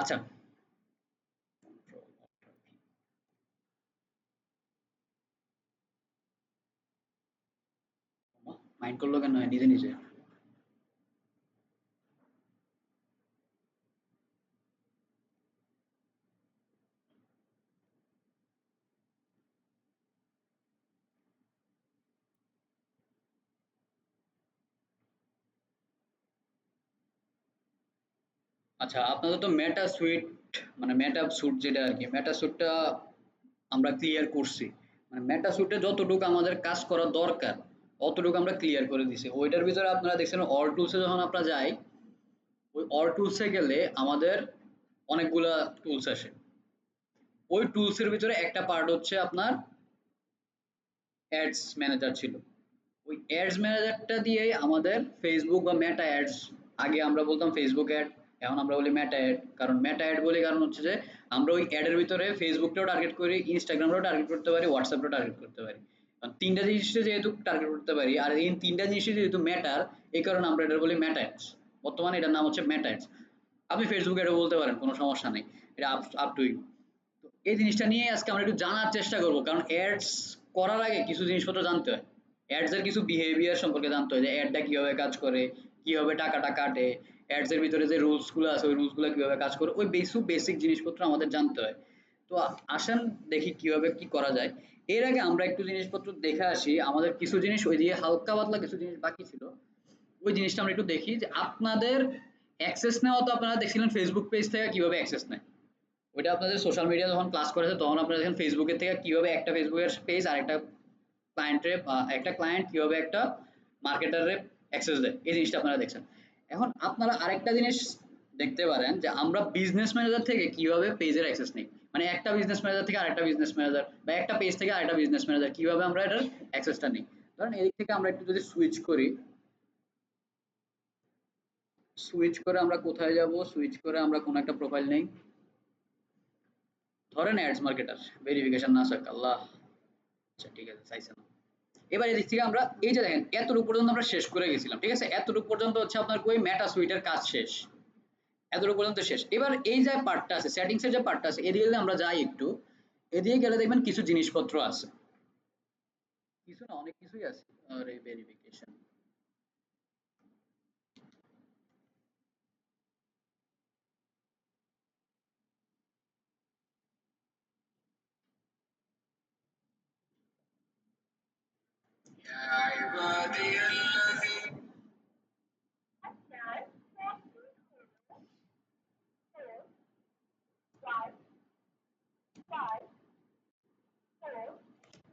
আচ্ছা, মাইন্ড করলো কেন নিজে নিজে? আচ্ছা, আপনাদের তো মেটা সুইট মানে মেটা স্যুট যেটা আরকি, মেটা স্যুটটা আমরা ক্লিয়ার করছি। মানে মেটা স্যুটে যতটুকু আমাদের কাজ করা দরকার, অতটুকু আমরা ক্লিয়ার করে দিছি। ওইটার ভিতরে আপনারা দেখছেন অল টুলস এ যখন আমরা যাই, ওই অল টুলস এ গেলে আমাদের অনেকগুলা টুলস আসে। ওই টুলস এর ভিতরে একটা পার্ট হচ্ছে আপনার অ্যাডস ম্যানেজার ছিল। ওই অ্যাডস ম্যানেজারটা দিয়েই আমাদের ফেসবুক বা মেটা অ্যাডস, আগে আমরা বলতাম ফেসবুক অ্যাড, এখন আমরা বলি মেটা অ্যাড। কারণ মেটা অ্যাড বলি কারণ হচ্ছে যে আমরা ওই অ্যাডের ভিতরে ফেসবুকটাও টার্গেট করি, ইনস্টাগ্রামটাও টার্গেট করতে পারি, হোয়াটসঅ্যাপটাও টার্গেট করতে পারি। কারণ তিনটা জিনিসটা যেহেতু টার্গেট করতে পারি আর এই তিনটা জিনিসই যেহেতু ম্যাটার, এই কারণে আমরা এটা বলি মেটা অ্যাডস। বর্তমানে এটার নাম হচ্ছে মেটা অ্যাডস। আপনি ফেসবুক অ্যাডও বলতে পারেন, কোনো সমস্যা নেই, এটা আপ আপ টু ইউ। তো এই জিনিসটা নিয়ে আজকে আমরা একটু জানার চেষ্টা করব, কারণ অ্যাডস করার আগে কিছু জিনিসপত্র জানতে হয়। অ্যাডস এর কিছু বিহেভিয়ার সম্পর্কে জানতে হয়, যে অ্যাডটা কিভাবে কাজ করে, কিভাবে টাকাটা কাটে, অ্যাডস এর ভিতরে যে রুলস গুলো আছে ওই রুলস গুলো কিভাবে কাজ করে, ওই বেসিক জিনিসপত্র আমাদের জানতে হয়। তো আসেন দেখি কিভাবে কি করা যায়। এর আগে আমরা একটু জিনিসপত্র দেখে আসি, আমাদের কিছু জিনিস ওই দিয়ে হালকা পাতলা কিছু জিনিস বাকি ছিল, ওই জিনিসটা আমরা একটু দেখি। যে আপনাদের অ্যাক্সেস নেওয়া তো আপনারা দেখছিলেন ফেসবুক পেজ থেকে কিভাবে অ্যাক্সেস নেয়, ওইটা আপনাদের সোশ্যাল মিডিয়া যখন ক্লাস করেছে তখন আপনারা দেখেন ফেসবুকের থেকে কিভাবে একটা ফেসবুকের পেজ আর একটা ক্লায়েন্টের, একটা ক্লায়েন্ট কিভাবে একটা মার্কেটারে অ্যাক্সেস দেয়, এই জিনিসটা আপনারা দেখছেন। এখন আপনারা আরেকটা জিনিস দেখতে পারেন যে আমরা বিজনেস ম্যানেজার থেকে কিভাবে পেজের অ্যাক্সেস নিই, মানে একটা বিজনেস ম্যানেজার থেকে আরেকটা বিজনেস ম্যানেজার বা একটা পেজ থেকে আরেকটা বিজনেস ম্যানেজার কিভাবে আমরা এটার অ্যাক্সেসটা নিই। ধরেন এদিক থেকে আমরা একটু যদি সুইচ করি, সুইচ করে আমরা কোথায় যাব, সুইচ করে আমরা কোন একটা প্রোফাইল নেই, ধরেন অ্যাডস মার্কেটার, ভেরিফিকেশন না থাক আল্লাহ। আচ্ছা ঠিক আছে, চাইছে না। এবার এদিক থেকে আমরা এই যে দেখেন এতটুকু পর্যন্ত আমরা শেষ করে গেছিলাম, ঠিক আছে, এতটুকু পর্যন্ত হচ্ছে আপনার ওই মেটা সুইটের কাজ শেষ, এতটুকু পর্যন্ত শেষ। এবার এই যে পার্টটা আছে, সেটিংস এর যে পার্টটা আছে, এদিকে যদি আমরা যাই একটু, এদিকে গেলে দেখবেন কিছু জিনিসপত্র আছে, কিছু না অনেক কিছুই আছে। আরে ভেরিফিকেশন,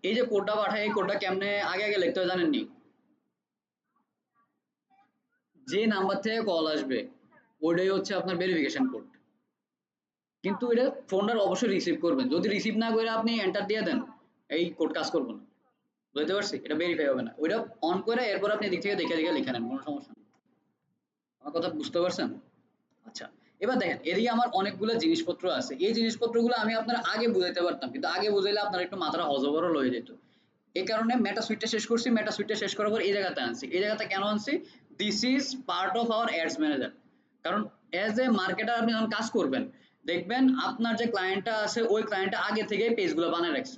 এই যে কোডটা পাঠায়, এই কোডটা কেমনে আগে আগে লিখতে হয় জানেননি? যে নাম্বার থেকে কল আসবে ওইটাই হচ্ছে আপনার ভেরিফিকেশন কোড। কিন্তু এটা ফোনটার অবশ্যই রিসিভ করবেন, যদি রিসিভ না করে আপনি এন্টার দিয়ে দেন এই কোড কাজ করবে না। বুঝতে পারছি, এটা ভেরিফাই হবে না। ওইটা অন করে এরপর আপনি এদিক থেকে দেখে দেখে লিখে নেন, কোনো সমস্যা নেই। আমার কথা বুঝতে পারছেন? আচ্ছা, এবার দেখেন এদিকে আমার অনেকগুলো জিনিসপত্র আছে, এই জিনিসপত্রগুলো আমি আপনার আগে বুঝাইতে পারতাম, কিন্তু আগে বুঝাইলে আপনার একটু মাথাটা হজবরল হয়ে যেত। এই কারণে মেটা সুইটটা শেষ করছি, মেটা সুইটটা শেষ করার পর এই জায়গাতে আনছি। এই জায়গাতে কেন আনছি? This is part of our ads manager. কারণ অ্যাজ এ মার্কেটার আপনি যখন কাজ করবেন, দেখবেন আপনার যে ক্লায়েন্টটা আছে ওই ক্লায়েন্টটা আগে থেকেই পেজগুলো বানিয়ে রাখছে।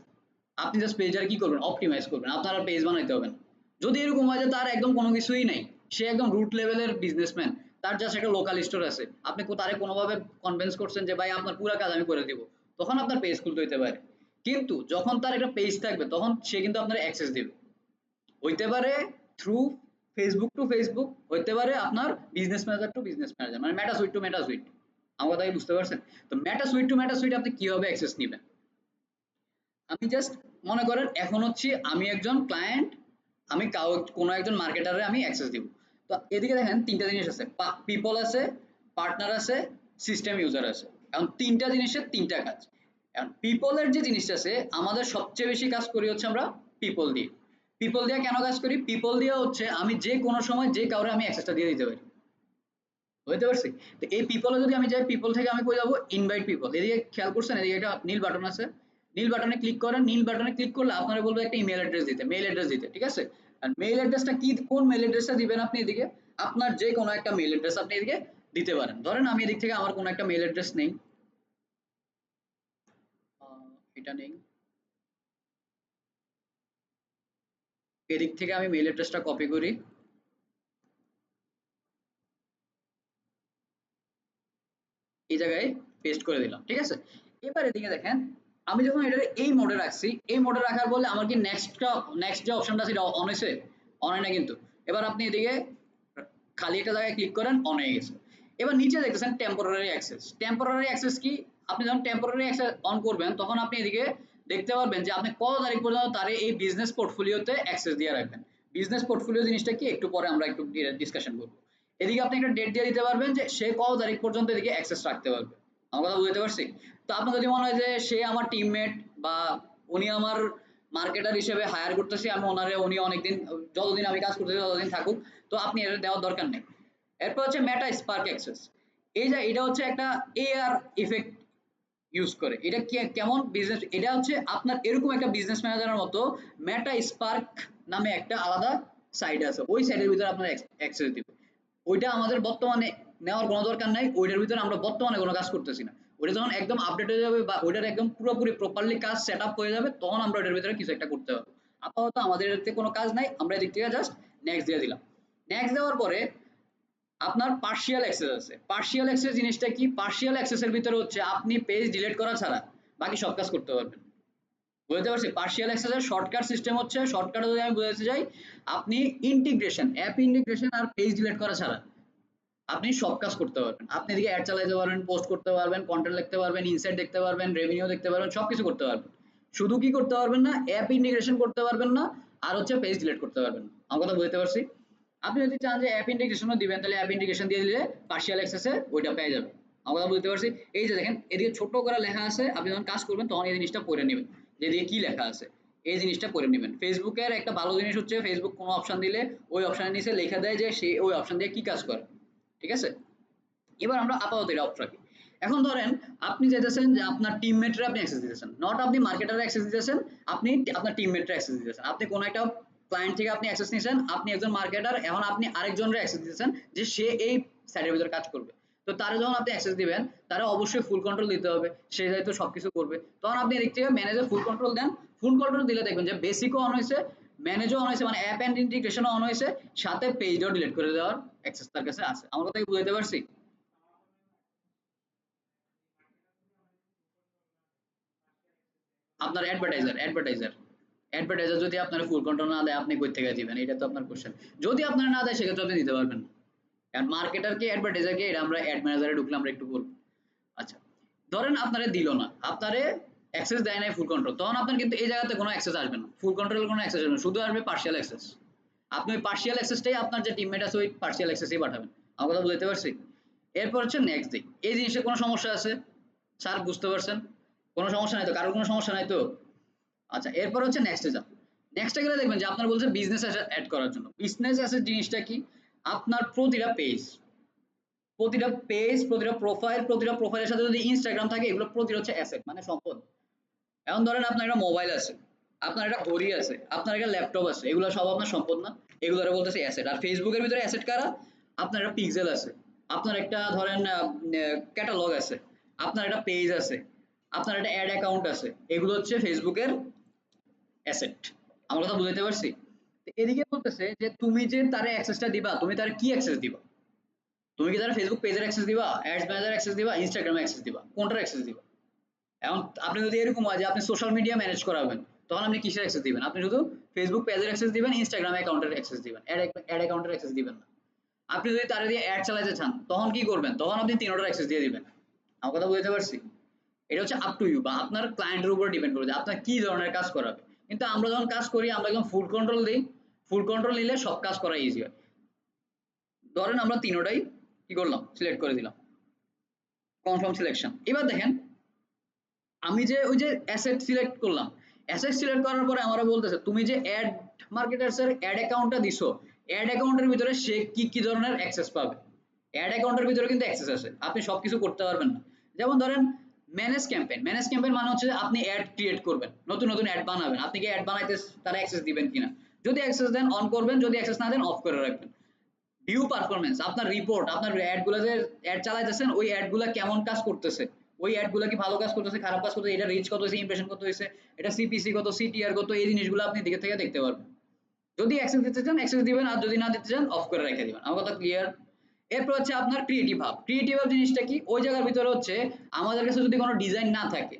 আপনি জাস্ট পেজটা কি করবেন, অপটিমাইজ করবেন, আপনার আর পেজ বানাইতে হবে না। যদি এরকম হয় যে তার একদম কোনো কিছুই নাই, সে একদম রুট লেভেলের বিজনেসম্যান, তার জাস্ট একটা লোকাল স্টোর আছে, আপনি তারে কোনোভাবে কনভিন্স করছেন যে ভাই আপনার পুরো কাজ আমি করে দিব, তখন আপনার পেজ খুলতে হইতে পারে। কিন্তু যখন তার একটা পেজ থাকবে তখন সে কিন্তু আপনার অ্যাক্সেস দিবে, হইতে পারে থ্রু ফেসবুক টু ফেসবুক, হইতে পারে আপনার business manager to business manager, মানে Meta suite to Meta suite. আমার কথা কি বুঝতে পারছেন? তো মেটা সুইট আপনি কিভাবে অ্যাক্সেস নেবেন, আমি জাস্ট মনে করেন এখন হচ্ছে আমি একজন ক্লায়েন্ট, আমি কোনো একজন মার্কেটারে আমি অ্যাক্সেস দিব। তো এদিকে দেখেন তিনটা জিনিস আছে, পিপল আছে, পার্টনার আছে, সিস্টেম ইউজার আছে। এখন তিনটা জিনিসের তিনটা কাজ। এখন পিপলের যে জিনিসটা আছে, আমাদের সবচেয়ে বেশি কাজ করি হচ্ছে আমরা পিপল দিয়ে। পিপল দিয়ে কেন কাজ করি? পিপল দিয়ে হচ্ছে আমি যে কোনো সময় যে কাউরে আমি অ্যাক্সেসটা দিয়ে দিতে পারি। বুঝতে পারছি? তো এই পিপলে যদি আমি যাই, পিপল থেকে আমি কই যাবো ইনভাইট পিপল, এদিকে খেয়াল করছেন এদিকে একটা নীল বাটন আছে, নীল বাটনে ক্লিক করেন, নীল বাটনে ক্লিক করলে আপনারা বলবে একটা ইমেল অ্যাড্রেস দিতে, মেইল অ্যাড্রেস দিতে, ঠিক আছে? আর মেইল অ্যাড্রেসটা কি, কোন মেইল অ্যাড্রেসটা দিবেন আপনি এদিকে, আপনার যে কোনো একটা মেইল অ্যাড্রেস আপনি এদিকে দিতে পারেন। ধরেন আমি এদিক থেকে আমার কোনো একটা মেল অ্যাড্রেস নেই, এটা নেই, এদিক থেকে আমি মেল অ্যাড্রেসটা কপি করি, এই জায়গায় পেস্ট করে দিলাম, ঠিক আছে। এবার এদিকে দেখেন আমি যখন এটা এই মোডে রাখছি, এই মোডে রাখার বলে আমার কি নেক্সট যে অপশনটা সেটা অন হয়েছে? অন হয় না কিন্তু। এবার আপনি এদিকে খালি একটা জায়গায় ক্লিক করেন, অন হয়ে গেছে। এবার নিচে দেখতেছেন টেম্পোরারি অ্যাক্সেস। টেম্পোরারি অ্যাক্সেস কি? আপনি যখন টেম্পোরারি অ্যাক্সেস অন করবেন তখন আপনি এদিকে দেখতে পারবেন যে আপনি কত তারিখ পর্যন্ত তার এই বিজনেস পোর্টফোলিওতে অ্যাক্সেস দিয়ে রাখবেন। বিজনেস পোর্টফোলিও জিনিসটা কি একটু পরে আমরা একটু ডিসকাশন করব। এদিকে আপনি একটা ডেট দিয়ে দিতে পারবেন যে সে কত তারিখ পর্যন্ত এদিকে অ্যাক্সেস রাখতে পারবে। আমার কথা বুঝতে পারছি? তো আপনার যদি মনে হয় যে সে আমার টিমমেট বা উনি আমার মার্কেটার হিসেবে হায়ার করতেছি, আমি ওনারে, উনি অনেকদিন, যতদিন আমি কাজ করতেছি ততদিন থাকুক, তো আপনি এটা দেওয়ার দরকার নেই। এরপর হচ্ছে মেটা স্পার্ক অ্যাক্সেস। এই যে এটা হচ্ছে একটা এআর ইফেক্ট ইউজ করে। এটা কেমন বিজনেস, এটা হচ্ছে আপনার এরকম একটা বিজনেস ম্যানেজারের মতো মেটা স্পার্ক নামে একটা আলাদা সাইট আছে, ওই সাইটের ভিতরে আপনার অ্যাক্সেস দিবে। ওইটা আমাদের বর্তমানে নেওয়ার কোনো দরকার নাই, ওইটার ভিতরে আমরা বর্তমানে কোনো কাজ করতেছি না। ওইটা যখন একদম আপডেট হয়ে যাবে বা ওইটার একদম পুরোপুরি প্রপারলি কাজ সেট আপ হয়ে যাবে তখন আমরা ওইটার ভিতরে কিছু একটা করতে হবে। আপাতত আমাদের এতে কোনো কাজ নাই, আমরা এদিক থেকে জাস্ট নেক্সট দিয়ে দিলাম। নেক্সট দেওয়ার পরে আপনার পার্শিয়াল অ্যাক্সেস আছে। পার্শিয়াল অ্যাক্সেস জিনিসটা কি? পার্শিয়াল অ্যাক্সেসের ভিতরে হচ্ছে আপনি পেজ ডিলিট করা ছাড়া বাকি সব কাজ করতে পারবেন। বুঝতে পারছি? পার্শিয়াল অ্যাক্সেসের শর্টকাট সিস্টেম হচ্ছে, শর্টকাটে যদি আমি বোঝাতে চাই, আপনি ইন্টিগ্রেশন, অ্যাপ ইন্টিগ্রেশন আর পেজ ডিলিট করা ছাড়া আপনি সব কাজ করতে পারবেন। আপনি এদিকে অ্যাড চালাতে পারবেন, পোস্ট করতে পারবেন, কন্টেন্ট লিখতে পারবেন, ইনসাইট দেখতে পারবেন, রেভিনিউ দেখতে পারবেন, সবকিছু করতে পারবেন। শুধু কি করতে পারবেন না? অ্যাপ ইন্টিগ্রেশন করতে পারবেন না, আর হচ্ছে পেজ ডিলিট করতে পারবেন না। আমার কথা বুঝতে পারছি? আপনি যদি চান যে অ্যাপ ইন্টিগ্রেশনও দিবেন তাহলে অ্যাপ ইন্টিগ্রেশন দিয়ে দিলে পার্শিয়াল অ্যাক্সেসে ওইটা পেয়ে যাবেন। আমার কথা বুঝতে পারছি? এই যে দেখেন এদিকে ছোট করে লেখা আছে, আপনি যখন কাজ করবেন তখন এই জিনিসটা পড়ে নেবেন যে এদিকে কি লেখা আছে, এই জিনিসটা পড়ে নেবেন। ফেসবুকের একটা ভালো জিনিস হচ্ছে ফেসবুক কোনো অপশন দিলে ওই অপশনের নিচে লেখা দেয় যে সে ওই অপশন দিয়ে কি কাজ করে, ঠিক আছে। এবার আমরা আপাতত এটা অফ রাখি। এখন ধরেন আপনি চাইতেছেন যে আপনার টিমমেটরে আপনি অ্যাক্সেস দিতেছেন, নট আপনি মার্কেটারে অ্যাক্সেস দিতেছেন, আপনি আপনার টিমমেটরে অ্যাক্সেস দিতেছেন। আপনি কোনো একটা ক্লায়েন্ট থেকে আপনি অ্যাক্সেস নিয়েছেন, আপনি একজন মার্কেটার, এখন আপনি আরেকজনের অ্যাক্সেস দিতেছেন যে সে এই সাইটের ভিতরে কাজ করবে। তো তারা যখন আপনি অ্যাক্সেস দিবেন তারা অবশ্যই ফুল কন্ট্রোল দিতে হবে, সে যেহেতু সবকিছু করবে। তখন আপনি এদিক থেকে ম্যানেজে ফুল কন্ট্রোল দেন। ফুল কন্ট্রোল দিলে দেখবেন যে বেসিকও অন হয়েছে, ম্যানেজও অন হয়েছে, মানে অ্যাপ অ্যান্ড ইন্টিগ্রেশনও অন হয়েছে, সাথে পেজটাও ডিলিট করে দেওয়ার অ্যাক্সেস তার কাছে আছে। আমার কথা কি বুঝাতে পারছি? আপনার অ্যাডভার্টাইজার যদি আপনার ফুল কন্ট্রোল না দেয় আপনি কই থেকে দিবেন, এটা তো আপনার কোশ্চেন। যদি আপনার না দেয় সেক্ষেত্রে আপনি দিতে পারবেন না। কারণ মার্কেটারকে অ্যাডভার্টাইজারকে এটা আমরা অ্যাড ম্যানেজারে ঢুকলে আমরা একটু বলবো। আচ্ছা, ধরেন আপনারে দিল না, আপনারে অ্যাক্সেস দেয় নাই ফুল কন্ট্রোল, তখন আপনার কিন্তু এই জায়গাতে কোনো অ্যাক্সেস আসবে না, ফুল কন্ট্রোলের কোনো অ্যাক্সেস আসবে না, শুধু আসবে পার্শিয়াল অ্যাক্সেস। আপনি ওই পার্শিয়াল অ্যাক্সেসটাই আপনার যে টিমমেট আছে ওই পার্শিয়াল অ্যাক্সেসই পাঠাবেন। আমার কথা বুঝতে পারছি? এরপর হচ্ছে নেক্সট দিক। এই জিনিসের কোনো সমস্যা আছে? স্যার বুঝতে পারছেন? কোনো সমস্যা নাই তো? কারোর কোনো সমস্যা নাই তো? আচ্ছা, এরপর হচ্ছে নেক্সটে যান। নেক্সটে গেলে দেখবেন যে আপনার বলছে বিজনেস অ্যাড করার জন্য। বিজনেস অ্যাসেট জিনিসটা কি? আপনার প্রতিটা প্রোফাইল, প্রতিটা প্রোফাইলের সাথে যদি ইনস্টাগ্রাম থাকে, এগুলো প্রতিটা হচ্ছে অ্যাসেট, মানে সম্পদ। এখন ধরেন আপনার একটা মোবাইল আছে, আপনার একটা ঘড়ি আছে, আপনার একটা ল্যাপটপ আছে, এগুলো সব আপনার সম্পদ না? এগুলো বলতেছে অ্যাসেট। আর ফেসবুকের ভিতরে অ্যাসেট কারা? আপনার একটা পিক্সেল আছে, আপনার একটা ধরেন ক্যাটালগ আছে, আপনার একটা পেজ আছে, আপনার একটা অ্যাড অ্যাকাউন্ট আছে, এগুলো হচ্ছে ফেসবুকের অ্যাসেট। আমার কথা বুঝাইতে পারছি? তো এদিকে বলতেছে যে তুমি যে তারে অ্যাক্সেসটা দিবা, তুমি তার কি অ্যাক্সেস দিবা? তুমি কি তার ফেসবুক পেজের অ্যাক্সেস দিবা, অ্যাডস ম্যানেজার অ্যাক্সেস দিবা, ইনস্টাগ্রামে অ্যাক্সেস দিবা, কোনটার অ্যাক্সেস দিবা? এখন আপনি যদি এরকম হয় যে আপনি সোশ্যাল মিডিয়া ম্যানেজ করাবেন, তখন আপনি কিসের অ্যাক্সেস দিবেন? আপনি শুধু ফেসবুক পেজের অ্যাক্সেস দিবেন, ইনস্টাগ্রাম অ্যাকাউন্টের অ্যাক্সেস দিবেন, অ্যাড অ্যাকাউন্টের অ্যাক্সেস দিবেন না। আপনি যদি তারা দিয়ে অ্যাড চালাতে চান তখন কি করবেন? তখন আপনি তিনটার অ্যাক্সেস দিয়ে দিবেন। আমার কথা বুঝতে পারছি? এটা হচ্ছে আপ টু ইউ, বা আপনার ক্লায়েন্টের উপর ডিপেন্ড করে যে আপনার কি ধরনের কাজ করাবে। কিন্তু আমরা যখন কাজ করি আমরা একদম ফুল কন্ট্রোল দিই, ফুল কন্ট্রোল নিলে সব কাজ করা ইজি হয়। ধরেন আমরা তিনোটাই কি করলাম, সিলেক্ট করে দিলাম, কনফার্ম সিলেকশন। এবার দেখেন আমি যে ওই যে অ্যাসেট সিলেক্ট করলাম, অ্যাসেট সিলেক্ট করার পরে আমারা বলতেছে তুমি যে অ্যাড মার্কেটার্স এর অ্যাড অ্যাকাউন্টটা দিছো, অ্যাড অ্যাকাউন্টের ভিতরে সে কি কি ধরনের অ্যাক্সেস পাবে। অ্যাড অ্যাকাউন্টের ভিতরে কিন্তু অ্যাক্সেস আছে, আপনি সবকিছু করতে পারবেন না। যেমন ধরেন ম্যানেজ ক্যাম্পেইন মানে হচ্ছে আপনি অ্যাড ক্রিয়েট করবেন, নতুন নতুন অ্যাড বানাবেন, আপনি কি অ্যাড বানাইতে তারা অ্যাক্সেস দিবেন কিনা, যদি অ্যাক্সেস দেন অন করবেন, যদি অ্যাক্সেস না দেন অফ করে রাখবেন। ভিউ পারফরম্যান্স, আপনার রিপোর্ট, আপনার অ্যাড গুলা যে অ্যাড চালাইতেছেন ওই অ্যাড গুলা কেমন কাজ করতেছে, ওই অ্যাড গুলা কি ভালো কাজ করতেছে খারাপ কাজ করতেছে, এটা রিচ কত হয়েছে, ইমপ্রেশন কত হয়েছে, এটা সিপিসি কত, সিটিআর কত, এই জিনিসগুলো আপনি দিকে থেকে দেখতে পারবেন। যদি অ্যাক্সেস দিতে চান অ্যাক্সেস দিবেন, আর যদি না দিতে চান অফ করে রেখে দিবেন। আমার কথা ক্লিয়ার? এরপর হচ্ছে আপনার ক্রিয়েটিভ হাব। ক্রিয়েটিভ হাব জিনিসটা কি? ওই জায়গার ভিতরে হচ্ছে আমাদের কাছে যদি কোনো ডিজাইন না থাকে,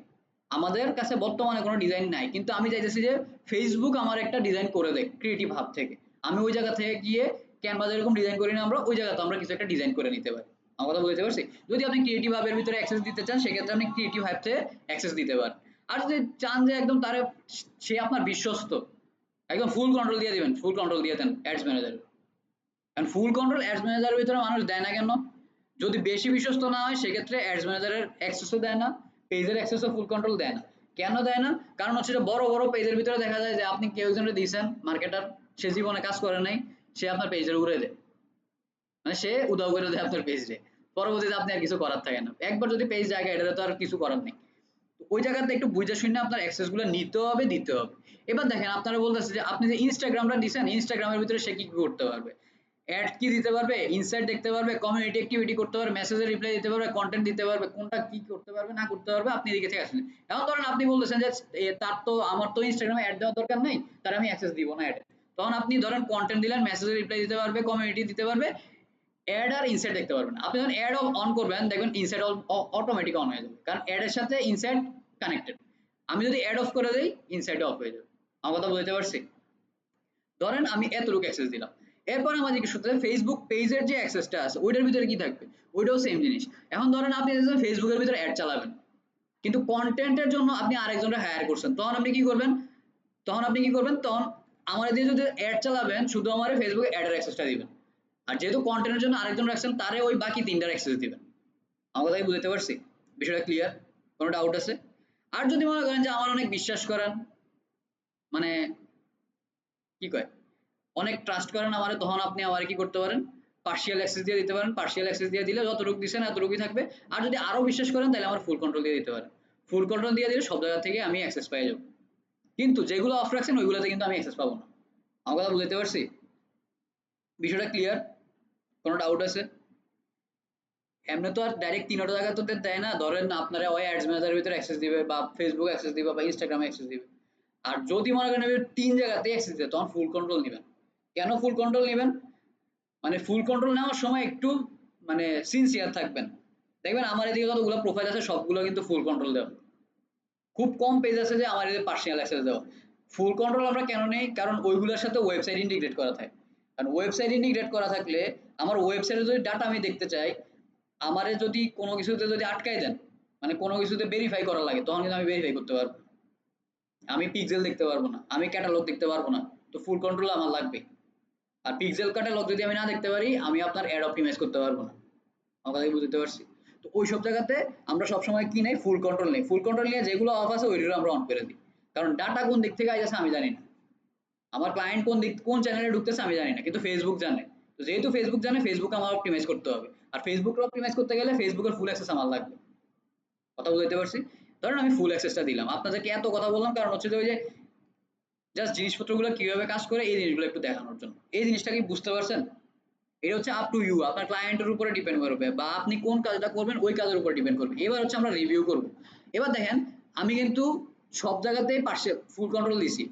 আমাদের কাছে বর্তমানে কোনো ডিজাইন নাই, কিন্তু আমি চাইতেছি যে ফেসবুক আমার একটা ডিজাইন করে দেয় ক্রিয়েটিভ হাব থেকে, আমি ওই জায়গা থেকে গিয়ে ক্যানভা যেরকম ডিজাইন করি না আমরা, ওই জায়গাতে আমরা কিছু একটা ডিজাইন করে নিতে পারি। আমার কথা বুঝতে পারছি? যদি আপনি ক্রিয়েটিভ হাবের ভিতরে অ্যাক্সেস দিতে চান সেক্ষেত্রে আপনি ক্রিয়েটিভ হাব থেকে অ্যাক্সেস দিতে পারেন। আর যদি চান যে একদম তারে, সে আপনার বিশ্বস্ত, একদম ফুল কন্ট্রোল দিয়ে দিবেন, ফুল কন্ট্রোল দিয়ে দেন অ্যাডস ম্যানেজার। কারণ ফুল কন্ট্রোল অ্যাডস ম্যানেজারের ভিতরে মানুষ দেয় না কেন? যদি বেশি বিশ্বস্ত না হয় সেক্ষেত্রে অ্যাডস ম্যানেজারের অ্যাক্সেসও দেয় না, পেজের অ্যাক্সেসও ফুল কন্ট্রোল দেয় না। কেন দেয় না? কারণ হচ্ছে যে বড় বড় পেজের ভিতরে দেখা যায় যে আপনি কেউ একজনকে দিয়েছেন মার্কেটার, সে জীবনে কাজ করে নাই, সে আপনার পেজের উড়ে দেয়, মানে সে উদাও করে দেয় আপনার পেজে, পরবর্তীতে আপনি আর কিছু করার থাকে না। একবার যদি পেজ জায়গায় এটা তো আর কিছু করার নেই। ওই জায়গাতে একটু বুঝে শুনে আপনার অ্যাক্সেস গুলো নিতে হবে, দিতে হবে। এবার দেখেন আপনারা বলতেছে যে আপনি যে ইনস্টাগ্রামটা দিচ্ছেন, ইনস্টাগ্রামের ভিতরে সে কি কি করতে পারবে, অ্যাড কি দিতে পারবে, ইনসাইট দেখতে পারবে, কমিউনিটি অ্যাক্টিভিটি করতে পারবে, মেসেজের রিপ্লাই দিতে পারবে, কন্টেন্ট দিতে পারবে, কোনটা কি করতে পারবে না করতে পারবে আপনি এদিকে থেকে আসেন। এখন ধরেন আপনি বলতেছেন যে তার তো, আমার তো ইনস্টাগ্রামে অ্যাড দেওয়ার দরকার নেই, তার আমি অ্যাক্সেস দিব না অ্যাড। তখন আপনি ধরেন কন্টেন্ট দিলেন, মেসেজের রিপ্লাই দিতে পারবে, কমিউনিটি দিতে পারবে, অ্যাড আর ইনসাইট দেখতে পারবেন। আপনি যখন অ্যাড অন করবেন দেখবেন ইনসাইট অটোমেটিক অন হয়ে যাবে, কারণ অ্যাড এর সাথে ইনসাইট কানেক্টেড। আমি যদি অ্যাড অফ করে দেই ইনসাইট অফ হয়ে যাবে। আমার কথা বুঝতে পারছি? ধরেন আমি এতটুকু অ্যাক্সেস দিলাম, এরপর আমাদের কি শুধু ফেসবুক পেজের যে অ্যাক্সেসটা আছে ওইটার ভিতরে কি থাকবে, ওইটাও সেম জিনিস। এখন ধরেন আপনি ফেসবুকের ভিতরে অ্যাড চালাবেন, কিন্তু কন্টেন্টের জন্য আপনি আরেকজনকে হায়ার করছেন, তখন আপনি কি করবেন, তখন আমার দিয়ে যদি অ্যাড চালাবেন শুধু আমার ফেসবুকে অ্যাডের অ্যাক্সেসটা দিবেন, আর যেহেতু কন্টেন্টের জন্য আরেকজন রাখছেন তারে ওই বাকি তিনটার অ্যাক্সেস দিবেন। আমার কথা কি বুঝতে পারছি? বিষয়টা ক্লিয়ার? কোনো ডাউট আছে? আর যদি মনে করেন যে আমার অনেক বিশ্বাস করেন, মানে কি কয়, অনেক ট্রাস্ট করেন আমারে, তখন আপনি আমারে কি করতে পারেন, পার্সিয়াল অ্যাক্সেস দিয়ে দিতে পারেন। পার্সিয়াল অ্যাক্সেস দিয়ে দিলে যতটুকু দিচ্ছেন এতটুকুই থাকবে। আর যদি আরো বিশ্বাস করেন তাহলে আমার ফুল কন্ট্রোল দিয়ে দিতে পারেন। ফুল কন্ট্রোল দিয়ে দিলে সব জায়গা থেকে আমি অ্যাক্সেস পেয়ে যাবো, কিন্তু যেগুলো অফ রাখছেন ওইগুলোতে কিন্তু আমি অ্যাক্সেস পাবো না। আমার কথা বুঝতে পারছি? বিষয়টা ক্লিয়ার? কোনো ডাউট আছে? এমনি তো আর ডাইরেক্ট তিনটা জায়গা তো দেয় না, ধরেন আপনারা ওই অ্যাডস ম্যানেজারের ভিতরে অ্যাক্সেস দিবে, বা ফেসবুক অ্যাক্সেস দিবে, বা ইনস্টাগ্রামে অ্যাক্সেস দিবে। আর যদি মনে করেন তিন জায়গাতে অ্যাক্সেস দিবে তখন ফুল কন্ট্রোল নেবেন। কেন ফুল কন্ট্রোল নেবেন? মানে ফুল কন্ট্রোল নেওয়ার সময় একটু মানে সিনসিয়ার থাকবেন। দেখবেন আমার এদিকে যতগুলো প্রোফাইল আছে সবগুলো কিন্তু ফুল কন্ট্রোল দেওয়া, খুব কম পেজ আছে যে আমার এদিকে পার্সোনাল অ্যাক্সেস দেওয়া। ফুল কন্ট্রোল আমরা কেন নেই? কারণ ওইগুলোর সাথে ওয়েবসাইট ইন্টিগ্রেট করা থাকে। কারণ ওয়েবসাইট ইন্টিগ্রেট করা থাকলে আমার ওয়েবসাইটে যদি ডাটা আমি দেখতে চাই, আমারে যদি কোনো কিছুতে যদি আটকায় দেন, মানে কোনো কিছুতে ভেরিফাই করা লাগে, তখন কিন্তু আমি ভেরিফাই করতে পারবো, আমি পিক্সেল দেখতে পারবো না, আমি ক্যাটালগ দেখতে পারবো না। তো ফুল কন্ট্রোল আমার লাগবে। আর পিক্সেল ক্যাটালগ যদি আমি না দেখতে পারি আমি আপনার অ্যাড অপটিমাইজ করতে পারবো না। আমার কথা কি বুঝতে পারছি? তো ওই সব জায়গাতে আমরা সবসময় কি নেই, ফুল কন্ট্রোল নেই। ফুল কন্ট্রোল নিয়ে যেগুলো অফ আছে ওইগুলো আমরা অন করে দিই। কারণ ডাটা কোন দিক থেকে আসছে আমি জানি না, আমার ক্লায়েন্ট কোন চ্যানেলে ঢুকতেছে আমি জানি না, কিন্তু ফেসবুক জানে। তো যেহেতু ফেসবুক জানে, ফেসবুক আমার অপটিমাইজ করতে হবে। আর ফেসবুক অপটিমাইজ করতে গেলে ফেসবুকের ফুল অ্যাক্সেস আমার লাগবে। কথা বুঝতে পারছি? ধরেন আমি ফুল অ্যাক্সেসটা দিলাম, আপনাদেরকে এত কথা বললাম কারণ হচ্ছে যে ওই যে জাস্ট জিনিসপত্রগুলো কিভাবে কাজ করে এই জিনিসগুলো একটু দেখানোর জন্য। এই জিনিসটা কি বুঝতে পারছেন? এটা হচ্ছে আপ টু ইউ, আপনার ক্লায়েন্টের উপরে ডিপেন্ড করবে, বা আপনি কোন কাজটা করবেন ওই কাজের উপর ডিপেন্ড করবে। এবার হচ্ছে আমরা রিভিউ করব। এবার দেখেন আমি কিন্তু সব জায়গাতেই পাশে ফুল কন্ট্রোল দিছি,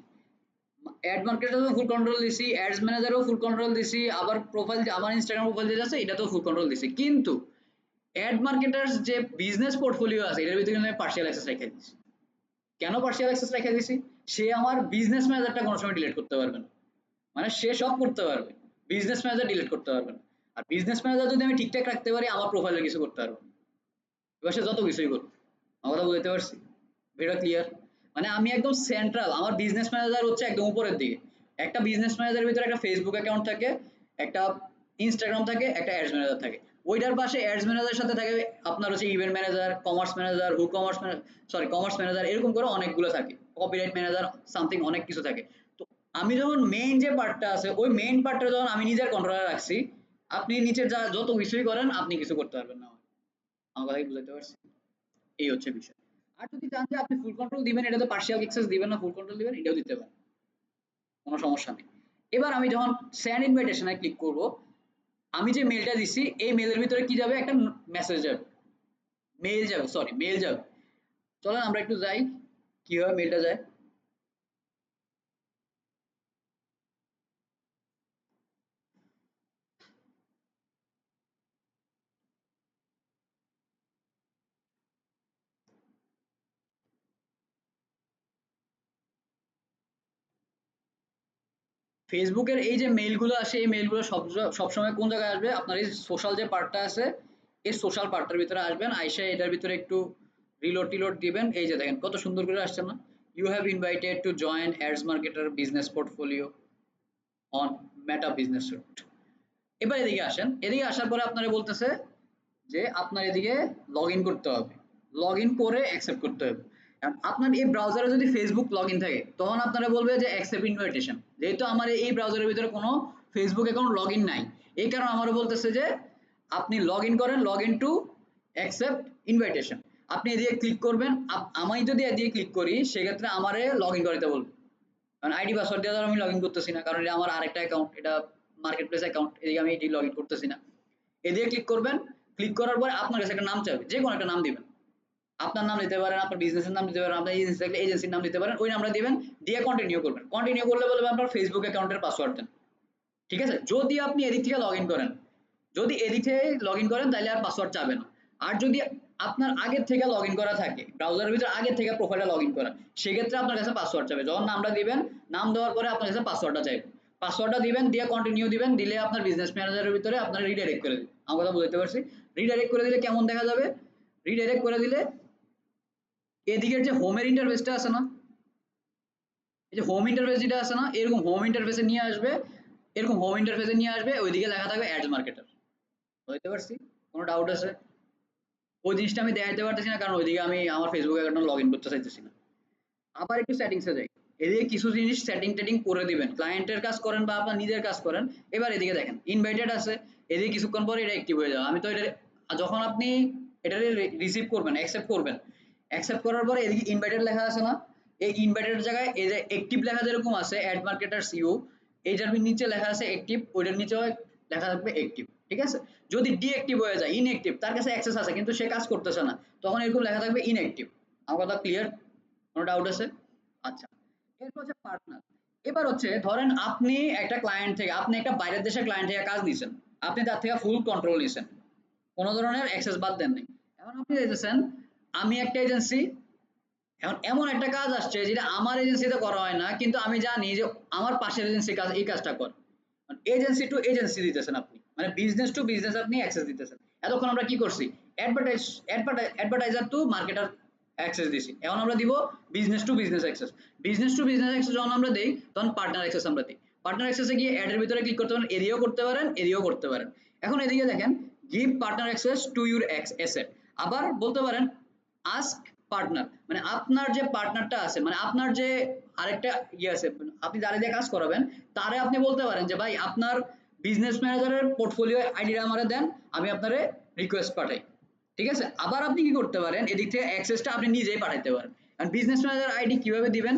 অ্যাড মার্কেটারও ফুল কন্ট্রোল দিছি, অ্যাডস ম্যানেজারও ফুল কন্ট্রোল দিছি, আবার প্রোফাইল, আমার ইনস্টাগ্রাম প্রোফাইল যেটা আছে এটাতেও ফুল কন্ট্রোল দিছি, কিন্তু অ্যাড মার্কেটার্স যে বিজনেস পোর্টফোলিও আছে এটার ভিতরে কিন্তু আমি পার্সিয়াল অ্যাক্সেস রেখে দিছি। কেন পার্সিয়াল অ্যাক্সেস রেখে দিছি? সে আমার বিজনেস ম্যানেজারটা কোনো সময় ডিলিট করতে পারবে না, মানে সে সব করতে পারবে, বিজনেস ম্যানেজার ডিলিট করতে পারবে না। আর বিজনেস ম্যানেজার যদি আমি ঠিকঠাক রাখতে পারি আমার প্রোফাইলে কিছু করতে পারবো না। এবার সে যত কিছুই করুক। আমার কথা বুঝতে পারছি? এটা ক্লিয়ার? মানে আমি একদম সেন্ট্রাল, আমার বিজনেস ম্যানেজার হচ্ছে একদম উপরের দিকে। একটা বিজনেস ম্যানেজারের ভিতরে একটা ফেসবুক অ্যাকাউন্ট থাকে, একটা ইনস্টাগ্রাম থাকে, একটা অ্যাডস ম্যানেজার থাকে। ওইটার পাশে অ্যাডস ম্যানেজারের সাথে থাকে আপনার হচ্ছে ইভেন্ট ম্যানেজার, কমার্স ম্যানেজার, হু কমার্স কমার্স ম্যানেজার, এরকম করে অনেকগুলো থাকে, কপিরাইট ম্যানেজার, সামথিং অনেক কিছু থাকে। তো আমি যখন মেইন যে পার্টটা আছে ওই মেইন পার্টটা যখন আমি নিজের কন্ট্রোলে রাখছি, আপনি নিচের যা যত কিছুই করেন আপনি কিছু করতে পারবেন না। আমার কথা কি বুঝাতে পারছি? এই হচ্ছে বিষয়। আর যদি চান যে আপনি ফুল কন্ট্রোল দিবেন, এটাতে পার্সিয়াল অ্যাক্সেস দিবেন না, ফুল কন্ট্রোল দিবেন, এটাও দিতে পারেন, কোনো সমস্যা নেই। এবার আমি যখন সেন্ড ইনভাইটেশনে ক্লিক করব, আমি যে মেলটা দিচ্ছি এই মেলের ভিতরে কি যাবে, একটা মেসেজ যাবে, মেল যাবে। চলেন আমরা একটু যাই কিভাবে মেলটা যায়। ফেসবুকের এই যে মেইলগুলো আসে এই মেইলগুলো সবসময় কোন জায়গায় আসবে, আপনার এই সোশ্যাল যে পার্টটা আছে এই সোশ্যাল পার্টটার ভিতরে আসবেন, আইসা এটার ভিতরে একটু রিলোড টিলোড দিবেন। এই যে দেখেন কত সুন্দর করে আসছে না, you have invited to join ads marketer business portfolio on Meta business suite. এবার এদিকে আসেন, এদিকে আসার পরে আপনারা বলতেছে যে আপনার এদিকে লগ ইন করতে হবে, লগ ইন করে অ্যাকসেপ্ট করতে হবে। এখন আপনার এই ব্রাউজারে যদি ফেসবুক লগ ইন থাকে তখন আপনারা বলবে যে অ্যাকসেপ্ট ইনভাইটেশন, যেহেতু আমার এই ব্রাউজারের ভিতরে কোনো ফেসবুক অ্যাকাউন্ট লগ ইন নাই, এই কারণে আমারও বলতেছে যে আপনি লগ ইন করেন, log in to accept invitation. আপনি এদিকে ক্লিক করবেন, আমি যদি এদিকে ক্লিক করি সেক্ষেত্রে আমারে লগ ইন করতে বলবে, কারণ আইডি পাসওয়ার্ড দিয়ে আমি লগ ইন করতেছি না, কারণ এটা আমার আরেকটা অ্যাকাউন্ট, এটা মার্কেট প্লেস অ্যাকাউন্ট, এদিকে আমি এটি লগ ইন করতেছি না। এদিকে ক্লিক করবেন, ক্লিক করার পরে আপনার কাছে একটা নাম চাইবে, যে কোনো একটা নাম দিবেন, আপনার নাম দিতে পারেন, আপনার বিজনেসের নাম দিতে পারেন, আপনার এজেন্সি থাকলে এজেন্সির নাম দিতে পারেন, ওই নামটা দিবেন, দিয়ে কন্টিনিউ করবেন। কন্টিনিউ করলে বলবে আপনার ফেসবুক অ্যাকাউন্টের পাসওয়ার্ড দেন। ঠিক আছে, যদি আপনি এদিক থেকে লগ ইন করেন, যদি এদিক থেকে লগ ইন করেন তাহলে আর পাসওয়ার্ড চাবে না। আর যদি আপনার আগের থেকে লগ ইন করা থাকে, ব্রাউজারের ভিতরে আগের থেকে প্রোফাইলটা লগ ইন করা, সেক্ষেত্রে আপনার কাছে পাসওয়ার্ড চাবে। যখন নামটা দিবেন, নাম দেওয়ার পরে আপনার কাছে পাসওয়ার্ডটা চাইবে, পাসওয়ার্ডটা দিবেন, দিয়ে কন্টিনিউ দিবেন, দিলে আপনার বিজনেস ম্যানেজারের ভিতরে আপনার রিডাইরেক্ট করে দিবে। আমার কথা বুঝতে পারছি? রিডাইরেক্ট করে দিলে কেমন দেখা যাবে, রিডাইরেক্ট করে দিলে এদিকের যে হোমের ইন্টারফেসটা আছে না, এই যে হোম ইন্টারফেস যেটা আছে না, এরকম হোম ইন্টারফেসে নিয়ে আসবে, এরকম হোম ইন্টারফেসে নিয়ে আসবে, ওইদিকে লেখা থাকবে অ্যাডস মার্কেটার। বুঝতে পারছি? কোনো ডাউট আছে? ওই জিনিসটা আমি দেখাতে পারতেছি না কারণ ওইদিকে আমি আমার ফেসবুক অ্যাকাউন্ট লগ ইন করতে চাইতেছি না। আবার একটু সেটিংসে যাই, এদিকে কিছু জিনিস সেটিং টেটিং করে দিবেন, ক্লায়েন্টের কাজ করেন বা আপনার নিজের কাজ করেন। এবার এদিকে দেখেন ইনভাইটেড আছে, এদিকে কিছুক্ষণ পরে এটা অ্যাক্টিভ হয়ে যাবে। আমি তো এটা যখন আপনি এটা রিসিভ করবেন, অ্যাকসেপ্ট করবেন, অ্যাকসেপ্ট করার পরে এদিকে ইনভাইটেড লেখা আছে না, এই ইনভাইটেড জায়গায় এই যে অ্যাক্টিভ লেখা যেরকম আছে অ্যাড মার্কেটার সিও, এইটার নিচে লেখা আছে অ্যাক্টিভ, ওইটার নিচে লেখা থাকবে অ্যাক্টিভ। ঠিক আছে, যদি ডিঅ্যাক্টিভ হয়ে যায়, ইনঅ্যাক্টিভ, তার কাছে অ্যাক্সেস আছে কিন্তু সে কাজ করতেছে না, তখন এরকম লেখা থাকবে ইনঅ্যাক্টিভ। আমার কথা ক্লিয়ার? কোনো ডাউট আছে? আচ্ছা, এরপর হচ্ছে পার্টনার। এবার হচ্ছে ধরেন আপনি একটা ক্লায়েন্ট থেকে, আপনি একটা বাইরের দেশের ক্লায়েন্ট থেকে কাজ নিছেন, আপনি তার থেকে ফুল কন্ট্রোল নিছেন, কোনো ধরনের অ্যাক্সেস বাদ দেন নাই। এখন আপনি দেখতেছেন আমি একটা এজেন্সি, এখন এমন একটা কাজ আসছে যেটা আমার এজেন্সিতে করা হয় না, কিন্তু আমি জানি যে আমার পাশের এজেন্সি কাজ এই কাজটা করে, এজেন্সি টু এজেন্সি দিতেছেন আপনি, মানে বিজনেস টু বিজনেস আপনি অ্যাক্সেস দিতেছেন। এতক্ষণ আমরা কি করছি, অ্যাডভার্টাইজার টু মার্কেটার অ্যাক্সেস দিছি, এখন আমরা দিব business to business access. Business to business access যখন আমরা দেই তখন পার্টনার অ্যাক্সেস আমরা দিই। পার্টনার অ্যাক্সেসে গিয়ে অ্যাডের ভিতরে ক্লিক করতে পারেন, এদিকেও করতে পারেন, এদিকেও করতে পারেন। এখন এদিকে দেখেন give partner access to your asset, আবার বলতে পারেন আস্ক পার্টনার, মানে আপনার যে পার্টনারটা আছে, মানে আপনার যে আরেকটা ইয়ে আছে, আপনি যারা দিয়ে কাজ করাবেন তারে আপনি বলতে পারেন যে ভাই আপনার বিজনেস ম্যানেজারের পোর্টফোলিও আইডিটা আমারে দেন, আমি আপনারে রিকোয়েস্ট পাঠাই। ঠিক আছে, আবার আপনি কি করতে পারেন, এদিক থেকে অ্যাক্সেসটা আপনি নিজেই পাঠাইতে পারেন। আর বিজনেস ম্যানেজার আইডি কিভাবে দিবেন,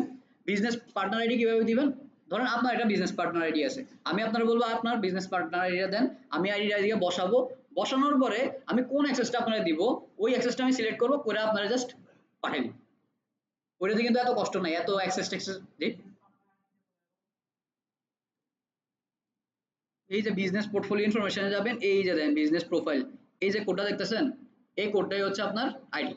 বিজনেস পার্টনার আইডি কিভাবে দিবেন, ধরেন আপনার একটা বিজনেস পার্টনার আইডি আছে, আমি আপনার বলবো আপনার বিজনেস পার্টনার আইডিটা দেন, আমি আইডিটা এদিকে বসাবো, বসানোর পরে আমি কোন অ্যাক্সেসটা আপনারা দিব, ওই অ্যাক্সেসটা আমি সিলেক্ট করবো, করে আপনারা জাস্ট পাঠিয়ে দিন। ওইটাতে কিন্তু এত কষ্ট নাই, এত অ্যাক্সেস ট্যাক্সেস দিই। এই যে বিজনেস পোর্টফোলিও ইনফরমেশনে যাবেন, এই যে দেন বিজনেস প্রোফাইল, এই যে কোডটা দেখতেছেন, এই কোডটাই হচ্ছে আপনার আইডি,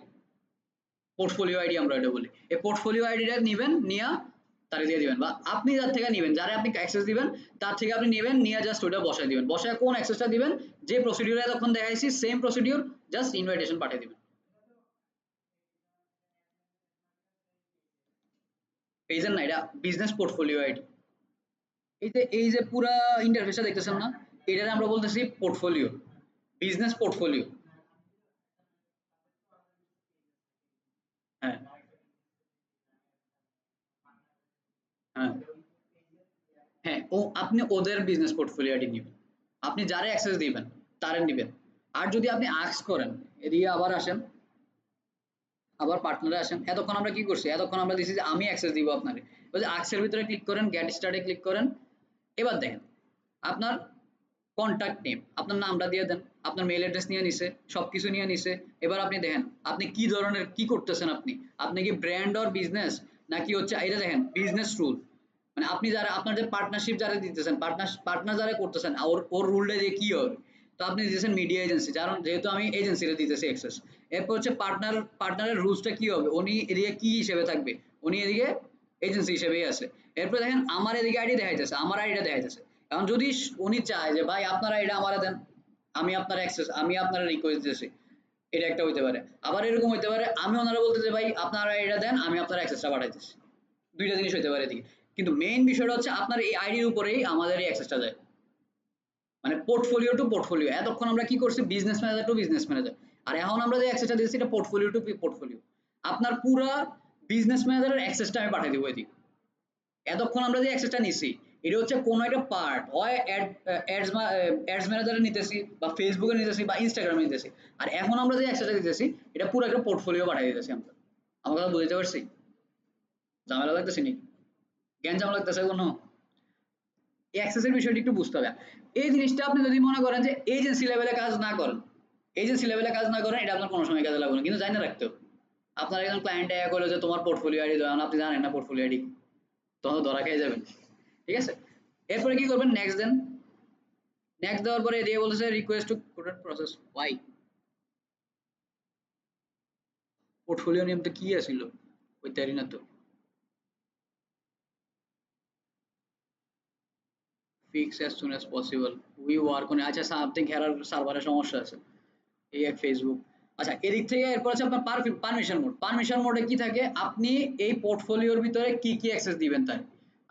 পোর্টফোলিও আইডি আমরা এটা বলি। এই পোর্টফোলিও আইডিটা নিবেন, নিয়ে তারে দিয়ে দিবেন, বা আপনি যার থেকে নিবেন, যারা আপনি অ্যাক্সেস দিবেন তার থেকে আপনি নেবেন, নিয়ে জাস্ট ওটা বসায় দিবেন, বসায় কোন অ্যাক্সেসটা দিবেন, যে প্রসিডিউর এতক্ষণ দেখাইছি সেম প্রসিডিউর, জাস্ট ইনভাইটেশন পাঠিয়ে দিবেন। পেয়েছেন না, এটা বিজনেস পোর্টফোলিও আইডি। এই যে পুরা ইন্টারফেসটা দেখতেছেন না, এটারে আমরা বলতেছি পোর্টফোলিও, বিজনেস পোর্টফোলিও। হ্যাঁ, হ্যাঁ, হ্যাঁ, ও আপনি ওদের বিজনেস পোর্টফোলিওটি নেবেন, আপনি যারা অ্যাক্সেস দিবেন তারা নেবেন। আর যদি আপনি আস্ক করেন, এদিকে আবার আসেন, আবার পার্টনারে আসেন, এতক্ষণ আমরা কি করছি, এতক্ষণ আমরা দিচ্ছি যে আমি অ্যাক্সেস দিব আপনাকে, ওই যে আস্কের ভিতরে ক্লিক করেন, গেট স্টার্টে ক্লিক করেন। এবার দেখেন আপনার কন্ট্যাক্ট নেম, আপনার নামটা দিয়ে দেন, আপনার মেইল অ্যাড্রেস নিয়ে নিছে, সবকিছু নিয়ে নিছে। এবার আপনি দেখেন আপনি কি ধরনের কি করতেছেন, আপনি কি ব্র্যান্ড অর বিজনেস নাকি হচ্ছে এটা দেখেন বিজনেস রুল, মানে আপনি যারা আপনার যে পার্টনারশিপ যারা দিতেছেন, পার্টনার যারা করতেছেন ওর ওর রুলটা দিয়ে কি হবে। তো আপনি দিতেছেন মিডিয়া এজেন্সি, কারণ যেহেতু আমি এজেন্সিটা দিতেছি অ্যাক্সেস। এরপর হচ্ছে পার্টনারের রুলসটা কি হবে, উনি এদিকে কি হিসেবে থাকবে, উনি এদিকে এজেন্সি হিসেবেই আছে। এরপর দেখেন আমার এদিকে আইডি দেখাইতেছে, আমার আইডিটা দেখাইতেছে। এখন যদি উনি চায় যে ভাই আপনারা এটা আমারে দেন, আমি আপনার অ্যাক্সেস, আমি আপনারা রিকোয়েস্ট দিতেছি, এটা একটা হইতে পারে। আবার এরকম হইতে পারে আমি ওনারা বলতেছে ভাই আপনারা এটা দেন, আমি আপনার অ্যাক্সেসটা পাঠাইতেছি। দুইটা জিনিস হইতে পারে এদিকে। কিন্তু মেইন বিষয়টা হচ্ছে আপনার এই আইডির উপরেই আমাদের এই অ্যাক্সেসটা যায়, মানে পোর্টফোলিও টু পোর্টফোলিও। এতক্ষণ আমরা কি করছি, business manager to business manager, আর এখন আমরা যে অ্যাক্সেসটা দিচ্ছি এটা পোর্টফোলিও টু পোর্টফোলিও। আপনার পুরা বিজনেস ম্যানেজারের অ্যাক্সেসটা আমি পাঠিয়ে দিব এদিকে। এতক্ষণ আমরা যে অ্যাক্সেসটা নিছি এটা হচ্ছে কোনো একটা পার্ট, হয় অ্যাডস ম্যানেজারে নিতেছি বা ফেসবুকে নিতেছি বা ইনস্টাগ্রামে নিতেছি। আর এখন আমরা যে অ্যাক্সেসটা দিতেছি এটা পুরো একটা পোর্টফোলিও পাঠিয়ে দিতেছি আমরা। আমার কথা বুঝতে পারছি? ঝামেলা লাগতেছে নাকি, জ্ঞান ঝামেলা লাগতেছে কোনো? এই অ্যাক্সেসের বিষয়টি একটু বুঝতে হবে। এই জিনিসটা আপনি যদি মনে করেন যে এজেন্সি লেভেলে কাজ না করেন, এজেন্সি লেভেলে কাজ না করেন, এটা আপনার কোনো সময় কাজে লাগবে না, কিন্তু জানি না রাখতে হবে। আপনার একজন ক্লায়েন্ট এক হলো যে তোমার পোর্টফোলিও আইডি দাও, আপনি জানেন না পোর্টফোলিও আইডি, তখন ধরা খেয়ে যাবেন। ঠিক আছে, এরপরে কি করবেন, নেক্সট দেন। নেক্সট দেওয়ার পরে দিয়ে বলতেছে request to product process why. Portfolio নিয়ম তো কি আছিল, ওই তারি না তো। Fix as soon as possible, we work on. আচ্ছা সামথিং হেরার সার্ভারের সমস্যা আছে, এই এক ফেসবুক। আচ্ছা এদিক থেকে এরপর আছে আপনার পারমিশন মোড। পারমিশন মোডে কি থাকে, আপনি এই পোর্টফোলিওর ভিতরে কি কি অ্যাক্সেস দিবেন তাই।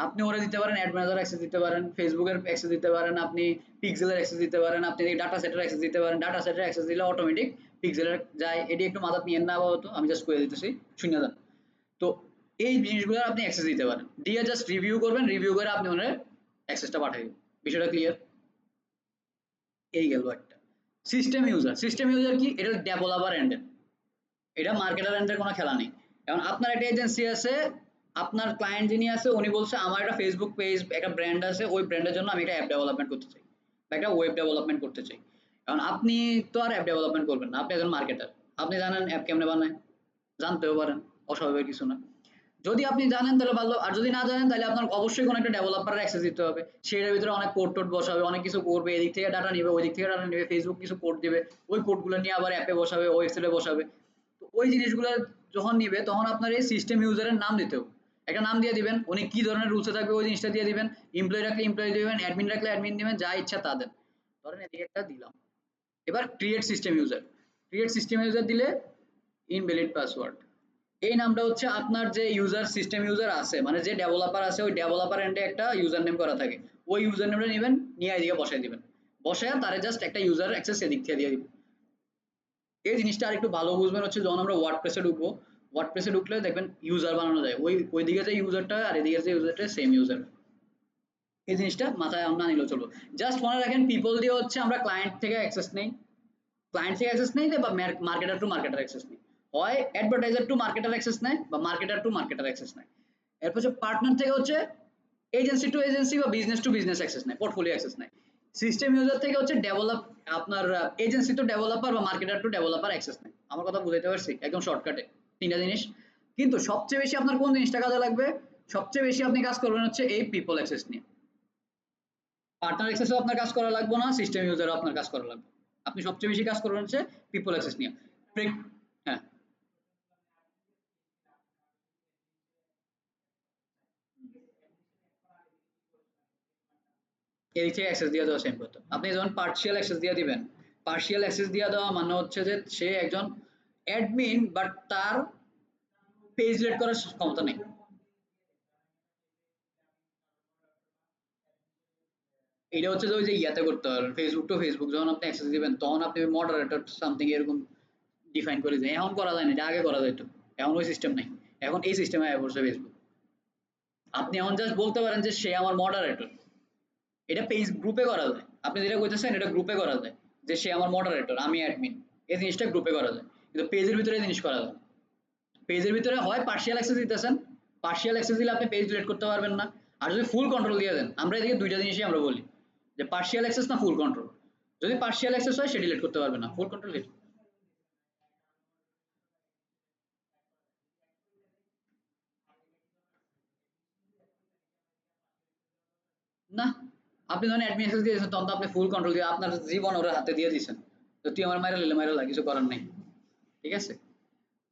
আপনি ওরা দিতে পারেন অ্যাড ম্যানেজার অ্যাক্সেস দিতে পারেন, ফেসবুকের অ্যাক্সেস দিতে পারেন, আপনি পিক্সেলের অ্যাক্সেস দিতে পারেন, আপনি ডাটা সেটের অ্যাক্সেস দিতে পারেন। ডাটা সেটের অ্যাক্সেস দিলে অটোমেটিক পিক্সেলের যায়, এটি একটু মাথা নিয়েন না আপাতত, আমি জাস্ট করে দিতেছি, শুনে যান। তো এই জিনিসগুলো আপনি অ্যাক্সেস দিতে পারেন, দিয়ে জাস্ট রিভিউ করবেন, রিভিউ করে আপনি ওনার অ্যাক্সেসটা পাঠিয়ে দিবেন। বিষয়টা ক্লিয়ার? এই গেল একটা। সিস্টেম ইউজার কি, এটা ডেভেলপার এন্ডের, এটা মার্কেটার এন্ডের কোনো খেলা নেই। কারণ আপনার একটা এজেন্সি আছে, আপনার ক্লায়েন্ট যিনি আছে উনি বলছে আমার একটা ফেসবুক পেজ, একটা ব্র্যান্ড আছে, ওই ব্র্যান্ডের জন্য আমি একটা অ্যাপ ডেভেলপমেন্ট করতে চাই বা একটা ওয়েব ডেভেলপমেন্ট করতে চাই। কারণ আপনি তো আর অ্যাপ ডেভেলপমেন্ট করবেন না, আপনি একজন মার্কেটার, আপনি জানেন অ্যাপ কেমনে বানায়, জানতেও পারেন, অস্বাভাবিক কিছু না। যদি আপনি জানেন তাহলে ভালো, আর যদি না জানেন তাহলে আপনার অবশ্যই কোনো একটা ডেভেলপারের অ্যাক্সেস দিতে হবে। সেটার ভিতরে অনেক কোড টোড বসাবে, অনেক কিছু করবে, এদিক থেকে ডাটা নিবে, ওই দিক থেকে ডাটা নিবে, ফেসবুক কিছু কোড দিবে, ওই কোডগুলো নিয়ে আবার অ্যাপে বসাবে, ওয়েবসাইটে বসাবে। তো ওই জিনিসগুলো যখন নিবে তখন আপনার এই সিস্টেম ইউজারের নাম দিতে হবে, একটা নাম দিয়ে দিবেন, উনি কি ধরনের রুলসে থাকবে ওই জিনিসটা দিয়ে দিবেন, এমপ্লয়ি রাখলে এমপ্লয়ি দিবেন, অ্যাডমিন রাখলে অ্যাডমিন দিবেন, যা ইচ্ছা তা দেন। ধরেন এদিকে একটা দিলাম। এবার ক্রিয়েট সিস্টেম ইউজার দিলে ইনভ্যালিড পাসওয়ার্ড, এই নামটা হচ্ছে আপনার যে ইউজার সিস্টেম ইউজার আছে, মানে যে ডেভেলপার আছে ওই ডেভেলপার এন্ডে একটা ইউজার নেম করা থাকে, ওই ইউজার নেমটা নেবেন, নিয়ে এদিকে বসাই দিবেন, বসায় তারে জাস্ট একটা ইউজার অ্যাক্সেস এদিক থেকে দিয়ে দিবেন। এই জিনিসটা আরেকটু ভালো বুঝবেন হচ্ছে যখন আমরা ওয়ার্ডপ্রেসে ঢুকবো, ওয়ার্ডপ্রেসে ঢুকলে দেখবেন ইউজার বানানো যায়, ওই দিকে যে ইউজারটা আর এদিকে যে ইউজারটা সেম ইউজার। এই জিনিসটা মাথায় না নিলেও চলবে। জাস্ট মনে রাখেন পিপল দিয়ে হচ্ছে আমরা ক্লায়েন্ট থেকে অ্যাক্সেস নেই, ক্লায়েন্ট থেকে অ্যাক্সেস নেই বা মার্কেটার টু মার্কেটার অ্যাক্সেস নেই, হয় অ্যাডভার্টাইজার টু মার্কেটার অ্যাক্সেস নেয় বা মার্কেটার টু মার্কেটার অ্যাক্সেস নেয়। এরপর হচ্ছে পার্টনার থেকে হচ্ছে এজেন্সি টু এজেন্সি বা বিজনেস টু বিজনেস অ্যাক্সেস নেয়, পোর্টফোলিও অ্যাক্সেস নেয়। সিস্টেম ইউজার থেকে হচ্ছে ডেভেলপ আপনার এজেন্সি টু ডেভেলপার বা মার্কেটার টু ডেভেলপার অ্যাক্সেস নেয়। আমার কথা বুঝাইতে পারছি একদম শর্টকাটে, তিনটা জিনিস। কিন্তু সবচেয়ে বেশি আপনার কোন জিনিসটা কাজে লাগবে, সবচেয়ে বেশি আপনি কাজ করবেন হচ্ছে এই পিপল অ্যাক্সেস নিয়ে। পার্টনার অ্যাক্সেসও আপনার কাজ করা লাগবে না, সিস্টেম ইউজারও আপনার কাজ করা লাগবে, আপনি সবচেয়ে বেশি কাজ করবেন হচ্ছে পিপল অ্যাক্সেস নিয়ে। হ্যাঁ, এদিক থেকে অ্যাক্সেস দিয়ে দেওয়া সেম কথা। আপনি যখন পার্শিয়াল অ্যাক্সেস দিয়ে দিবেন, পার্শিয়াল অ্যাক্সেস দিয়ে দেওয়া মানে হচ্ছে যে সে একজন অ্যাডমিন বাট তার পেজ রেড করার ক্ষমতা নেই। এটা হচ্ছে যে ওই যে ইয়াতে করতে পারবেন, ফেসবুক টু ফেসবুক যখন আপনি অ্যাক্সেস দিবেন তখন আপনি মডারেটর সামথিং এরকম ডিফাইন করে দেন, এখন করা যায় না, এটা আগে করা যেত, এখন ওই সিস্টেম নাই, এখন এই সিস্টেমে আয় পড়ছে ফেসবুক। আপনি এখন জাস্ট বলতে পারেন যে সে আমার মডারেটর, এটা পেজ গ্রুপে করা যায়, আপনি যেটা কইতেছেন এটা গ্রুপে করা যায়, যে সে আমার মডারেটর আমি অ্যাডমিন, এই জিনিসটা গ্রুপে করা যায়, কিন্তু পেজের ভিতরে এই জিনিস করা যায়। পেজের ভিতরে হয় পার্শিয়াল অ্যাক্সেস দিতেছেন, পার্শিয়াল অ্যাক্সেস দিলে আপনি পেজ ডিলিট করতে পারবেন না, আর যদি ফুল কন্ট্রোল দিয়ে দেন, আমরা এদিকে দুইটা জিনিসই আমরা বলি, যে পার্শিয়াল অ্যাক্সেস না ফুল কন্ট্রোল। যদি পার্শিয়াল অ্যাক্সেস হয় সে ডিলিট করতে পারবে না, ফুল কন্ট্রোল না। আপনি যখন অ্যাডমিন অ্যাক্সেস দিয়ে দিয়েছেন তখন তো আপনি ফুল কন্ট্রোল দিয়ে আপনার জীবন ওর হাতে দিয়ে দিয়েছেন। তো তুই আমার মাইরা লিলে মাইরা কিছু করার নেই, ঠিক আছে?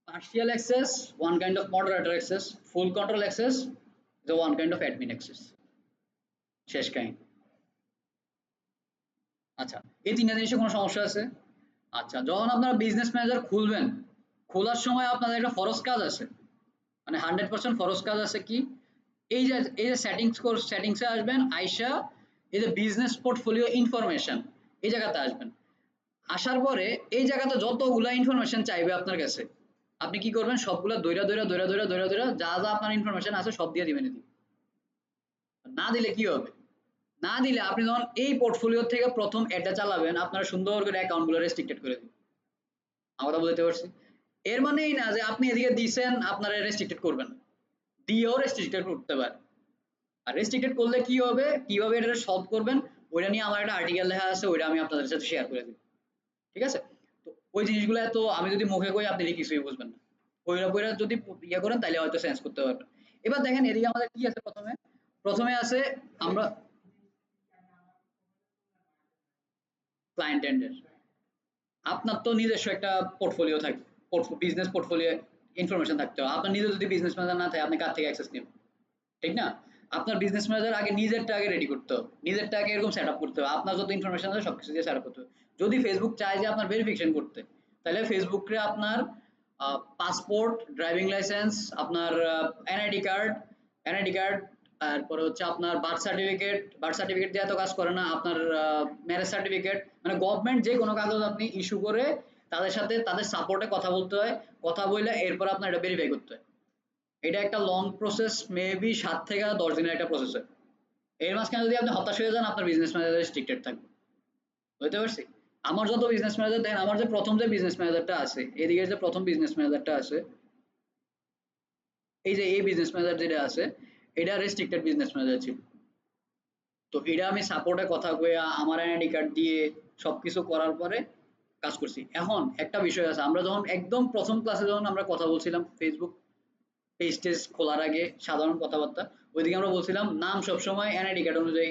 Partial access, one kind of moderator access. Full control access, the one kind of admin access. শেষ কাহিনী। আচ্ছা, এই তিনটা জিনিসে কোনো সমস্যা আছে? আচ্ছা, যখন আপনারা বিজনেস ম্যানেজার খুলবেন, খোলার সময় আপনাদের একটা ফরজ কাজ আছে, মানে 100% ফরজ কাজ আছে কি? এই যে সেটিংসে আসবেন, আইসা এই যে বিজনেস পোর্টফোলিও ইনফরমেশন এই জায়গাতে আসবেন। আসার পরে এই জায়গাতে যতগুলা ইনফরমেশন চাইবে আপনার কাছে, আপনি কি করবেন? সবগুলা দইরা যা যা আপনার ইনফরমেশন আছে সব দিয়ে দিবেন এদিকে। না দিলে কি হবে? না দিলে আপনি যখন এই পোর্টফোলিও থেকে প্রথম এটা চালাবেন, আপনারা সুন্দর করে অ্যাকাউন্ট গুলো রেস্ট্রিক্টেড করে দিবেন। আমার কথা বলতে পারছি? এর মানে এই না যে আপনি এদিকে দিছেন আপনারা রেস্ট্রিক্টেড করবেন, দিয়েও রেস্ট্রিক্টেড করতে পারে। আর রেস্ট্রিক্টেড করলে কি হবে, কিভাবে এটা সলভ করবেন, ওইটা নিয়ে আমার একটা আর্টিকেল লেখা আছে, ওইটা আমি আপনাদের সাথে শেয়ার করে দিব, ঠিক আছে? তো ওই জিনিসগুলো এত আমি যদি মুখে কই আপনি কিছুই বুঝবেন না, ওইরা বইরা যদি ইয়ে করেন তাহলে হয়তো সেন্স করতে পারবেন। এবার দেখেন এদিকে আমাদের কি আছে, প্রথমে প্রথমে আছে আমরা ক্লায়েন্ট এন্ডের। আপনার তো নিজস্ব একটা পোর্টফোলিও থাকে, বিজনেস পোর্টফোলিও ইনফরমেশন থাকতে হবে। আপনার নিজে যদি বিজনেস ম্যানেজার না থাকে আপনি কার থেকে অ্যাক্সেস নেবেন, ঠিক না? আপনার বিজনেস ম্যানেজার আগে নিজেরটা আগে রেডি করতে হবে, নিজেরটা আগে এরকম সেট আপ করতে হবে, আপনার যত ইনফরমেশন আছে সবকিছু দিয়ে সেট আপ করতে হবে। যদি ফেসবুক চায় যে আপনার ভেরিফিকেশন করতে, তাহলে ফেসবুকে আপনার পাসপোর্ট, ড্রাইভিং লাইসেন্স, আপনার এনআইডি কার্ড, তারপরে হচ্ছে আপনার বার্থ সার্টিফিকেট দিয়ে এত কাজ করে না, আপনার ম্যারেজ সার্টিফিকেট, মানে গভর্নমেন্ট যে কোনো কাগজ আপনি ইস্যু করে তাদের সাথে তাদের সাপোর্টে কথা বলতে হয়, কথা বলে এরপর আপনার এটা ভেরিফাই করতে হয়। এটা একটা লং প্রসেস, মেবি 7 থেকে 10 দিনের একটা প্রসেস হয়। এর মাঝখানে যদি আপনি হতাশ হয়ে যান আপনার বিজনেস ম্যানেজার রেস্ট্রিক্টেড থাকবে, বুঝতে পারছি? আমার যত বিজনেস ম্যানেজার দেখেন, আমার যে প্রথম যে বিজনেস ম্যানেজারটা আছে, এদিকে যে প্রথম বিজনেস ম্যানেজারটা আছে, এই যে এই বিজনেস ম্যানেজার যেটা আছে, এটা রেস্ট্রিক্টেড বিজনেস ম্যানেজার ছিল। তো এটা আমি সাপোর্টে কথা কইয়া আমার আইডি কার্ড দিয়ে সবকিছু করার পরে কাজ করছি। এখন একটা বিষয় আছে, আমরা যখন একদম প্রথম ক্লাসে যখন আমরা কথা বলছিলাম ফেসবুক পেজ টেজ খোলার আগে সাধারণ কথাবার্তা, ওইদিকে আমরা বলছিলাম নাম সবসময় এনআইডি কার্ড অনুযায়ী,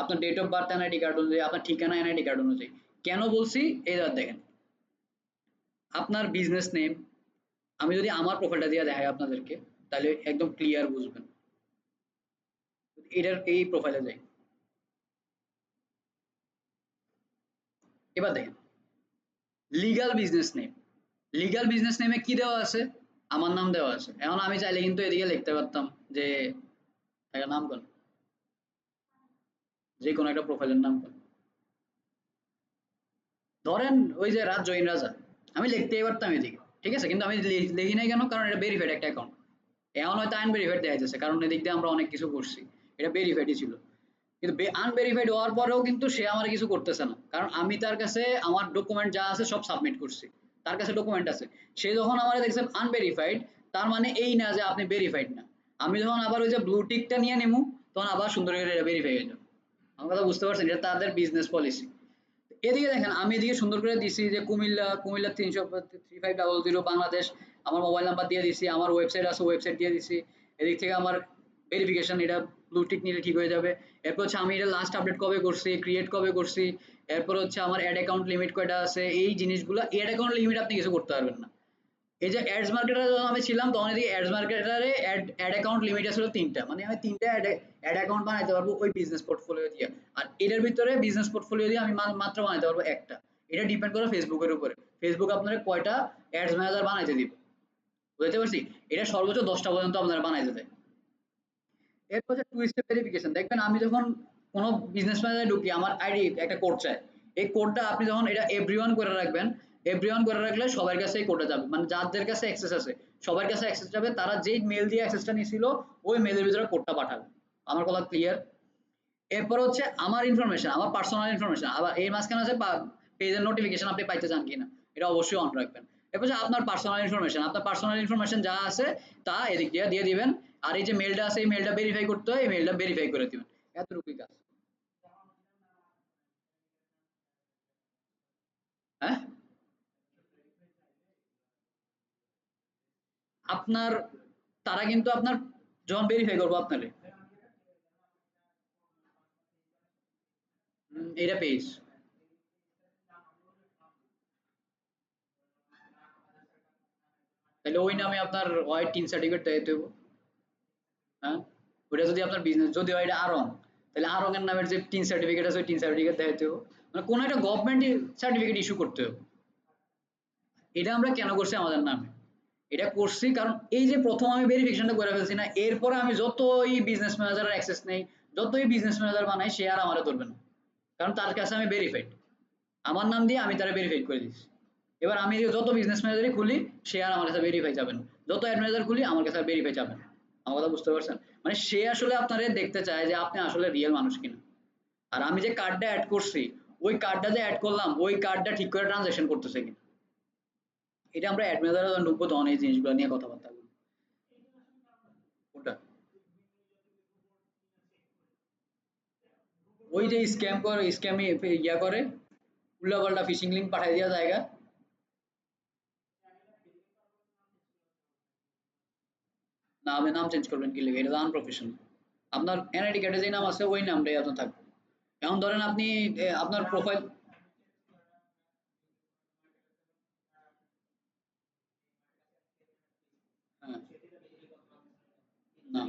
আপনার date of birth NID card অনুযায়ী, আপনার ঠিকানা এনআইডি কার্ড অনুযায়ী। কেন বলছি এই দেখেন, আপনার বিজনেস নেম, আমি যদি আমার প্রোফাইলটা দিয়ে দেখাই আপনাদেরকে তাহলে একদম ক্লিয়ার বুঝবেন। এটার এই প্রোফাইলে যাই, এবার দেখেন legal business name, legal business নেমে কি দেওয়া আছে? আমার নাম দেওয়া আছে। এখন আমি চাইলে কিন্তু এদিকে লিখতে পারতাম যে একটা নাম কোন, যে কোনো একটা প্রোফাইলের নাম কোন, ধরেন ওই যে রাজ জৈন রাজা, আমি লিখতেই পারতাম এদিকে, ঠিক আছে? কিন্তু আমি লিখি নাই কেন? কারণ এটা ভেরিফাইড একটা অ্যাকাউন্ট। এখন হয়তো আনভেরিফাইড দেখা যাচ্ছে, কারণ এদিক দিয়ে আমরা অনেক কিছু করছি, এটা ভেরিফাইডই ছিল। কিন্তু আনভেরিফাইড হওয়ার পরেও কিন্তু সে আমার কিছু করতেছে না, কারণ আমি তার কাছে আমার ডকুমেন্ট যা আছে সব সাবমিট করছি, তার কাছে ডকুমেন্ট আছে। সে যখন আমার দেখছে আনভেরিফাইড, তার মানে এই না যে আপনি ভেরিফাইড না। আমি যখন আবার ওই যে ব্লু টিকটা নিয়ে নেবো তখন আবার সুন্দর করে এটা ভেরিফাই হয়ে যাবে। আমার কথা বুঝতে পারছেন? এটা তাদের বিজনেস পলিসি। এদিকে দেখেন আমি এদিকে সুন্দর করে দিছি যে কুমিল্লা 3500 বাংলাদেশ, আমার মোবাইল নাম্বার দিয়ে দিছি, আমার ওয়েবসাইট আছে ওয়েবসাইট দিয়ে দিছি। এদিক থেকে আমার ভেরিফিকেশন এটা ব্লু টিক নিলে ঠিক হয়ে যাবে। এরপর হচ্ছে আমি এটা লাস্ট আপডেট কবে করছি, ক্রিয়েট কবে করছি, এরপর হচ্ছে আমার অ্যাড অ্যাকাউন্ট লিমিট কয়টা আছে, এই জিনিসগুলো। অ্যাড অ্যাকাউন্ট লিমিট আপনি কিছু করতে পারবেন না। এই যে অ্যাডস মার্কেটারে যখন আমি ছিলাম তখন এদিকে অ্যাডস মার্কেটারে অ্যাড অ্যাকাউন্ট লিমিট ছিল 3টা, মানে আমি 3টা অ্যাড অ্যাকাউন্ট বানাইতে পারবো ওই বিজনেস পোর্টফোলিও দিয়ে। আর এটার ভিতরে বিজনেস পোর্টফোলিও দিয়ে আমি মাত্র বানাইতে পারবো একটা। এটা ডিপেন্ড করে ফেসবুকের উপরে, ফেসবুক আপনারা কয়টা অ্যাডস ম্যানেজার বানাইতে দিবে, বুঝতে পারছি? এটা সর্বোচ্চ 10টা পর্যন্ত আপনারা বানাইতে দেয়। এরপর হচ্ছে টু স্টেপ ভেরিফিকেশন। দেখবেন আমি যখন কোনো বিজনেস ম্যানেজারে ঢুকি আমার আইডি একটা কোড চায়, এই কোডটা আপনি যখন এটা এভরিওয়ান করে রাখবেন, এভরিওয়ান করে রাখলে সবার কাছে এই কোডটা যাবে, মানে যাদের কাছে অ্যাক্সেস আছে সবার কাছে অ্যাক্সেস যাবে, তারা যেই মেল দিয়ে অ্যাক্সেসটা নিয়েছিল ওই মেলের ভিতরে কোডটা পাঠাবে। আমার কথা ক্লিয়ার? এরপর হচ্ছে আমার ইনফরমেশন, আমার পার্সোনাল ইনফরমেশন, আবার এর মাঝখানে আছে পেজের নোটিফিকেশন আপনি পাইতে চান কিনা, এটা অবশ্যই অন রাখবেন। এরপর হচ্ছে আপনার পার্সোনাল ইনফরমেশন, আপনার পার্সোনাল ইনফরমেশন যা আছে তা এদিক দিয়ে দিবেন। আর এই যে মেলটা আছে এই মেলটা ভেরিফাই করতে হয়, এই মেলটা ভেরিফাই করে দিবেন। এতটুকুই কাজ। আপনার তারা কিন্তু আপনার যখন ভেরিফাই করবো আপনারে এটা পেজ তাহলে ওই নামে আপনার হয় টিন সার্টিফিকেট দিতে হবে। হ্যাঁ, ওটা যদি আপনার বিজনেস যদি হয় এটা আরং, তাহলে আরং এর নামের যে টিন সার্টিফিকেট আছে ওই টিন সার্টিফিকেট দিতে হবে। মানে কোন একটা গভর্নমেন্ট সার্টিফিকেট ইস্যু করতে হবে। এটা আমরা কেন করছি আমাদের নামে? এটা করছি কারণ এই যে প্রথম আমি ভেরিফিকেশনটা করে ফেলছি না, এরপরে আমি যতই বিজনেস ম্যানেজারের অ্যাক্সেস নেই, যতই বিজনেস ম্যানেজার বানাই, সে আর আমারে ধরবে না, কারণ তার কাছে আমি ভেরিফাইড। আমার নাম দিয়ে আমি তারা ভেরিফাইড করে দিচ্ছি। এবার আমি যত বিজনেস ম্যানেজারই খুলি, সে আর আমার কাছে ভেরিফাই যাবে না। যত অ্যাড ম্যানেজার খুলি, আমার কাছে ভেরিফাই যাবে না। আমার কথা বুঝতে পারছেন? মানে সে আসলে আপনারে দেখতে চায় যে আপনি আসলে রিয়েল মানুষ কিনা। আর আমি যে কার্ডটা অ্যাড করছি, ওই কার্ডটা যে অ্যাড করলাম, ওই কার্ডটা ঠিক করে ট্রানজাকশন করতেছে কিনা। এটা আমরা অ্যাড ম্যানেজার যখন ঢুকবো তখন এই জিনিসগুলো নিয়ে কথাবার্তা বলবো। ওটা ওই যে স্ক্যাম করে, স্ক্যামে ইয়া করে, উল্লাপাল্টা ফিশিং লিঙ্ক পাঠাই দেওয়া জায়গা। না, আপনি নাম চেঞ্জ করবেন কি লিখে? এটা তো আনপ্রফেশনাল। আপনার এনআইডি কার্ডে যে নাম আছে ওই নামটাই আপনার থাকবে। এখন ধরেন আপনি আপনার প্রোফাইল, হ্যাঁ, না,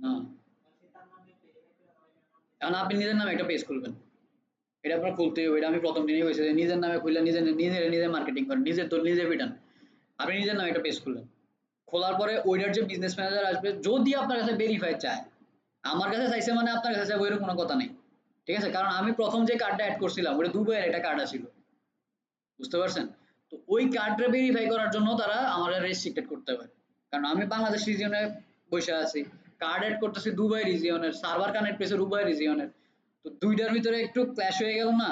না, এখন আপনি নিজের নামে একটা পেজ খুলবেন। এটা আপনার খুলতে হবে। এটা আমি প্রথম দিনই কইছি যে নিজের নামে খুললে নিজে নিজে নিজে মার্কেটিং করেন, নিজে তো নিজে পিটান। আপনি নিজের নামে একটা পেজ খুললেন, খোলার পরে ওইটার যে বিজনেস ম্যানেজার আসবে, যদি আপনার কাছে ভেরিফাই চায়, আমার কাছে চাইছে মানে আপনার কাছে চাইবে ওইরকম কোনো কথা নেই। ঠিক আছে, কারণ আমি প্রথম যে কার্ডটা অ্যাড করছিলাম ওটা দুবাইয়ের একটা কার্ড ছিল, বুঝতে পারছেন? তো ওই কার্ডটা ভেরিফাই করার জন্য তারা আমার রেস্ট্রিক্টেড করতে পারে, কারণ আমি বাংলাদেশ রিজিয়নে বসে আছি, কার্ড অ্যাড করতেছি দুবাই রিজিয়নের, সার্ভার কানেক্ট পেয়েছে দুবাই রিজিয়নের। তো দুইটার ভিতরে একটু ক্ল্যাশ হয়ে গেল না?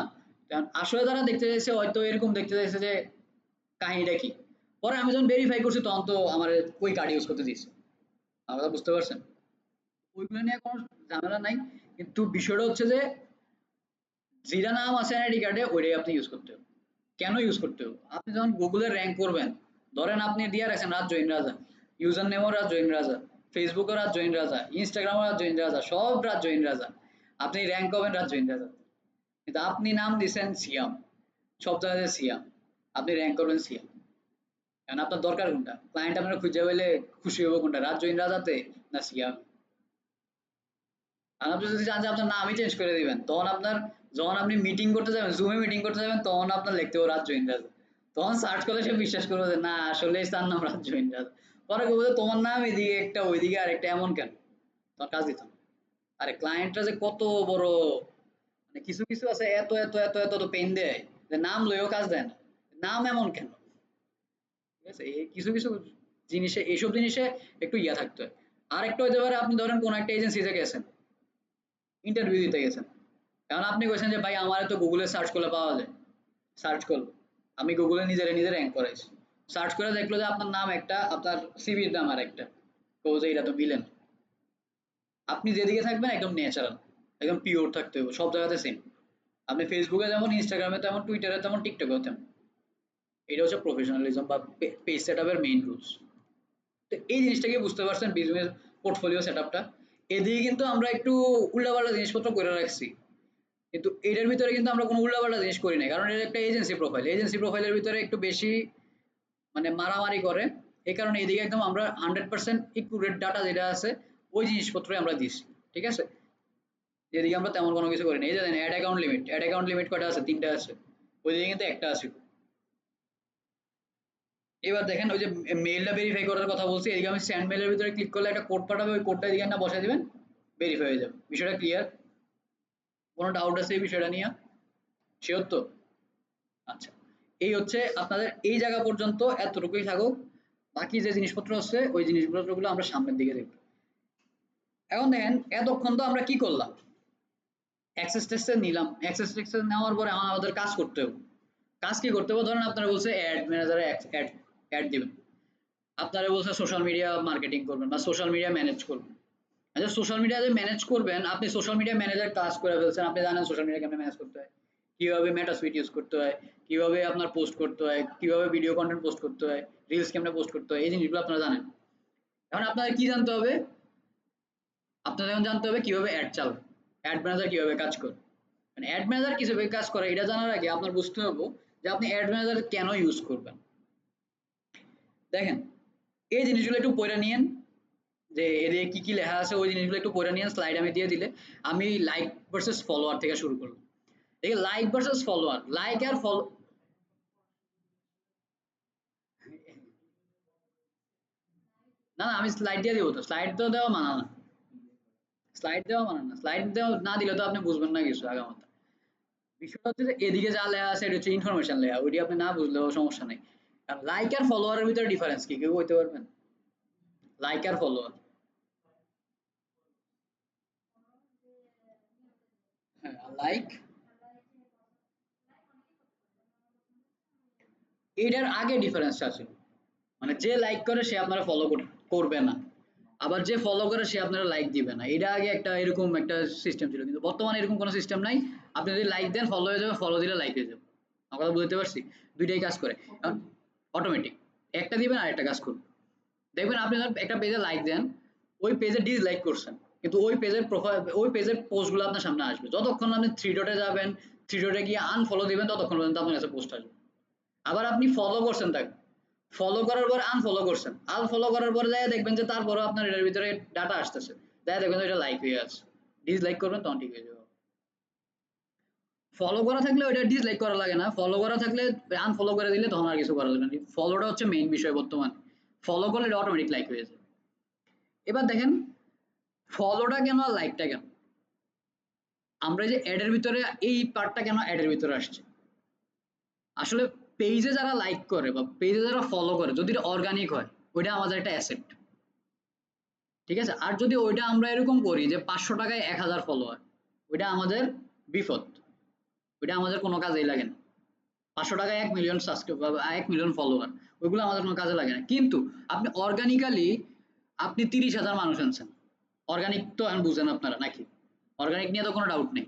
কারণ আসলে তারা দেখতে চাইছে হয়তো এরকম দেখতে চাইছে যে কাহিনীটা কি। পরে আমি যখন ভেরিফাই করছি তখন তো আমার ওই কার্ড ইউজ করতে দিয়েছে। আমার কথা বুঝতে পারছেন? ওইগুলো নিয়ে কোনো ঝামেলা নাই। কিন্তু বিষয়টা হচ্ছে যে যেটা নাম আছে এনআইডি কার্ডে ওইটাই আপনি ইউজ করতে হবে। কেন ইউজ করতে হবে? আপনি যখন গুগলে র্যাঙ্ক করবেন, ধরেন আপনি দিয়ে রাখছেন রাজ জৈন রাজা, ইউজার নেমও রাজ জৈন রাজা, ফেসবুকও রাজ জৈন রাজা, ইনস্টাগ্রামও রাজ জৈন রাজা, সব রাজ জৈন রাজা, আপনি র্যাঙ্ক হবেন রাজ জৈন রাজা। কিন্তু আপনি নাম দিচ্ছেন সিয়াম, সব জায়গায় সিয়াম, আপনি র্যাঙ্ক করবেন সিয়াম। কারণ আপনার দরকার কোনটা? ক্লায়েন্ট আপনার খুঁজে পেলে খুশি হবে কোনটা, রাজ জৈন রাজাতে না সিয়াম? আর আপনি যদি চান যে আপনার নামই চেঞ্জ করে দিবেন, তখন আপনার যখন আপনি মিটিং করতে যাবেন, জুমে মিটিং করতে যাবেন, তখন আপনার লিখতে হবে রাজ জৈন রাজা। তখন সার্চ করলে সে বিশ্বাস করবে যে না আসলে তার নাম রাজ জৈন রাজা। পরে বলবো যে তোমার নাম এদিকে একটা ওইদিকে আর একটা, এমন কেন? তোমার কাজ দিত না। আরে ক্লায়েন্টরা যে কত বড়, মানে কিছু কিছু আছে এত এত এত এত এত পেন দেয় যে নাম লইও কাজ দেয় না। নাম এমন কেন? ঠিক আছে, এই কিছু কিছু জিনিসে, এইসব জিনিসে একটু ইয়া থাকতে হয়। আর একটা হইতে পারে আপনি ধরেন কোন একটা এজেন্সিতে গেছেন, ইন্টারভিউ দিতে গেছেন। এখন আপনি কইছেন যে ভাই আমার তো গুগলে সার্চ করলে পাওয়া যায়, সার্চ করলো, আমি গুগলে নিজের নিজে র্যাঙ্ক করাইছি, সার্চ করে দেখলো যে আপনার নাম একটা, আপনার সিভির নাম আর একটা, তো যে এটা তো মিলে না। আপনি যেদিকে থাকবেন একদম ন্যাচারাল, একদম পিওর থাকতে হবে, সব জায়গাতে সেম। আপনি ফেসবুকে যেমন, ইনস্টাগ্রামে তেমন, টুইটারে তেমন, টিকটকেও তেমন। এটা হচ্ছে প্রফেশনালিজম বা পেজ সেট আপের মেইন রুলস। তো এই জিনিসটাকে বুঝতে পারছেন বিজনেস পোর্টফোলিও সেট আপটা। এদিকে কিন্তু আমরা একটু উল্টাপাল্টা জিনিসপত্র করে রাখছি, কিন্তু এটার ভিতরে কিন্তু আমরা কোনো উল্টাপাল্টা জিনিস করি না, কারণ এটা একটা এজেন্সি প্রোফাইল, এজেন্সি প্রোফাইলের ভিতরে একটু বেশি মানে মারামারি করে। এই কারণে এদিকে একদম আমরা 100% একুরেট ডাটা যেটা আছে ওই জিনিসপত্রই আমরা দিচ্ছি। ঠিক আছে, যেদিকে আমরা তেমন কোনো কিছু করি না। এই যে ad account limit, ad account limit কটা আছে? 3টা আছে, ওইদিকে কিন্তু একটা আছে। এবার দেখেন ওই যে মেইলটা ভেরিফাই করার কথা বলছি, এদিকে আমি সেন্ড মেইলের ভিতরে ক্লিক করলে একটা কোড পাঠাবে, ওই কোডটা এদিকে না বসাই দিবেন, ভেরিফাই হয়ে যাবে। বিষয়টা ক্লিয়ার? কোনো ডাউট আছে এই বিষয়টা নিয়ে? শিওর তো? আচ্ছা, এই হচ্ছে আপনাদের এই জায়গা পর্যন্ত এতটুকুই থাকুক। বাকি যে জিনিসপত্র আছে ওই জিনিসপত্রগুলো আমরা সামনের দিকে দেখব। এখন দেখেন এতক্ষণ তো আমরা কি করলাম? অ্যাক্সেস টেক্সচার নিলাম, অ্যাক্সেস টেক্সচার নেওয়ার পরে আমাদের কাজ করতে হবে। কাজ কি করতে হবে? ধরেন আপনারা বলছে অ্যাড ম্যানেজারে অ্যাড অ্যাড দিবেন, আপনারা বলছে সোশ্যাল মিডিয়া মার্কেটিং করবেন বা সোশ্যাল মিডিয়া ম্যানেজ করবেন। আচ্ছা, সোশ্যাল মিডিয়া যে ম্যানেজ করবেন, আপনি সোশ্যাল মিডিয়া ম্যানেজার কাজ করে ফেলছেন, আপনি জানেন সোশ্যাল মিডিয়া কেমনে ম্যানেজ করতে হয়, কিভাবে মেটা সুইট ইউজ করতে হয়, কিভাবে আপনার পোস্ট করতে হয়, কিভাবে ভিডিও কন্টেন্ট পোস্ট করতে হয়, রিলস কেমনে পোস্ট করতে হয়, এই জিনিসগুলো আপনারা জানেন। এখন আপনাদের কি জানতে হবে, আপনাদের এখন জানতে হবে কিভাবে অ্যাড চালায়, অ্যাড ম্যানেজার কিভাবে কাজ করে। মানে অ্যাড ম্যানেজার কিভাবে কাজ করে এটা জানার আগে আপনার বুঝতে হবে যে আপনি অ্যাড ম্যানেজার কেন ইউজ করবেন। দেখেন এই জিনিসগুলো একটু পড়ে নিয়েন, যে এদের কি কি লেখা আছে ওই জিনিসগুলো একটু পড়ে নিয়েন, স্লাইড আমি দিয়ে দিলে। আমি লাইক ভার্সেস ফলোয়ার থেকে শুরু করলাম। এই লাইক ভার্সেস ফলোয়ার, লাইক আর ফলো, না না আমি স্লাইড দিয়ে দিব, তো স্লাইড তো দেওয়া মানা না, স্লাইড দেওয়া মানা না, স্লাইড দেওয়া না দিলে তো আপনি বুঝবেন না কিছু আগামাথা। বিষয়টা হচ্ছে যে এদিকে যা লেখা আছে এটা হচ্ছে ইনফরমেশন লেখা, ওইটি আপনি না বুঝলেও সমস্যা নেই। আর লাইক আর ফলোয়ারের ভিতরে ডিফারেন্স কি কেউ বলতে পারবেন? লাইক আর ফলোয়ার, হ্যাঁ লাইক, এটার আগে ডিফারেন্সটা আছে, মানে যে লাইক করে সে আপনারা ফলো করবে না, আবার যে ফলো করে সে আপনারা লাইক দিবে না, এটা আগে একটা এরকম একটা সিস্টেম ছিল, কিন্তু বর্তমানে এরকম কোনো সিস্টেম নাই। আপনি যদি লাইক দেন ফলো হয়ে যাবে, ফলো দিলে লাইক হয়ে যাবে। আমার কথা বুঝতে পারছি, দুইটাই কাজ করে অটোমেটিক, একটা দিবেন আর একটা কাজ করবে। দেখবেন আপনি যখন একটা পেজে লাইক দেন, ওই পেজে ডিসলাইক করছেন, কিন্তু ওই পেজের প্রোফাইল, ওই পেজের পোস্টগুলো আপনার সামনে আসবে, যতক্ষণ আপনি থ্রি ডটে যাবেন, থ্রি ডটে গিয়ে আনফলো দিবেন, ততক্ষণ পর্যন্ত আপনার কাছে পোস্ট আসবে। আবার আপনি ফলো করছেন তাকে, ফলো করার পর আনফলো করছেন, আনফলো করার পরে যায় দেখবেন যে তারপরে আপনার এটার ভিতরে ডাটা আসতেছে, যায় দেখবেন এটা লাইক হয়ে আছে, ডিসলাইক করবেন তখন ঠিক হয়ে যাবে। ফলো করা থাকলে ওইটা ডিসলাইক করা লাগে না, ফলো করা থাকলে আনফলো করে দিলে তখন আর কিছু করা যাবে না, ফলোটা হচ্ছে মেইন বিষয় বর্তমানে, ফলো করলে এটা অটোমেটিক লাইক হয়ে যায়। এবার দেখেন ফলোটা কেন আর লাইকটা কেন, আমরা যে অ্যাডের ভিতরে এই পার্টটা কেন অ্যাডের ভিতরে আসছে, আসলে পেজে যারা লাইক করে বা পেজে যারা ফলো করে যদি এটা অর্গানিক হয়, ওইটা আমাদের একটা অ্যাসেট, ঠিক আছে। আর যদি ওইটা আমরা এরকম করি যে 500 টাকায় 1000 ফলোয়ার, ওইটা আমাদের বিপদ, ওইটা আমাদের কোনো কাজেই লাগে না। 500 টাকায় 1 মিলিয়ন সাবস্ক্রাইবার বা 1 মিলিয়ন ফলোয়ার, ওইগুলো আমাদের কোনো কাজে লাগে না। কিন্তু আপনি অর্গানিক্যালি আপনি 30,000 মানুষ আনছেন, অর্গানিক তো এখন বুঝেন আপনারা নাকি, অর্গানিক নিয়ে তো কোনো ডাউট নেই।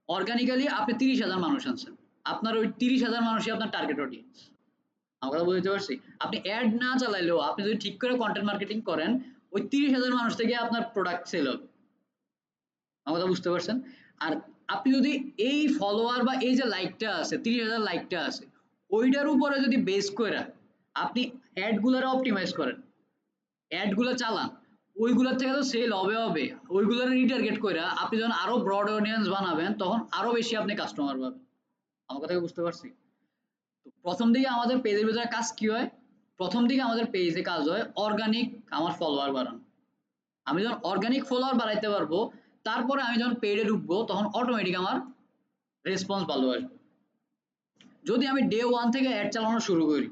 অর্গানিক্যালি আপনি 30,000 মানুষ আনছেন, আপনার ওই 30,000 মানুষই আপনার টার্গেট অডিয়েন্স। আমার কথা বুঝতে পারছি, আপনি অ্যাড না চালাইলেও আপনি যদি ঠিক করে কন্টেন্ট মার্কেটিং করেন, ওই 30,000 মানুষ থেকে আপনার প্রোডাক্ট সেল হবে। আমার কথা বুঝতে পারছেন। আর আপনি যদি এই ফলোয়ার বা এই যে লাইকটা আছে, 30,000 লাইকটা আছে, ওইটার উপরে যদি বেস করে আপনি অ্যাড গুলার অপটিমাইজ করেন, অ্যাড গুলো চালান, ওইগুলোর থেকে তো সেল হবে হবে, ওইগুলোর রিটার্গেট করে আপনি যখন আরো ব্রড অডিয়েন্স বানাবেন তখন আরো বেশি আপনি কাস্টমার পাবেন। আমার কথা কি বুঝতে পারছি? তো প্রথম দিকে আমাদের পেজের ভিতরে কাজ কি হয়, প্রথম দিকে আমাদের পেজে কাজ হয় অর্গানিক আমার ফলোয়ার বাড়ানো। আমি যখন অর্গানিক ফলোয়ার বাড়াইতে পারবো, তারপরে আমি যখন পেইডে ঢুকবো তখন অটোমেটিক আমার রেসপন্স ভালো আসবে। যদি আমি ডে ওয়ান থেকে অ্যাড চালানো শুরু করি,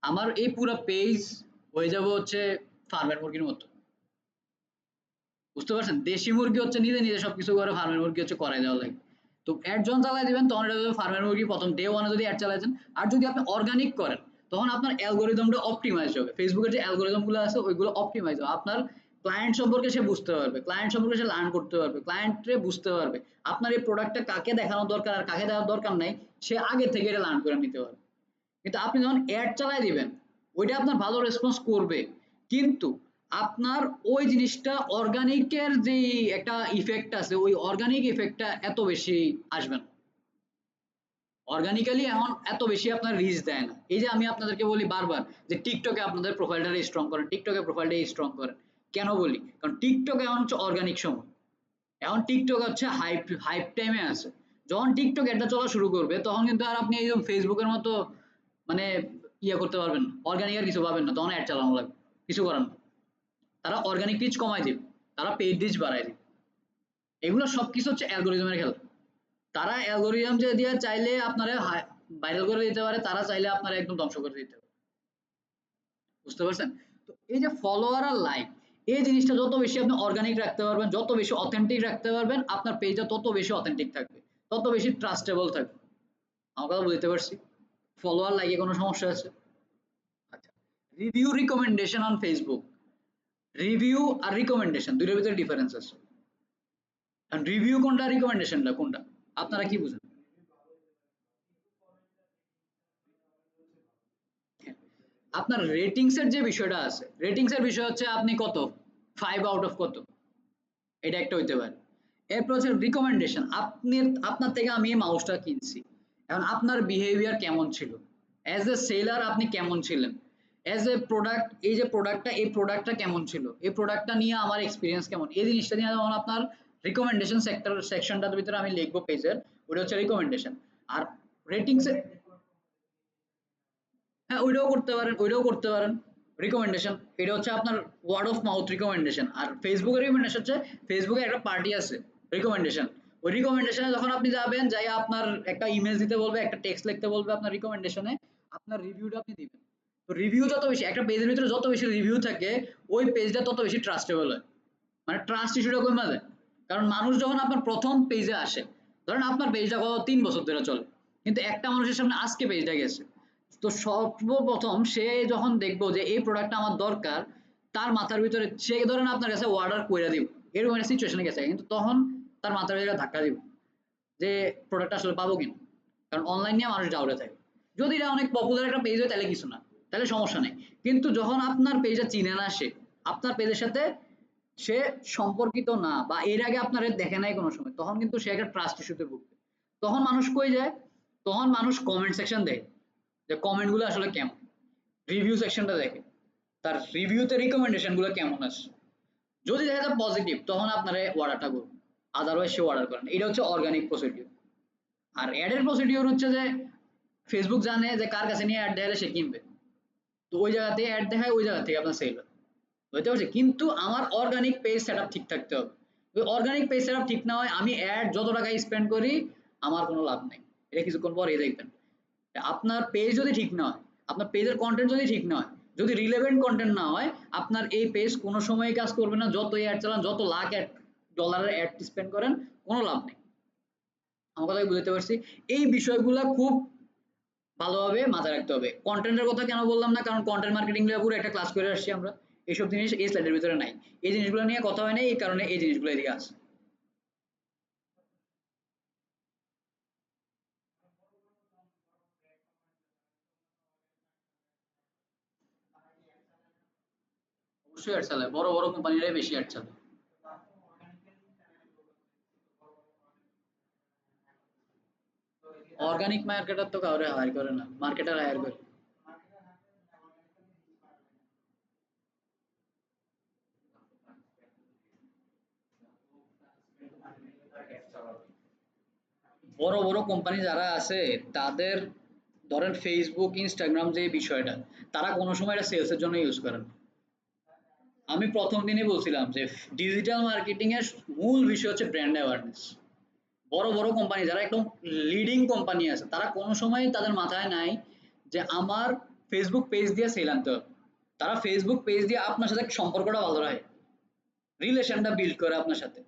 আমার এই পুরো পেজ হয়ে যাবে হচ্ছে ফার্মের মুরগির মতো, বুঝতে পারছেন? দেশি মুরগি হচ্ছে নিজে নিজে সবকিছু করে, ফার্মের মুরগি হচ্ছে করাই দেওয়া লাগে। তো অ্যাড যখন চালাই দিবেন তখন এটা ফার্মের মুরগি প্রথম ডে ওয়ানে যদি অ্যাড চালাইছেন। আর যদি আপনি অর্গানিক করেন তখন আপনার অ্যালগোরিদমটা অপটিমাইজ হবে, ফেসবুকের যে অ্যালগোরিদম গুলো আছে ওইগুলো অপটিমাইজ হবে, আপনার ক্লায়েন্ট সম্পর্কে সে বুঝতে পারবে, ক্লায়েন্ট সম্পর্কে সে লার্ন করতে পারবে, ক্লায়েন্টরে বুঝতে পারবে আপনার এই প্রোডাক্টটা কাকে দেখানো দরকার আর কাকে দেওয়ার দরকার নাই, সে আগে থেকে এটা লার্ন করে নিতে পারবে। কিন্তু আপনি যখন অ্যাড চালাই দিবেন, ওইটা আপনার ভালো রেসপন্স করবে, কিন্তু আপনার ওই জিনিসটা অর্গানিকের যে একটা ইফেক্ট আছে, ওই অর্গানিক ইফেক্টটা এত বেশি আসবে না। অর্গানিক্যালি এখন এত বেশি আপনার রিচ দেয় না। এই যে আমি আপনাদেরকে বলি বারবার যে টিকটকে আপনাদের প্রোফাইলটা স্ট্রং করেন, টিকটকে প্রোফাইলটা স্ট্রং করেন। কেন বলি? কারণ টিকটকে এখন হচ্ছে অর্গানিক সময়, এখন টিকটক হচ্ছে হাইপ হাইপ টাইমে আছে। যখন টিকটক এটা চলা শুরু করবে তখন কিন্তু আর আপনি এই ফেসবুকের মতো মানে ইয়ে করতে পারবেন না, অর্গানিক আর কিছু পাবেন না, তখন অ্যাড চালানো লাগবে, কিছু করার না। তারা অর্গানিক রিচ কমাই দিবে, তারা পেইড রিচ বাড়াই দিবে, এগুলো সবকিছু হচ্ছে অ্যালগোরিদমের খেলা। তারা অ্যালগোরিদম যে দিয়ে চাইলে আপনারা ভাইরাল করে দিতে পারে, তারা চাইলে আপনারা একদম ধ্বংস করে দিতে পারে, বুঝতে পারছেন? তো এই যে ফলোয়ার আর লাইক, এই জিনিসটা যত বেশি আপনি অর্গানিক রাখতে পারবেন, যত বেশি অথেন্টিক রাখতে পারবেন, আপনার পেজটা তত বেশি অথেন্টিক থাকবে, তত বেশি ট্রাস্টেবল থাকবে। আমার কথা বুঝতে পারছি? ফলোয়ার লাইকে কোনো সমস্যা আছে? আচ্ছা, review recommendation on Facebook, review আর রিকমেন্ডেশন দুইটার ভিতরে ডিফারেন্স আছে। রিভিউ কোনটা রিকমেন্ডেশনটা কোনটা আপনারা কি বুঝেন? আপনার রেটিংস এর যে বিষয়টা আছে, রেটিংস এর বিষয় হচ্ছে আপনি কত 5 আউট অফ কত, এটা একটা হইতে পারে। এরপর হচ্ছে রিকমেন্ডেশন, আপনি আপনার থেকে আমি এই মাউসটা কিনছি, এখন আপনার বিহেভিয়ার কেমন ছিল, অ্যাজ এ সেলার আপনি কেমন ছিলেন, অ্যাজ এ প্রোডাক্ট, এই যে প্রোডাক্টটা, এই প্রোডাক্টটা কেমন ছিল, এই প্রোডাক্টটা নিয়ে আমার এক্সপিরিয়েন্স কেমন, এই জিনিসটা নিয়ে যখন আপনার রিকমেন্ডেশন সেকশনটার ভিতরে আমি লিখবো পেজের, ওটা হচ্ছে রিকমেন্ডেশন। আর রেটিংস, হ্যাঁ ওইটাও করতে পারেন, ওইটাও করতে পারেন। রিকমেন্ডেশন এটা হচ্ছে আপনার ওয়ার্ড অফ মাউথ রিকমেন্ডেশন। আর ফেসবুকের রিকমেন্ডেশন হচ্ছে ফেসবুকে একটা পার্টি আছে রিকমেন্ডেশন, ওই রিকমেন্ডেশনে যখন আপনি যাবেন, যাই আপনার একটা ইমেজ দিতে বলবে, একটা টেক্সট লিখতে বলবে আপনার রিকমেন্ডেশনে, আপনার রিভিউটা আপনি দিবেন। তো রিভিউ যত বেশি, একটা পেজের ভিতরে যত বেশি রিভিউ থাকে, ওই পেজটা তত বেশি ট্রাস্টেবল হয়, মানে ট্রাস্ট ইস্যুটা কমে যায়। কারণ মানুষ যখন আপনার প্রথম পেজে আসে, ধরেন আপনার পেজটা গত 3 বছর ধরে চলে, কিন্তু একটা মানুষের সামনে আজকে পেজটা গেছে, তো সর্বপ্রথম সে যখন দেখবো যে এই প্রোডাক্টটা আমার দরকার, তার মাথার ভিতরে সে ধরেন আপনার কাছে অর্ডার করে দিব, এরকম একটা সিচুয়েশনে গেছে, কিন্তু তখন তার মাথার ভিতরে ধাক্কা দিব যে প্রোডাক্টটা আসলে পাবো কিনা, কারণ অনলাইন নিয়ে মানুষ ডাউটে থাকে। যদি এটা অনেক পপুলার একটা পেজ হয় তাহলে কিছু না, তাহলে সমস্যা নেই। কিন্তু যখন আপনার পেজে চিনে না সে, আপনার পেজের সাথে সে সম্পর্কিত না, বা এর আগে আপনার দেখে নাই কোনো সময়, তখন কিন্তু সে একটা ট্রাস্ট ইস্যুতে ভুগবে। তখন মানুষ কই যায়, তখন মানুষ কমেন্ট সেকশন দেয়, যে কমেন্ট গুলো আসলে কেমন, রিভিউ সেকশনটা দেখে তার রিভিউতে রিকমেন্ডেশন গুলো কেমন আছে, যদি দেখা যায় পজিটিভ তখন আপনারা অর্ডারটা করুন, আদারওয়াইজ সে অর্ডার করেন। এটা হচ্ছে অর্গানিক প্রসিডিউর। আর অ্যাডের প্রসিডিউর হচ্ছে যে ফেসবুক জানে যে কার কাছে নিয়ে অ্যাড দেখালে সে কিনবে, তো ওই জায়গাতে অ্যাড দেখায়, ওই জায়গা থেকে আপনার সেল হয়, বুঝতে পারছি। কিন্তু আমার অর্গানিক পেজ সেটআপ ঠিক থাকতে হবে। যদি অর্গানিক পেজ সেটআপ ঠিক না হয়, আমি অ্যাড যত টাকা স্পেন্ড করি আমার কোনো লাভ নেই, এটা কিছুক্ষণ পরেই দেখবেন। আপনার পেজ যদি ঠিক না হয়, আপনার পেজের কন্টেন্ট যদি ঠিক না হয়, যদি রিলেভেন্ট কন্টেন্ট না হয়, আপনার এই পেজ কোনো সময় কাজ করবে না, যতই অ্যাড চালান, যত লাখ ডলারের অ্যাড স্পেন্ড করেন, কোনো লাভ নেই। আমার কথা বুঝতে পারছি। এই বিষয়গুলো খুব ভালোভাবে মাথায় রাখতে হবে। কন্টেন্টের কথা কেন বললাম না, কারণ কন্টেন্ট মার্কেটিং নিয়ে পুরো একটা ক্লাস করে আসছি আমরা, এইসব জিনিস এই স্লাইডের ভিতরে নাই, এই জিনিসগুলো নিয়ে কথা হয় না, এই কারণে এই জিনিসগুলো এদিকে আছে। অবশ্যই অ্যাড চালায়, বড় বড় কোম্পানিরাই বেশি অ্যাড চালায়। অর্গানিক মার্কেটার তো কাউরে হায়ার করে না, মার্কেটার হায়ার করে। বড় বড় কোম্পানি যারা আছে তাদের, ধরেন ফেসবুক ইনস্টাগ্রাম যে বিষয়টা, তারা কোনো সময় এটা সেলস এর জন্য ইউজ করেন। আমি প্রথম দিনই বলছিলাম যে ডিজিটাল মার্কেটিং এর মূল বিষয় হচ্ছে ব্র্যান্ড অ্যাওয়ারনেস। বড় বড় কোম্পানি যারা একদম লিডিং কোম্পানি আছে, তারা কোনো সময় তাদের মাথায় নাই যে আমার ফেসবুক পেজ দিয়ে সেল আনতে হবে। তারা ফেসবুক পেজ দিয়ে আপনার সাথে সম্পর্কটা ভালো রাখে, রিলেশনটা বিল্ড করে আপনার সাথে।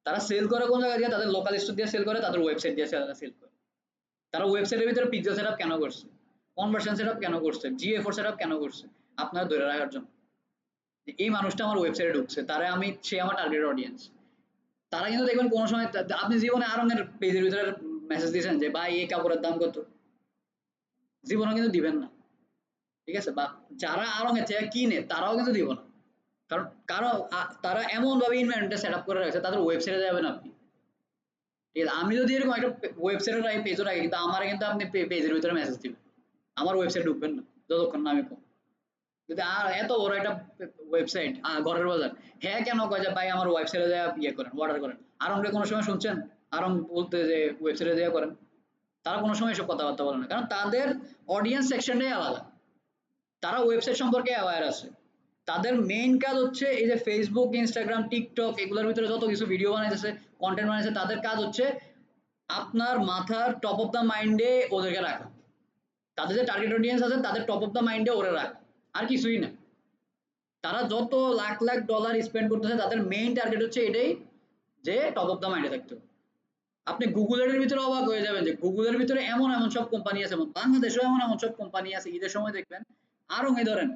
তারা সেল করে কোন জায়গা দিয়ে, তাদের লোকাল স্টোর দিয়ে সেল করে, তাদের ওয়েবসাইট দিয়ে সেল করে। তারা ওয়েবসাইটের ভিতরে পিক্সেল সেটআপ কেন করছে, কনভার্সন সেটআপ কেন করছে, জিএফ সেটআপ কেন করছে, আপনারা ধরে রাখার জন্য যে এই মানুষটা আমার ওয়েবসাইটে ঢুকছে, তারা আমি, সে আমার টার্গেট অডিয়েন্স। তারা কিন্তু দেখবেন কোনো সময় আপনি জীবনে আরঙের পেজের ভিতরে মেসেজ দিয়েছেন যে ভাই এই কাপড়ের দাম কত, জীবনে কিন্তু দিবেন না, ঠিক আছে। বা যারা আরঙের থেকে কিনে তারাও কিন্তু দিব না, কারণ কারণ তারা এমন ভাবে ইনভেন্টরি সেট আপ করে রাখছে, তাদের ওয়েবসাইটে যাবেন আপনি, ঠিক আছে। আমি যদি এরকম একটা ওয়েবসাইটে রাখি, পেজও রাখি, কিন্তু আমার কিন্তু আপনি পেজের ভিতরে মেসেজ দিবেন, আমার ওয়েবসাইট ঢুকবেন না যতক্ষণ না আমি কম। যদি আর এত বড় একটা ওয়েবসাইট, ঘরের বাজার, হ্যাঁ কেন কয় যে ভাই আমার ওয়েবসাইটে যায় ইয়ে করেন, অর্ডার করেন। আরংরে কোনো সময় শুনছেন আরং বলতে যে ওয়েবসাইটে যায় করেন? তারা কোনো সময় এসব কথাবার্তা বলে না, কারণ তাদের অডিয়েন্স সেকশনটাই আলাদা, তারা ওয়েবসাইট সম্পর্কে অ্যাওয়্যার আছে। তাদের মেইন কাজ হচ্ছে এই যে ফেসবুক ইনস্টাগ্রাম টিকটক এগুলোর ভিতরে যত কিছু ভিডিও বানাইতেছে, কন্টেন্ট বানাইছে, তাদের কাজ হচ্ছে আপনার মাথার টপ অফ দ্য মাইন্ডে ওদেরকে রাখা, তাদের যে টার্গেট অডিয়েন্স আছে তাদের টপ অফ দ্য মাইন্ডে ওরা রাখা, আর কিছুই না। তারা যত লাখ লাখ ডলার স্পেন্ড করতেছে, তাদের মেইন টার্গেট হচ্ছে এটাই, যে টপ অফ দ্য মাইন্ডে থাকতে হবে। আপনি গুগলের ভিতরে অবাক হয়ে যাবেন যে গুগলের ভিতরে এমন এমন সব কোম্পানি আছে, এবং বাংলাদেশেও এমন এমন সব কোম্পানি আছে, ঈদের সময় দেখবেন আরো এই ধরেন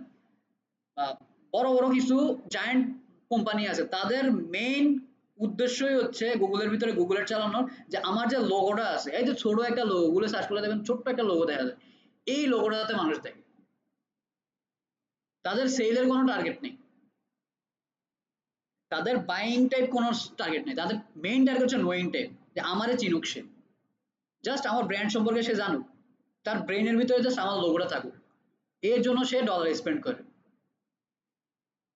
বড় বড় কিছু জায়ান্ট কোম্পানি আছে, তাদের মেইন উদ্দেশ্যই হচ্ছে গুগলের ভিতরে গুগলের চালানোর, যে আমার যে লোগোটা আছে, এই যে ছোট একটা লোগো, গুগলে সার্চ করে দেখবেন ছোট্ট একটা লোগো দেখা যায়, এই লোগোটা যাতে মানুষ দেখে, তাদের সেলের কোনো টার্গেট নেই, তাদের বাইং টাইপ কোনো টার্গেট নেই, তাদের মেইন টার্গেট হচ্ছে নোয়িং টাইপ, যে আমারে চিনুক সে, জাস্ট আমার ব্র্যান্ড সম্পর্কে সে জানুক, তার ব্রেনের ভিতরে জাস্ট আমার লোগোটা থাকুক, এর জন্য সে ডলার স্পেন্ড করে।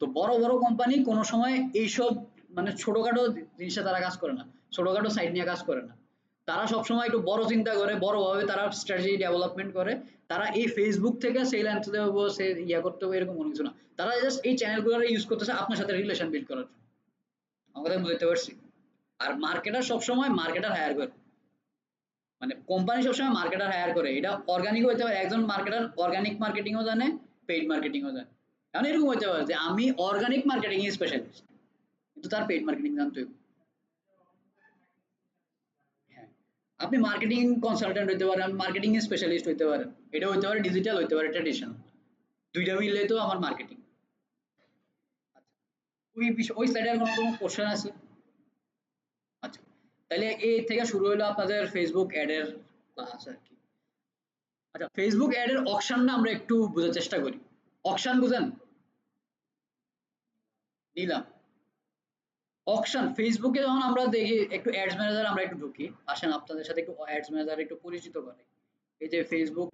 তো বড় বড় কোম্পানি কোনো সময় এইসব মানে ছোটখাটো জিনিসে তারা কাজ করে না, ছোটখাটো সাইড নিয়ে কাজ করে না, তারা সবসময় একটু বড় চিন্তা করে, বড়ভাবে তারা স্ট্র্যাটেজি ডেভেলপমেন্ট করে। তারা এই ফেসবুক থেকে সেল আনতে হবে, সে ইয়া করতে হবে এরকম কোনো কিছু না, তারা জাস্ট এই চ্যানেলগুলো ইউজ করতেছে আপনার সাথে রিলেশন বিল্ড করার জন্য। আমাদের বুঝতে পারছি। আর মার্কেটার সবসময় মার্কেটার হায়ার করে, মানে কোম্পানি সবসময় মার্কেটার হায়ার করে, এটা অর্গানিক হইতে পারে, একজন মার্কেটার অর্গানিক মার্কেটিংও জানে, পেইড মার্কেটিংও জানে। এখন এরকম হইতে পারে যে আমি অর্গানিক মার্কেটিং স্পেশালিস্ট, কিন্তু তার পেইড মার্কেটিং জানতে হবে। হ্যাঁ, আপনি মার্কেটিং কনসালটেন্ট হইতে পারেন, মার্কেটিং স্পেশালিস্ট হইতে পারেন, এটা হইতে পারে ডিজিটাল, হইতে পারে ট্রেডিশনাল, দুইটা মিললে তো আমার মার্কেটিং। আচ্ছা, ওই বিষয় ওই স্লাইডে আর কোনো কোশ্চেন আছে? আচ্ছা, তাহলে এই থেকে শুরু হলো আপনাদের ফেসবুক অ্যাডের ক্লাস আর কি। আচ্ছা, ফেসবুক অ্যাডের অকশনটা আমরা একটু বোঝার চেষ্টা করি। অকশন বুঝেন? নিলাম, অকশন ফেসবুকে যখন আমরা দেখি একটু অ্যাডস ম্যানেজার, আমরা একটু ঢুকি, আসেন আপনাদের সাথে একটু অ্যাডস ম্যানেজার একটু পরিচিত করে। এই যে Facebook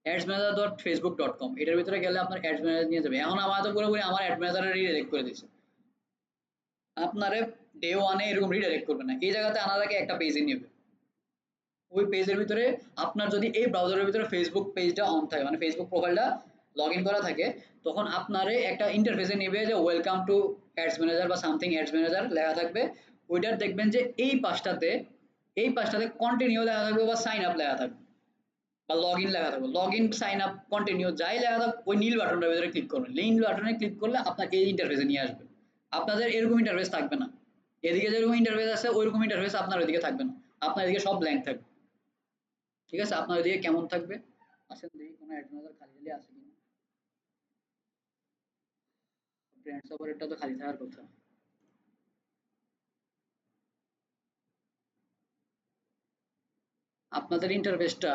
ads manager dot Facebook dot com, এটার ভিতরে গেলে আপনার অ্যাডস ম্যানেজার নিয়ে যাবে। এখন আমার তো পুরোপুরি আমার অ্যাড ম্যানেজারে রিডাইরেক্ট করে দিচ্ছে, আপনারে ডে ওয়ানে এরকম রিডাইরেক্ট করবে না, এই জায়গাতে আনার আগে একটা পেজে নেবে। ওই পেজের ভিতরে আপনার যদি এই ব্রাউজারের ভিতরে ফেসবুক পেজটা অন থাকে, মানে ফেসবুক প্রোফাইলটা লগ ইন করা থাকে, তখন আপনারে একটা ইন্টারফেসে নেবে যে ওয়েলকাম টু অ্যাডস ম্যানেজার বা সামথিং অ্যাডস ম্যানেজার লেখা থাকবে। ওইটার দেখবেন যে এই পাশটাতে কন্টিনিউ লেখা থাকবে বা সাইন আপ লেখা থাকবে বা লগ ইন লেখা থাকবে, log in sign up continue যাই লেখা থাকবে, ওই নীল বাটনটার ভিতরে ক্লিক করবেন, নীল বাটনে ক্লিক করলে আপনাকে এই ইন্টারফেসে নিয়ে আসবে। আপনাদের এরকম ইন্টারফেস থাকবে না, এদিকে যেরকম ইন্টারফেস আছে ওইরকম ইন্টারফেস আপনার ওইদিকে থাকবে না, আপনার এদিকে সব ব্ল্যাঙ্ক থাকবে। ঠিক আছে, আপনার ওইদিকে কেমন থাকবে? আসেন দেখি কোনো অ্যাড ম্যানেজার খালি খালি আছে কিনা। ব্র্যান্ড সাপোর্টটা তো খালি থাকার কথা। আপনাদের ইন্টারফেসটা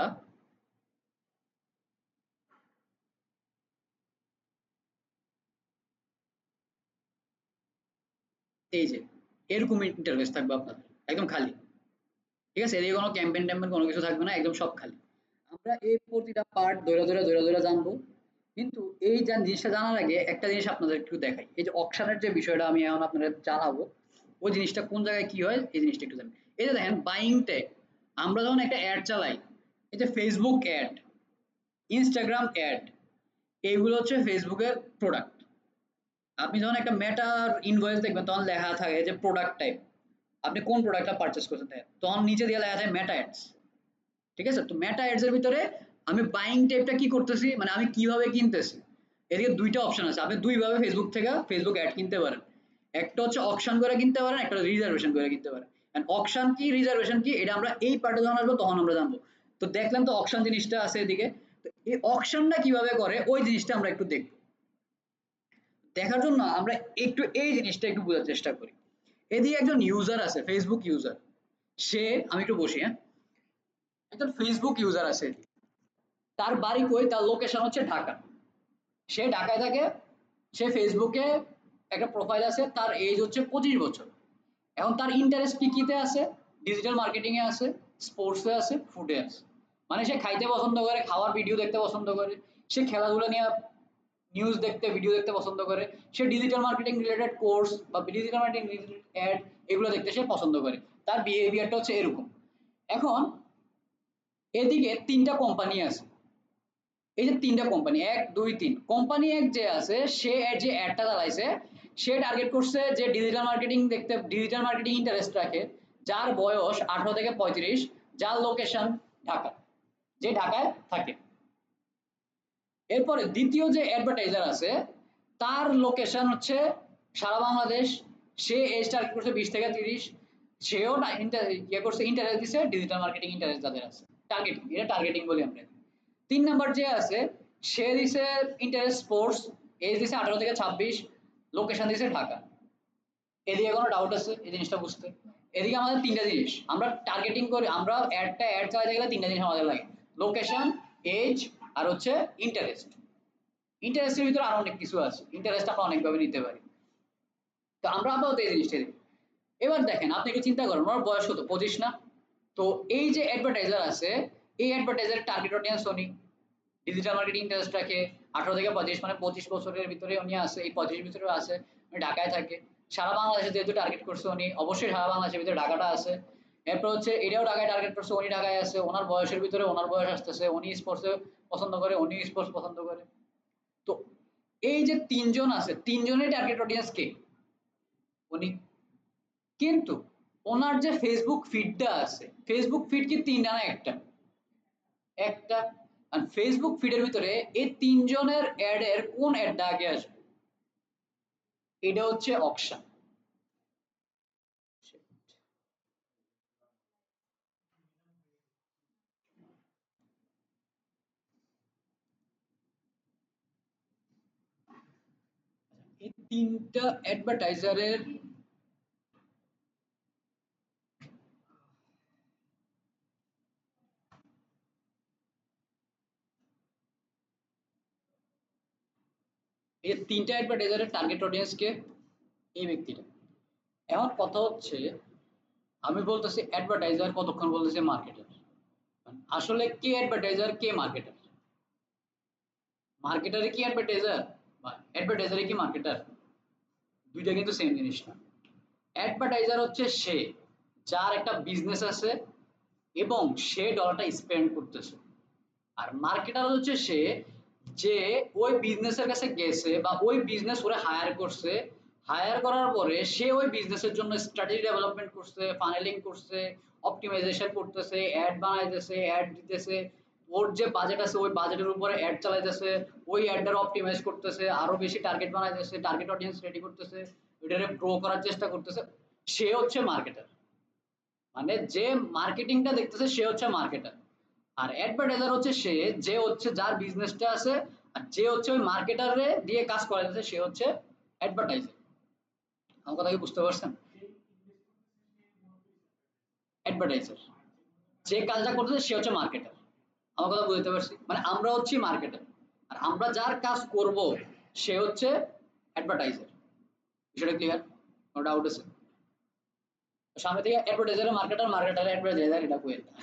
এই যে এরকম ইন্টারফেস থাকবে আপনাদের, একদম খালি। ঠিক আছে, এদিকে কোনো ক্যাম্পেইন ট্যাম্পেইন কোনো কিছু থাকবে না, একদম সব খালি। আমরা এই প্রতিটা পার্ট ধরে জানবো, কিন্তু এই জিনিসটা জানার আগে একটা জিনিস আপনাদের একটু দেখাই, এই যে অকশনের যে বিষয়টা আমি এখন আপনাদের জানাবো, ওই জিনিসটা কোন জায়গায় কি হয় এই জিনিসটা একটু জানেন। এই যে দেখেন বাইং ট্যাগ, আমরা যখন একটা অ্যাড চালাই, এই যে ফেসবুক অ্যাড, ইনস্টাগ্রাম অ্যাড, এইগুলো হচ্ছে ফেসবুকের প্রোডাক্ট। আপনি যখন একটা মেটার ইনভয়েস দেখবেন তখন লেখা থাকে যে প্রোডাক্ট টাইপ, আপনি কোন প্রোডাক্টটা পারচেস করছেন, তখন নিচে দিয়ে লেখা থাকে মেটা অ্যাডস। ঠিক আছে, তো মেটা অ্যাডস এর ভিতরে আমি বাইং টাইপটা কি করতেছি, মানে আমি কিভাবে কিনতেছি, এদিকে দুইটা অপশন আছে, আপনি দুইভাবে ফেসবুক থেকে ফেসবুক অ্যাড কিনতে পারেন। একটা হচ্ছে অকশন করে কিনতে পারেন, একটা রিজার্ভেশন করে কিনতে পারেন। এন্ড অকশন কি রিজার্ভেশন কি এটা আমরা এই পার্টে যখন আসবো তখন আমরা জানবো। তো দেখলাম তো অকশন জিনিসটা আছে এদিকে, তো এই অকশনটা কিভাবে করে ওই জিনিসটা আমরা একটু দেখবো। দেখার জন্য আমরা একটু এই জিনিসটা একটু বোঝার চেষ্টা করি। এদিকে একজন ইউজার আছে, ফেসবুক ইউজার, সে, আমি একটু বসি, হ্যাঁ, একজন ফেসবুক ইউজার আছে, তার বাড়ি কই, তার লোকেশন হচ্ছে ঢাকা, সে ঢাকায় থাকে, সে ফেসবুকে একটা প্রোফাইল আছে, তার এজ হচ্ছে 25 বছর। এখন তার ইন্টারেস্ট কি কিতে আছে, ডিজিটাল মার্কেটিং এ আছে, স্পোর্টসে আছে, ফুডে আছে। মানে সে খাইতে পছন্দ করে, খাওয়ার ভিডিও দেখতে পছন্দ করে, সে খেলাধুলা নিয়ে নিউজ দেখতে ভিডিও দেখতে পছন্দ করে, সে ডিজিটাল মার্কেটিং রিলেটেড কোর্স বা ডিজিটাল মার্কেটিং রিলেটেড অ্যাড এগুলো দেখতে সে পছন্দ করে, তার বিহেভিয়ারটা হচ্ছে এরকম। এখন এদিকে তিনটা কোম্পানি আছে, এই যে তিনটা কোম্পানি, এক দুই তিন, কোম্পানি এক যে আছে সে যে অ্যাডটা চালাইছে, সে টার্গেট করছে যে ডিজিটাল মার্কেটিং দেখতে, ডিজিটাল মার্কেটিং ইন্টারেস্ট রাখে, যার বয়স 18 থেকে 35, যার লোকেশন ঢাকা, যে ঢাকায় থাকে। এরপরে দ্বিতীয় যে অ্যাডভার্টাইজার আছে, তার লোকেশন হচ্ছে সারা বাংলাদেশ, সে এজ টার্গেট করছে 20 থেকে 30, সেও ইয়ে করছে, ইন্টারেস্ট দিছে ডিজিটাল মার্কেটিং ইন্টারেস্ট যাদের আছে, টার্গেটিং, এটা টার্গেটিং বলি আমরা। তিন নাম্বার যে আছে, সে দিছে ইন্টারেস্ট স্পোর্টস, এজ দিছে 18 থেকে 26, লোকেশন দিছে ঢাকা। এদিকে কোনো ডাউট আছে এই জিনিসটা বুঝতে? এদিকে আমাদের তিনটা জিনিস আমরা টার্গেটিং করি, আমরা অ্যাড চালাতে গেলে তিনটা জিনিস আমাদের লাগে, লোকেশন, এজ, আর হচ্ছে ইন্টারেস্ট। ইন্টারেস্টের ভিতরে আরো অনেক কিছু আছে, ইন্টারেস্ট আমরা অনেকভাবে নিতে পারি। তো আমরা আপাতত এই জিনিসটা দেখি। এবার দেখেন আপনি একটু চিন্তা করেন, আমার বয়স কত, 25 না? তো এই যে অ্যাডভার্টাইজার আছে, এই অ্যাডভার্টাইজারের টার্গেট অডিয়েন্স উনি ডিজিটাল মার্কেটিং ইন্টারেস্ট রাখে 18 থেকে 25, মানে 25 বছরের ভিতরে উনি আছে, এই 25 ভিতরে আছে, উনি ঢাকায় থাকে। সারা বাংলাদেশে যেহেতু টার্গেট করছে উনি, অবশ্যই সারা বাংলাদেশের ভিতরে ঢাকাটা আছে। এরপর হচ্ছে এটাও ঢাকায় টার্গেট করছে, উনি ঢাকায় আছে, ওনার বয়সের ভিতরে ওনার বয়স আসতেছে, উনি স্পোর্টস পছন্দ করে, উনি স্পোর্টস পছন্দ করে। তো এই যে তিনজন আছে, তিনজনের টার্গেট অডিয়েন্স কে? উনি। কিন্তু ওনার যে ফেসবুক ফিডটা আছে, ফেসবুক ফিড কি তিনটা না একটা? একটা। আর ফেসবুক ফিডের ভিতরে এই তিনজনের অ্যাড এর কোন অ্যাডটা আগে আসবে? এটা হচ্ছে অকশন। এই তিনটা অ্যাডভার্টাইজারের টার্গেট অডিয়েন্স কে? এই ব্যক্তিটা। এখন কথা হচ্ছে, আমি বলতেছি অ্যাডভার্টাইজার, কতক্ষণ বলতেছি মার্কেটার। আসলে কে অ্যাডভার্টাইজার, কে মার্কেটার? মার্কেটারে কি অ্যাডভার্টাইজার, বা অ্যাডভার্টাইজারে কি মার্কেটার? দুইটা কিন্তু সেম জিনিস না। অ্যাডভার্টাইজার হচ্ছে সে যার একটা বিজনেস আছে এবং সে ডলারটা স্পেন্ড করতেছে। আর মার্কেটার হচ্ছে সে যে ওই বিজনেসের কাছে গেছে বা ওই বিজনেস ওরে হায়ার করছে, হায়ার করার পরে সে ওই বিজনেসের জন্য স্ট্র্যাটেজি ডেভেলপমেন্ট করছে, ফানেলিং করছে, অপটিমাইজেশন করতেছে, অ্যাড বানাইতেছে, অ্যাড দিতেছে, ওর যে বাজেট আছে ওই বাজেটের উপরে অ্যাড চালাইতেছে, ওই অ্যাডটার অপটিমাইজ করতেছে, আরো বেশি টার্গেট বানাইতেছে, টার্গেট অডিয়েন্স রেডি করতেছে, ওইটারে গ্রো করার চেষ্টা করতেছে। সে হচ্ছে মার্কেটার। মানে যে মার্কেটিংটা দেখতেছে সে হচ্ছে মার্কেটার। আর অ্যাডভার্টাইজার হচ্ছে সে যে হচ্ছে যার বিজনেসটা আছে, আর যে হচ্ছে ওই মার্কেটারে দিয়ে কাজ করাইতেছে সে হচ্ছে অ্যাডভার্টাইজার। আমার কথা কি বুঝতে পারছেন? অ্যাডভার্টাইজার যে কাজটা করতেছে সে হচ্ছে মার্কেটার। আমার কথা বুঝতে পারছি? মানে আমরা হচ্ছি মার্কেটার, আর আমরা যার কাজ করব সে হচ্ছে অ্যাডভার্টাইজার। বিষয়টা ক্লিয়ার? নো ডাউট আছে? সামনে থেকে অ্যাডভার্টাইজার মার্কেটার, মার্কেটার অ্যাডভার্টাইজার, এটা কইেন না।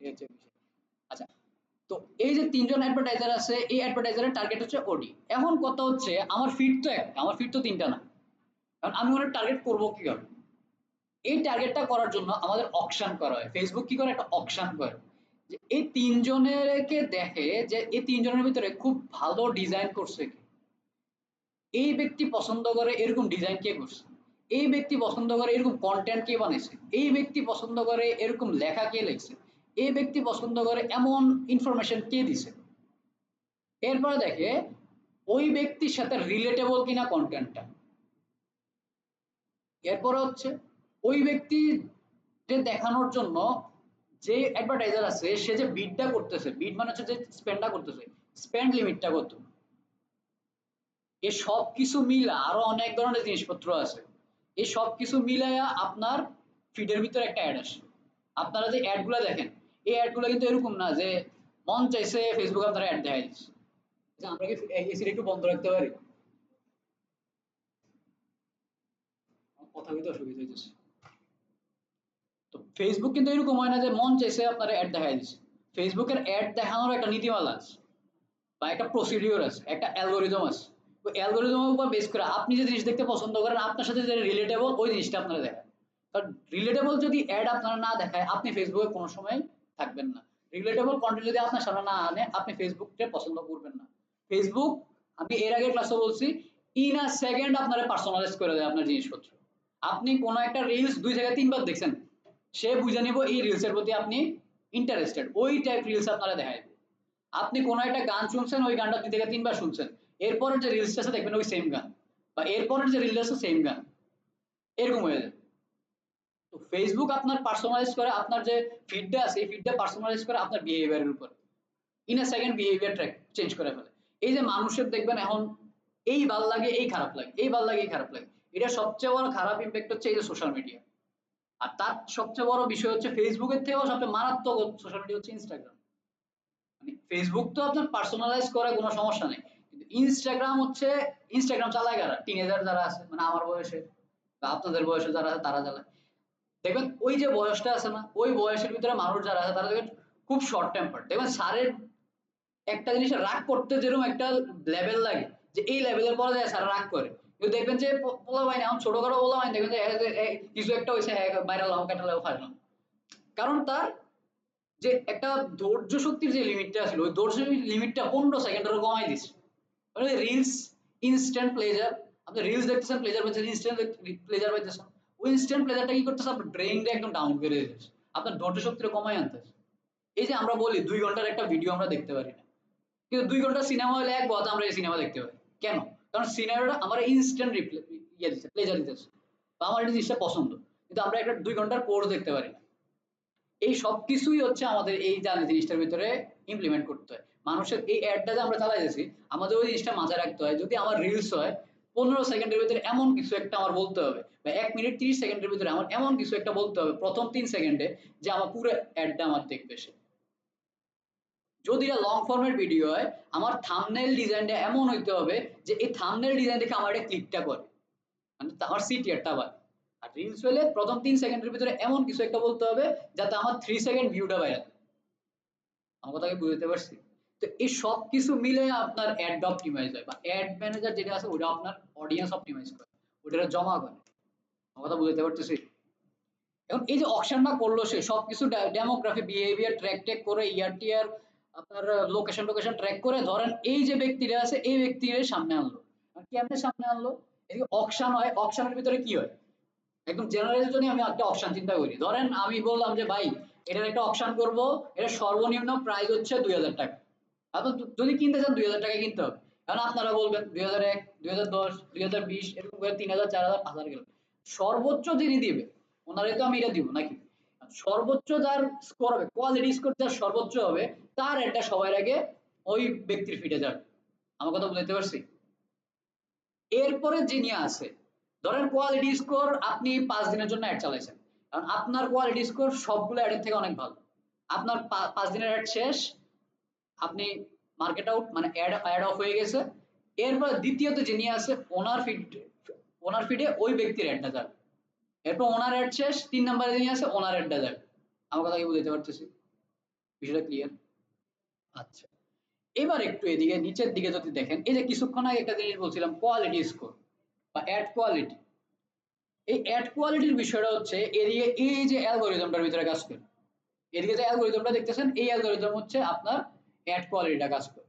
এই হচ্ছে বিষয়। আচ্ছা, তো এই যে তিনজন অ্যাডভার্টাইজার আছে, এই অ্যাডভার্টাইজারের টার্গেট হচ্ছে ওডি। এখন কথা হচ্ছে আমার ফিড তো একটা, আমার ফিড তো তিনটা না। কারণ আমি ওনার টার্গেট করবো কি হবে? এই টার্গেটটা করার জন্য আমাদের অকশন করা হয়। ফেসবুক কি করে, একটা অকশন করে যে এই তিনজনেরকে দেখে যে এই তিনজনের ভিতরে খুব ভালো ডিজাইন করছে কি, এই ব্যক্তি পছন্দ করে এরকম ডিজাইন কে করছে, এই ব্যক্তি পছন্দ করে এরকম কন্টেন্ট কে বানাইছে, এই ব্যক্তি পছন্দ করে এরকম লেখা কে লিখছে, এই ব্যক্তি পছন্দ করে এমন ইনফরমেশন কে দিছে। এরপরে দেখে ওই ব্যক্তির সাথে রিলেটেবল কিনা কন্টেন্টটা। এরপরে হচ্ছে ওই ব্যক্তিকে দেখানোর জন্য যে অ্যাডভার্টাইজার আছে সে যে বিডটা করতেছে, বিড মানে হচ্ছে যে স্পেন্ডটা করতেছে, স্পেন্ড লিমিটটা কত। এই সব কিছু মিলা আরো অনেক ধরনের জিনিসপত্র আছে। এই সব কিছু মিলাইয়া আপনার ফিডের ভিতরে একটা অ্যাড আসে। আপনারা যে অ্যাড গুলা দেখেন, এই অ্যাড গুলা কিন্তু এরকম না যে মন চাইছে ফেসবুক আপনারা অ্যাড দেখাই দিচ্ছে। আমরা কি এসিটা একটু বন্ধ রাখতে পারি? কথা বলতে অসুবিধা হইতেছে। তো ফেসবুক কিন্তু এরকম হয় না যে মন চাইছে আপনারা অ্যাড দেখাই দিচ্ছে। ফেসবুকের অ্যাড দেখানোর একটা নীতিমালা আছে বা একটা প্রসিডিওর আছে, একটা অ্যালগোরিদম আছে। ওই অ্যালগোরিদমের উপর বেস করে আপনি যে জিনিস দেখতে পছন্দ করেন আপনার সাথে যে রিলেটেবল ওই জিনিসটা আপনারা দেখায়। কারণ রিলেটেবল যদি অ্যাড আপনারা না দেখায় আপনি ফেসবুকে কোনো সময় থাকবেন না। রিলেটেবল কন্টেন্ট যদি আপনার সামনে না আনে আপনি ফেসবুককে পছন্দ করবেন না। ফেসবুক, আমি এর আগের ক্লাসে বলছি, ইন আ সেকেন্ড আপনারা পার্সোনালাইজ করে দেয় আপনার জিনিসপত্র। আপনি কোনো একটা রিলস 2 থেকে 3 বার দেখছেন, সে বুঝে নিব এই রিলসের প্রতি আপনি ইন্টারেস্টেড, ওই টাইপ রিলস আপনারা দেখায়। আপনি কোনো একটা গান শুনছেন, ওই গানটা 2 থেকে 3 বার শুনছেন, এরপরের যে রিলসটা আছে দেখবেন ওই সেম গান, বা এরপরের যে রিলস আছে সেম গান, এরকম হয়ে যায়। তো ফেসবুক আপনার পার্সোনালাইজ করে, আপনার যে ফিডটা আছে এই ফিডটা পার্সোনালাইজ করে আপনার বিহেভিয়ারের উপর। In a second behaviour track change করে ফেলে। এই যে মানুষের দেখবেন এখন এই ভাল লাগে এই খারাপ লাগে, এই ভাল লাগে এই খারাপ লাগে, এটা সবচেয়ে বড় খারাপ ইম্প্যাক্ট হচ্ছে এই যে সোশ্যাল মিডিয়া। আর তার সবচেয়ে বড় বিষয় হচ্ছে ফেসবুকের থেকেও সবচেয়ে মারাত্মক সোশ্যাল মিডিয়া হচ্ছে ইনস্টাগ্রাম। মানে ফেসবুক তো আপনার পার্সোনালাইজ করে কোনো সমস্যা নেই, কিন্তু ইনস্টাগ্রাম হচ্ছে, ইনস্টাগ্রাম চালায় কারা? টিনেজার যারা আছে, মানে আমার বয়সে বা আপনাদের বয়সে যারা আছে তারা চালায়। দেখবেন ওই যে বয়সটা আছে না, ওই বয়সের ভিতরে মানুষ যারা আছে তারা দেখবেন খুব শর্ট টেম্পার। দেখবেন স্যারের একটা জিনিস রাগ করতে যেরকম একটা লেভেল লাগে, যে এই লেভেলের পরে যায় স্যার রাগ করে। কিন্তু দেখবেন যে পোলাপাইন, এখন ছোটখাটো পোলাপাইন দেখবেন যে কিছু একটা হয়েছে বাইরে লাও কাটালেও ফাটলাম, কারণ তার যে একটা ধৈর্য শক্তির যে লিমিটটা ছিল, ওই ধৈর্য লিমিটটা 15 সেকেন্ডেরও কমাই দিচ্ছে। রিলস ইনস্ট্যান্ট প্লেজার, আপনি রিলস দেখতেছেন প্লেজার পাইতেছেন, ইনস্ট্যান্ট প্লেজার পাইতেছেন। ওই ইনস্ট্যান্ট প্লেজারটা কি করতেছে? আপনার ব্রেইনটা একদম ডাউন করে দিতেছে, আপনার ধৈর্য শক্তিটা কমাই আনতেছে। এই যে আমরা বলি 2 ঘন্টার একটা ভিডিও আমরা দেখতে পারি না, কিন্তু 2 ঘন্টার সিনেমা হলে এক বছর আমরা এই সিনেমা দেখতে পারি। কেন? কারণ সিনেমাটা আমার ইনস্ট্যান্ট ইয়ে দিচ্ছে, প্লেজার দিতেছে। তো আমার এই জিনিসটা পছন্দ, কিন্তু আমরা একটা 2 ঘন্টার কোর্স দেখতে পারি না। এই সবকিছুই হচ্ছে আমাদের এই জানে জিনিসটার ভিতরে ইমপ্লিমেন্ট করতে হয়। মানুষের এই অ্যাডটা যে আমরা চালাইতেছি, আমাদের ওই জিনিসটা মাথায় রাখতে হয়। যদি আমার রিলস হয় 15 সেকেন্ডের ভিতরে এমন কিছু একটা আমার বলতে হবে, বা 1 মিনিট 30 সেকেন্ডের ভিতরে আমার এমন কিছু একটা বলতে হবে প্রথম 3 সেকেন্ডে, যে আমার পুরো অ্যাডটা আমার দেখবে সে। যদি এটা লং ফর্মের ভিডিও হয়, আমার থাম্বনেল ডিজাইনটা এমন হইতে হবে যে এই থাম্বনেল ডিজাইন দেখে আমার এটা ক্লিকটা করে, মানে আমার সিটিআরটা বাড়ে। আর রিলস হলে প্রথম 3 সেকেন্ডের ভিতরে এমন কিছু একটা বলতে হবে যাতে আমার 3 সেকেন্ড ভিউটা বাইরে। আমার কথা কি বুঝতে পারছি? তো এই সব কিছু মিলে আপনার অ্যাড অপটিমাইজ হয়, বা অ্যাড ম্যানেজার যেটা আছে ওটা আপনার অডিয়েন্স অপটিমাইজ করে, ওটা জমা করে। আমার কথা বুঝতে পারতেছি? এখন এই যে অকশনটা করলো সে সবকিছু ডেমোগ্রাফি বিহেভিয়ার ট্র্যাক ট্যাক করে, ইয়ার টিয়ার আপনার লোকেশন টোকেশন ট্র্যাক করে, ধরেন এই যে ব্যক্তিটা আছে এই ব্যক্তির সামনে আনলো। আর কেমনে সামনে আনলো? এদিকে অকশন হয়, অকশনের ভিতরে কি হয়? একদম জেনারেল জন্য আমি একটা অপশন চিন্তা করি, ধরেন আমি বললাম যে ভাই এটার একটা অপশন করব, এটা সর্বনিম্ন প্রাইস হচ্ছে 2000 টাকা। আপনি যদি কিনতে চান 2000 টাকায় কিনতে হবে। কারণ আপনারা বলবেন 2001, 2010, 2020, এরকম করে 3000, 4000, 5000 গেল। সর্বোচ্চ যিনি দিবে ওনারে তো আমি এটা দিব নাকি? সর্বোচ্চ যার স্কোর হবে, কোয়ালিটি স্কোর যার সর্বোচ্চ হবে, তার এটা সবার আগে ওই ব্যক্তির ফিটে যাবে। আমার কথা বুঝতে পারছি? এরপরে যিনি আছে, ধরেন কোয়ালিটি স্কোর আপনি 5 দিনের জন্য অ্যাড চালাইছেন, কারণ আপনার কোয়ালিটি স্কোর সবগুলো অ্যাডের থেকে অনেক ভালো। আপনার 5 দিনের অ্যাড শেষ, আপনি মার্কেট আউট, মানে অ্যাড অফ হয়ে গেছে। এরপর দ্বিতীয়ত যিনি আছে ওনার ফিডে ওই ব্যক্তির অ্যাডটা যাবে। এরপর ওনার অ্যাড শেষ, 3 নম্বরে যিনি আছে ওনার অ্যাডটা যাবে। আমার কথা কি বুঝতে পারতেছি? বিষয়টা ক্লিয়ার? আচ্ছা, এবার একটু এদিকে নিচের দিকে যদি দেখেন, এই যে কিছুক্ষণ আগে একটা জিনিস বলছিলাম কোয়ালিটি স্কোর বা অ্যাড কোয়ালিটি। এই অ্যাড কোয়ালিটির বিষয়টা হচ্ছে এদিকে এই যে অ্যালগরিদমটার ভিতরে কাজ করে, এদিকে যে অ্যালগরিদমটা দেখতেছেন এই অ্যালগরিদম হচ্ছে আপনার অ্যাড কোয়ালিটিটা কাজ করে।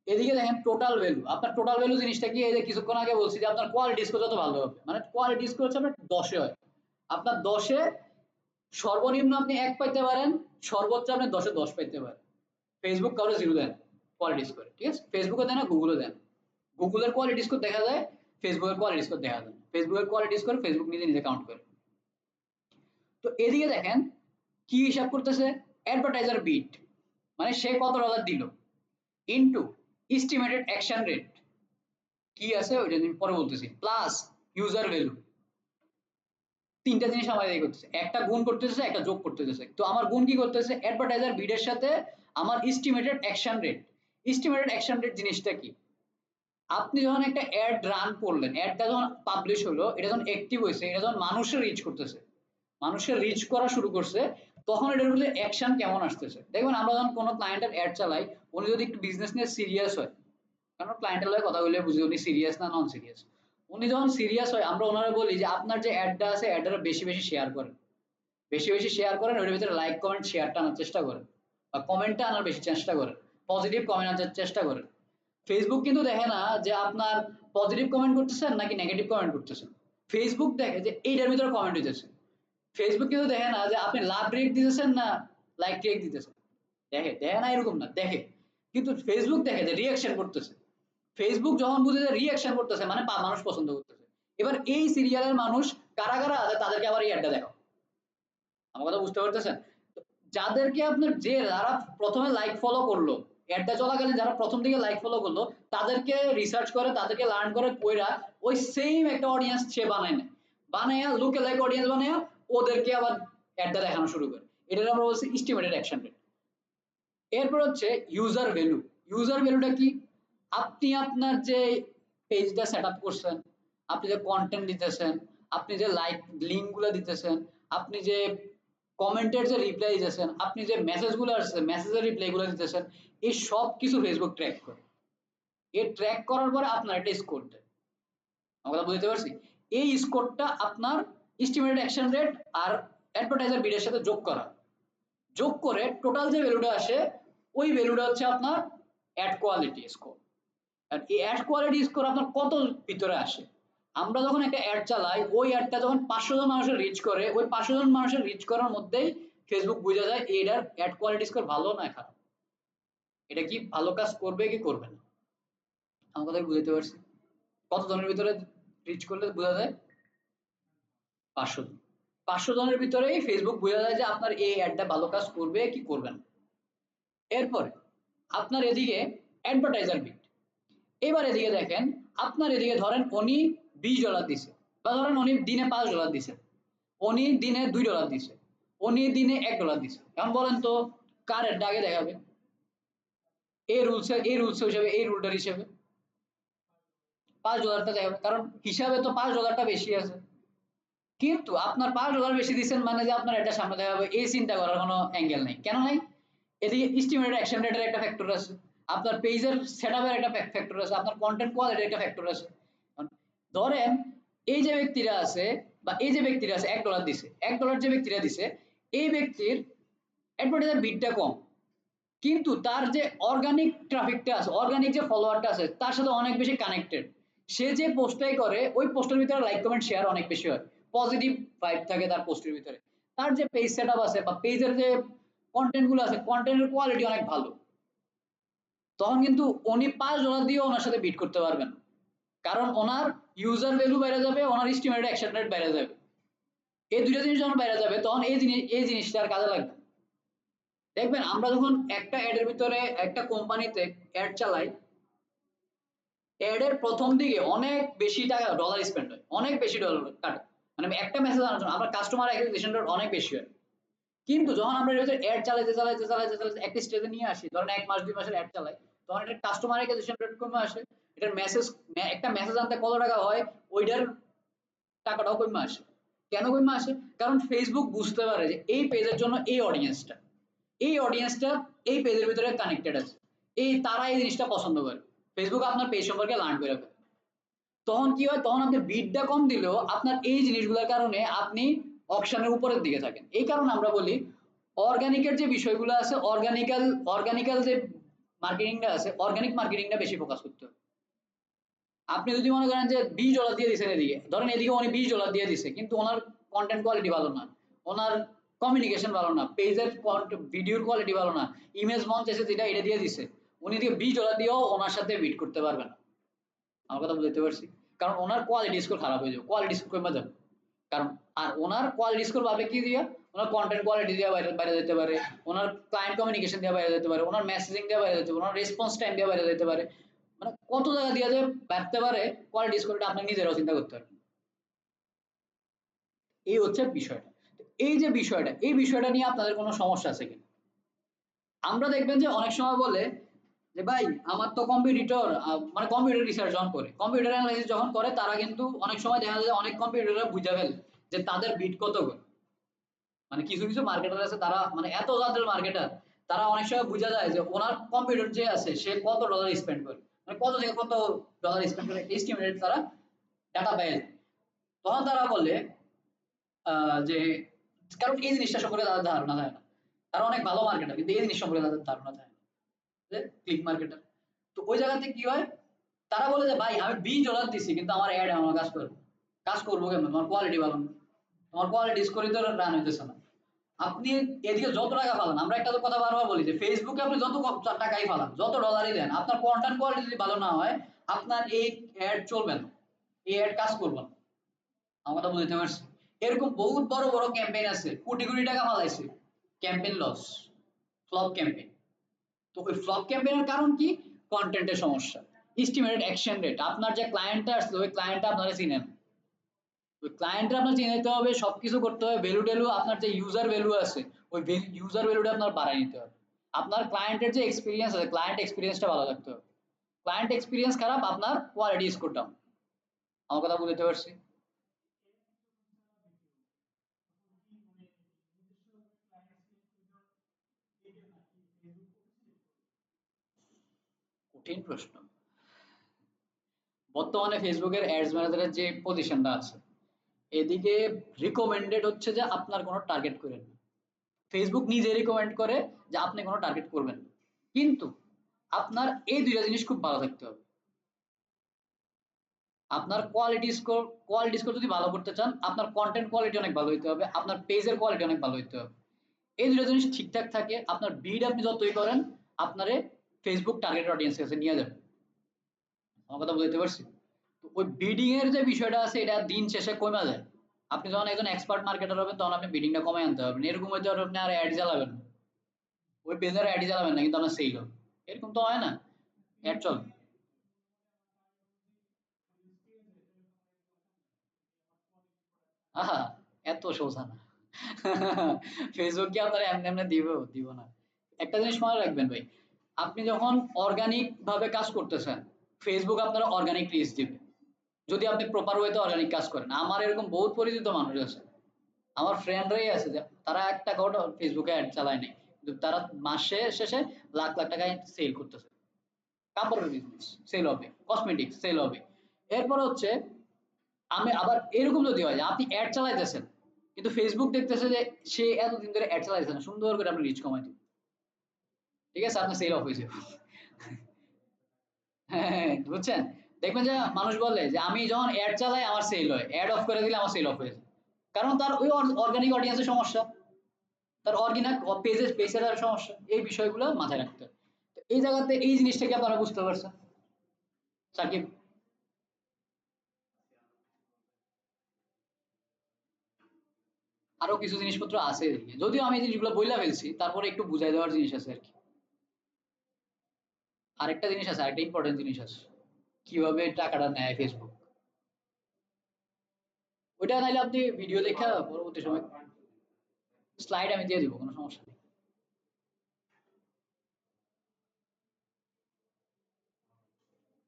এদিকে দেখেন টোটাল ভ্যালু, আপনার টোটাল ভ্যালু জিনিসটা কি? এই যে কিছুক্ষণ আগে বলছি যে আপনার কোয়ালিটি স্কোর যত ভালো হবে, মানে কোয়ালিটি স্কোর হচ্ছে আপনার 10-এ হয়। আপনার 10-এ সর্বনিম্ন আপনি 1 পাইতে পারেন, সর্বোচ্চ আপনি 10-এ 10 পাইতে পারেন। ফেসবুক কারো 0 দেন কোয়ালিটি স্কোরে, ঠিক আছে? ফেসবুকে দেয় না, গুগলও দেন। গুগলের কোয়ালিটি স্কোর দেখা যায়, ফেসবুকের কোয়ালিটি স্কোর দেখা যায়। ফেসবুকের কোয়ালিটি স্কোর ফেসবুক নিজে নিজে কাউন্ট করে। তো এদিকে দেখেন কি হিসাব করতেছে, অ্যাডভার্টাইজার বিট, মানে সে কত ডলার দিল ইনটু এস্টিমেটেড অ্যাকশন রেট কি আছে ওইটা আমি পরে বলতেছি, প্লাস ইউজার ভ্যালু। তিনটা জিনিস আমাদের এই করতেছে, একটা গুণ করতেছে একটা যোগ করতেছে। তো আমার গুণ কি করতেছে? অ্যাডভার্টাইজার বিডের সাথে আমার estimated action rate. Estimated action rate জিনিসটা কি? আপনি যখন একটা অ্যাড রান করলেন, অ্যাডটা যখন পাবলিশ হলো, এটা যখন অ্যাক্টিভ হয়েছে, এটা যখন মানুষের রিচ করতেছে, মানুষের রিচ করা শুরু করছে, তখন এটার মধ্যে অ্যাকশন কেমন আসতেছে। দেখবেন আমরা যখন কোনো ক্লায়েন্টের অ্যাড চালাই, উনি যদি একটু বিজনেস নিয়ে সিরিয়াস হয়, কারণ ক্লায়েন্টের লগে কথা বলে বুঝি উনি সিরিয়াস না নন সিরিয়াস। উনি যখন সিরিয়াস হয় আমরা ওনারা বলি যে আপনার যে অ্যাডটা আছে অ্যাডটা বেশি বেশি শেয়ার করেন, বেশি বেশি শেয়ার করেন, ওইটার ভিতরে লাইক কমেন্ট শেয়ারটা আনার চেষ্টা করেন, বা কমেন্টটা আনার বেশি চেষ্টা করেন, পজিটিভ কমেন্ট আনার চেষ্টা করেন। ফেসবুক কিন্তু দেখে না যে আপনার পজিটিভ কমেন্ট করতেছেন নাকি নেগেটিভ কমেন্ট করতেছেন। ফেসবুক দেখে যে এইটার ভিতরে কমেন্ট হইতেছে। ফেসবুক কিন্তু দেখে না যে আপনি লাভ রেট দিতেছেন না লাইক রেট দিতেছেন। দেখে দেখে না এরকম না, দেখে। কিন্তু ফেসবুক দেখে যে রিয়াকশন করতেছে। ফেসবুক যখন বুঝে যে রিয়াকশন করতেছে মানে মানুষ পছন্দ করতেছে। এবার এই সিরিয়ালের মানুষ কারা কারা আছে তাদেরকে আবার এই অ্যাডটা দেখাও। আমার কথা বুঝতে পারতেছেন? তো যাদেরকে আপনার যে যারা প্রথমে লাইক ফলো করলো, অ্যাডটা চলাকালীন যারা প্রথম দিকে লাইক ফলো করলো, তাদেরকে রিসার্চ করে, তাদেরকে লার্ন করে কইরা ওই সেম একটা অডিয়েন্স সে বানায় নেয়, বানায়া লুকে লাইক অডিয়েন্স বানায়া ওদেরকে আবার অ্যাডটা দেখানো শুরু করে। এটা আমরা বলছি এস্টিমেটেড অ্যাকশন রেট। এরপর হচ্ছে ইউজার ভ্যালু। ইউজার ভ্যালুটা কি? আপনি আপনার যে পেজটা সেট আপ করছেন, আপনি যে কন্টেন্ট দিতেছেন, আপনি যে লাইক লিঙ্ক গুলা দিতেছেন, আপনি যে কমেন্টের যে রিপ্লাই দিতেছেন, আপনি যে মেসেজ গুলো আসছে মেসেজের রিপ্লাই গুলো দিতেছেন, এই সব কিছু ফেসবুক ট্র্যাক করে। এই ট্র্যাক করার পরে আপনার একটা স্কোর দেয়। আমার কথা বুঝতে পারছি? এই স্কোরটা আপনার এস্টিমেটেড অ্যাকশন রেট আর অ্যাডভার্টাইজার বিডের সাথে যোগ করা, যোগ করে টোটাল যে ভ্যালুটা আসে ওই ভ্যালুটা হচ্ছে আপনার অ্যাড কোয়ালিটি স্কোর। আর এই অ্যাড কোয়ালিটি স্কোর আপনার কত ভিতরে আসে। আমরা যখন একটা অ্যাড চালাই, ওই অ্যাডটা যখন 500 জন মানুষের রিচ করে, ওই 500 জন মানুষের রিচ করার মধ্যেই ফেসবুক বোঝা যায় এটার অ্যাড কোয়ালিটি স্কোর ভালো না খারাপ, এটা কি ভালো কাজ করবে কি করবে না। আমার কথা বুঝতে পারছি? কত জনের ভিতরে রিচ করলে বোঝা যায়? 500 জন। 500 জনের ভিতরেই ফেসবুক বোঝা যায় যে আপনার এই অ্যাডটা ভালো কাজ করবে কি করবে না। এরপরে আপনার এদিকে অ্যাডভার্টাইজার বিট। এবার এদিকে দেখেন, আপনার এদিকে ধরেন উনি $20 দিছে, বা ধরেন উনি দিনে $5 দিছে, উনি দিনে $2 দিছে, উনি দিনে $1 দিছে। এখন বলেন তো কার এর আগে দেখাবে? এই রুলস হিসেবে, এই রুলটার হিসেবে $5টা দেখাবে, কারণ হিসাবে তো $5টা বেশি আছে। কিন্তু আপনার $5 বেশি দিচ্ছেন মানে যে আপনার এটা সামনে দেখাবে, এই চিন্তা করার কোনো অ্যাঙ্গেল নাই। কেন নাই? এদিকে এস্টিমেটেড অ্যাকশন রেটের একটা ফ্যাক্টর আছে, আপনার পেজের সেটআপের একটা ফ্যাক্টর আছে, আপনার কন্টেন্ট কোয়ালিটির একটা ফ্যাক্টর আছে। ধরেন এই যে ব্যক্তিরা আছে, বা এই যে ব্যক্তিরা আছে $1 দিছে, $1 যে ব্যক্তিরা দিছে, এই ব্যক্তির অ্যাডভার্টাইজার বিটটা কম, কিন্তু তার যে অর্গানিক ট্রাফিকটা আছে, অর্গানিক যে ফলোয়ারটা আছে তার সাথে অনেক বেশি কানেক্টেড। সে যে পোস্টটাই করে ওই পোস্টের ভিতরে লাইক কমেন্ট শেয়ার অনেক বেশি হয়, পজিটিভ ভাইব থাকে তার পোস্টের ভিতরে। তার যে পেজ সেটআপ আছে বা পেজের যে কন্টেন্ট গুলো আছে, কন্টেন্টের কোয়ালিটি অনেক ভালো। তখন কিন্তু উনি $5 দিয়েও ওনার সাথে বিট করতে পারবেন, কারণ ওনার ইউজার ভ্যালু বেড়ে যাবে, ওনার এস্টিমেটেড অ্যাকশন রেট বেড়ে যাবে। এই দুইটা জিনিস যখন বেড়ে যাবে তখন এই জিনিসটা আর কাজে লাগবে। দেখবেন আমরা যখন একটা অ্যাডের ভিতরে একটা কোম্পানিতে অ্যাড চালাই, অ্যাডের প্রথম দিকে অনেক বেশি টাকা ডলার স্পেন্ড হয়, অনেক বেশি ডলার কাটে, মানে একটা মেসেজ আনার জন্য আমরা কাস্টমার অ্যাকুইজিশন রেট অনেক বেশি হয়। কিন্তু যখন আমরা এর ভিতরে অ্যাড চালাইতে একটা স্টেজে নিয়ে আসি, ধরেন 1 মাস 2 মাসের অ্যাড চালাই, তখন এটা কাস্টমার অ্যাকুইজিশন রেট কমে আসে, এটার মেসেজ, একটা মেসেজ আনতে কত টাকা হয় ওইটার টাকাটাও কমে আসে। কেন কমে আসে? কারণ ফেসবুক বুঝতে পারে যে এই পেজের জন্য এই অডিয়েন্সটা এই পেজের ভিতরে কানেক্টেড আছে, তারা এই জিনিসটা পছন্দ করে। ফেসবুক আপনার পেজ সম্পর্কে লার্ন করে ফেলে। তখন কি হয়, তখন আপনি বিটটা কম দিলেও আপনার এই জিনিসগুলোর কারণে আপনি অকশনের উপরের দিকে থাকেন। এই কারণে আমরা বলি অর্গানিকের যে বিষয়গুলো আছে, অর্গানিক্যাল যে মার্কেটিংটা আছে, অর্গানিক মার্কেটিংটা বেশি ফোকাস করতে হবে। আপনি যদি মনে করেন যে $20 দিয়ে দিচ্ছেন, এদিকে ধরেন এদিকে উনি $20 দিয়ে দিচ্ছে, কিন্তু ওনার কন্টেন্ট কোয়ালিটি ভালো না, ওনার কমিউনিকেশন ভালো না, পেজের ভিডিওর কোয়ালিটি ভালো না, ইমেজ মঞ্চ এসে যেটা এটা দিয়ে দিচ্ছে, উনি দিয়ে $20 দিয়েও ওনার সাথে বিট করতে পারবে না। আমার কথা বুঝতে পারছি? কারণ ওনার কোয়ালিটি স্কোর খারাপ হয়ে যাবে, কোয়ালিটি স্কোর কমে যাবে। কারণ আর ওনার কোয়ালিটি স্কোর পাবে কি দিয়ে? ওনার কন্টেন্ট কোয়ালিটি দিয়ে বাইরে বাইরে যেতে পারে, ওনার ক্লায়েন্ট কমিউনিকেশন দিয়ে বাইরে যেতে পারে, ওনার মেসেজিং দিয়ে বাইরে যেতে পারে, ওনার রেসপন্স টাইম দিয়ে বাইরে যেতে পারে। মানে কত জায়গা দিয়ে যে বাড়তে পারে কোয়ালিটি স্কোরটা আপনি নিজেরাও চিন্তা করতে পারেন। এই হচ্ছে বিষয়টা। এই যে বিষয়টা, এই বিষয়টা নিয়ে আপনাদের কোনো সমস্যা আছে কিনা? আমরা দেখবেন যে অনেক সময় বলে যে ভাই আমার তো কম্পিটিটর, মানে কম্পিউটার রিসার্চ যখন করে, কম্পিউটার অ্যানালাইসিস যখন করে, তারা কিন্তু অনেক সময় দেখা যায় অনেক কম্পিউটাররা বুঝে ফেলে যে তাদের বিট কত করে। মানে কিছু কিছু মার্কেটার আছে, তারা মানে এত জাতের মার্কেটার, তারা অনেক সময় বোঝা যায় যে ওনার কম্পিউটার যে আছে সে কত ডলার স্পেন্ড করে, মানে কত থেকে কত ডলার স্পেন্ড করে এস্টিমেটেড তারা ডাটা পেয়ে যায়। তখন তারা বলে যে, কারণ এই জিনিসটা সম্পর্কে তাদের ধারণা থাকে না, তারা অনেক ভালো মার্কেটার কিন্তু এই জিনিস সম্পর্কে তাদের ধারণা থাকে না, ক্লিক মার্কেটার। তো ওই জায়গাতে কি হয়, তারা বলে যে ভাই আমি $20 দিচ্ছি কিন্তু আমার অ্যাড আমার কাজ করবো কেমন, তোমার কোয়ালিটি ভালো না, তোমার কোয়ালিটি স্কোরই তো রান হইতেছে না। আপনি এদিকে যত টাকা ফালান, আমরা একটা কথা বারবার বলি যে ফেসবুকে আপনি যত টাকাই ফালান, যত ডলারই দেন, আপনার কন্টেন্ট কোয়ালিটি যদি ভালো না হয়, আপনার এই অ্যাড চলবে না, এই অ্যাড কাজ করবে না। আমার কথা বুঝতে পারছি? এরকম বহুত বড় বড় ক্যাম্পেইন আছে, কোটি কোটি টাকা ফালাইছে, ক্যাম্পেইন লস, ফ্লপ ক্যাম্পেইন। তো ওই ফ্লপ ক্যাম্পেইনের কারণ কি? কন্টেন্টের সমস্যা, এস্টিমেটেড অ্যাকশন রেট, আপনার যে ক্লায়েন্টটা আসছে ওই ক্লায়েন্টটা আপনারা চিনেন, ওই ক্লায়েন্টটা আপনার চিনাইতে হবে, সবকিছু করতে হবে, ভ্যালু ট্যালু আপনার যে ইউজার ভ্যালু আছে ওই ইউজার ভ্যালুটা আপনার বাড়ায় নিতে হবে, আপনার ক্লায়েন্টের যে এক্সপিরিয়েন্স আছে ক্লায়েন্ট এক্সপিরিয়েন্সটা ভালো রাখতে হবে। ক্লায়েন্ট এক্সপিরিয়েন্স খারাপ, আপনার কোয়ালিটি স্কোর ডাউন। আমার কথা বুঝতে পারছি? কঠিন প্রশ্ন। বর্তমানে ফেসবুকের অ্যাডস ম্যানেজারের যে পজিশনটা আছে, এদিকে রিকমেন্ডেড হচ্ছে যে আপনার কোনো টার্গেট করেন না। ফেসবুক নিজে রিকমেন্ড করে যে আপনি কোনো টার্গেট করবেন না, কিন্তু আপনার এই দুইটা জিনিস খুব ভালো থাকতে হবে। আপনার কোয়ালিটি স্কোর যদি ভালো করতে চান, আপনার কন্টেন্ট কোয়ালিটি অনেক ভালো হইতে হবে, আপনার পেজের কোয়ালিটি অনেক ভালো হইতে হবে। এই দুটো জিনিস ঠিকঠাক থাকে, আপনার বিড আপনি যতই করেন, আপনারে ফেসবুক টার্গেট অডিয়েন্স কাছে নিয়ে যাবে। আমার কথা বুঝতে পারছি? তো ওই বিডিং এর যে বিষয়টা আছে, এটা দিন শেষে কমে যায়। আপনি যখন একজন এক্সপার্ট মার্কেটার হবেন, তখন আপনি বিডিংটা কমায় আনতে পারবেন। এরকম হইতে পারে আপনি আর অ্যাড চালাবেন না, ওই পেজের অ্যাড চালাবেন না, কিন্তু আপনার সেল হবে। এরকম তো হয় না, অ্যাড চলবে। আহা, এত সোজা না। ফেসবুক কি আপনার এমনি এমনি দিব না। একটা জিনিস মনে রাখবেন ভাই, আপনি যখন অর্গানিক ভাবে কাজ করতেছেন, ফেসবুক আপনার অর্গানিক রিচ দিবে, যদি আপনি প্রপার ওয়েতে অর্গানিক কাজ করেন। আমার এরকম বহুত পরিচিত মানুষ আছে, আমার ফ্রেন্ডরাই আছে যে তারা এক টাকাও ফেসবুকে অ্যাড চালায় নাই, কিন্তু তারা মাসে শেষে লাখ লাখ টাকায় সেল করতেছে। কাপড়ের বিজনেস সেল হবে, কসমেটিক্স সেল হবে। এরপর হচ্ছে, আমি আবার এরকম যদি হয় যে আপনি অ্যাড চালাইতেছেন, কিন্তু ফেসবুক দেখতেছে যে সে এতদিন ধরে অ্যাড চালাইতেছে না, সুন্দর করে আপনি রিচ কমাই দিবেন, ঠিক আছে, আপনার সেল অফ হয়েছে। হ্যাঁ, হ্যাঁ, বুঝছেন? দেখবেন যে মানুষ বলে যে আমি যখন অ্যাড চালাই আমার সেল হয়, অ্যাড অফ করে দিলে আমার সেল অফ হয়ে যায়। কারণ তার ওই অর্গানিক অডিয়েন্সের সমস্যা, তার অর্গানিক পেজের সমস্যা। এই বিষয়গুলো মাথায় রাখতে হবে। তো এই জায়গাতে এই জিনিসটা কি আপনারা বুঝতে পারছেন? সাকিব, আরো কিছু জিনিসপত্র আছে এদিকে। যদিও আমি এই জিনিসগুলো বইলা ফেলছি, তারপরে একটু বুঝাই দেওয়ার জিনিস আছে আর কি। আরেকটা জিনিস আছে, আরেকটা ইম্পর্টেন্ট জিনিস আছে, কিভাবে টাকাটা নেয় ফেসবুক। ওইটা নাইলে আপনি ভিডিও দেখা পরবর্তী সময় স্লাইড আমি দিয়ে দিব, কোনো সমস্যা নেই।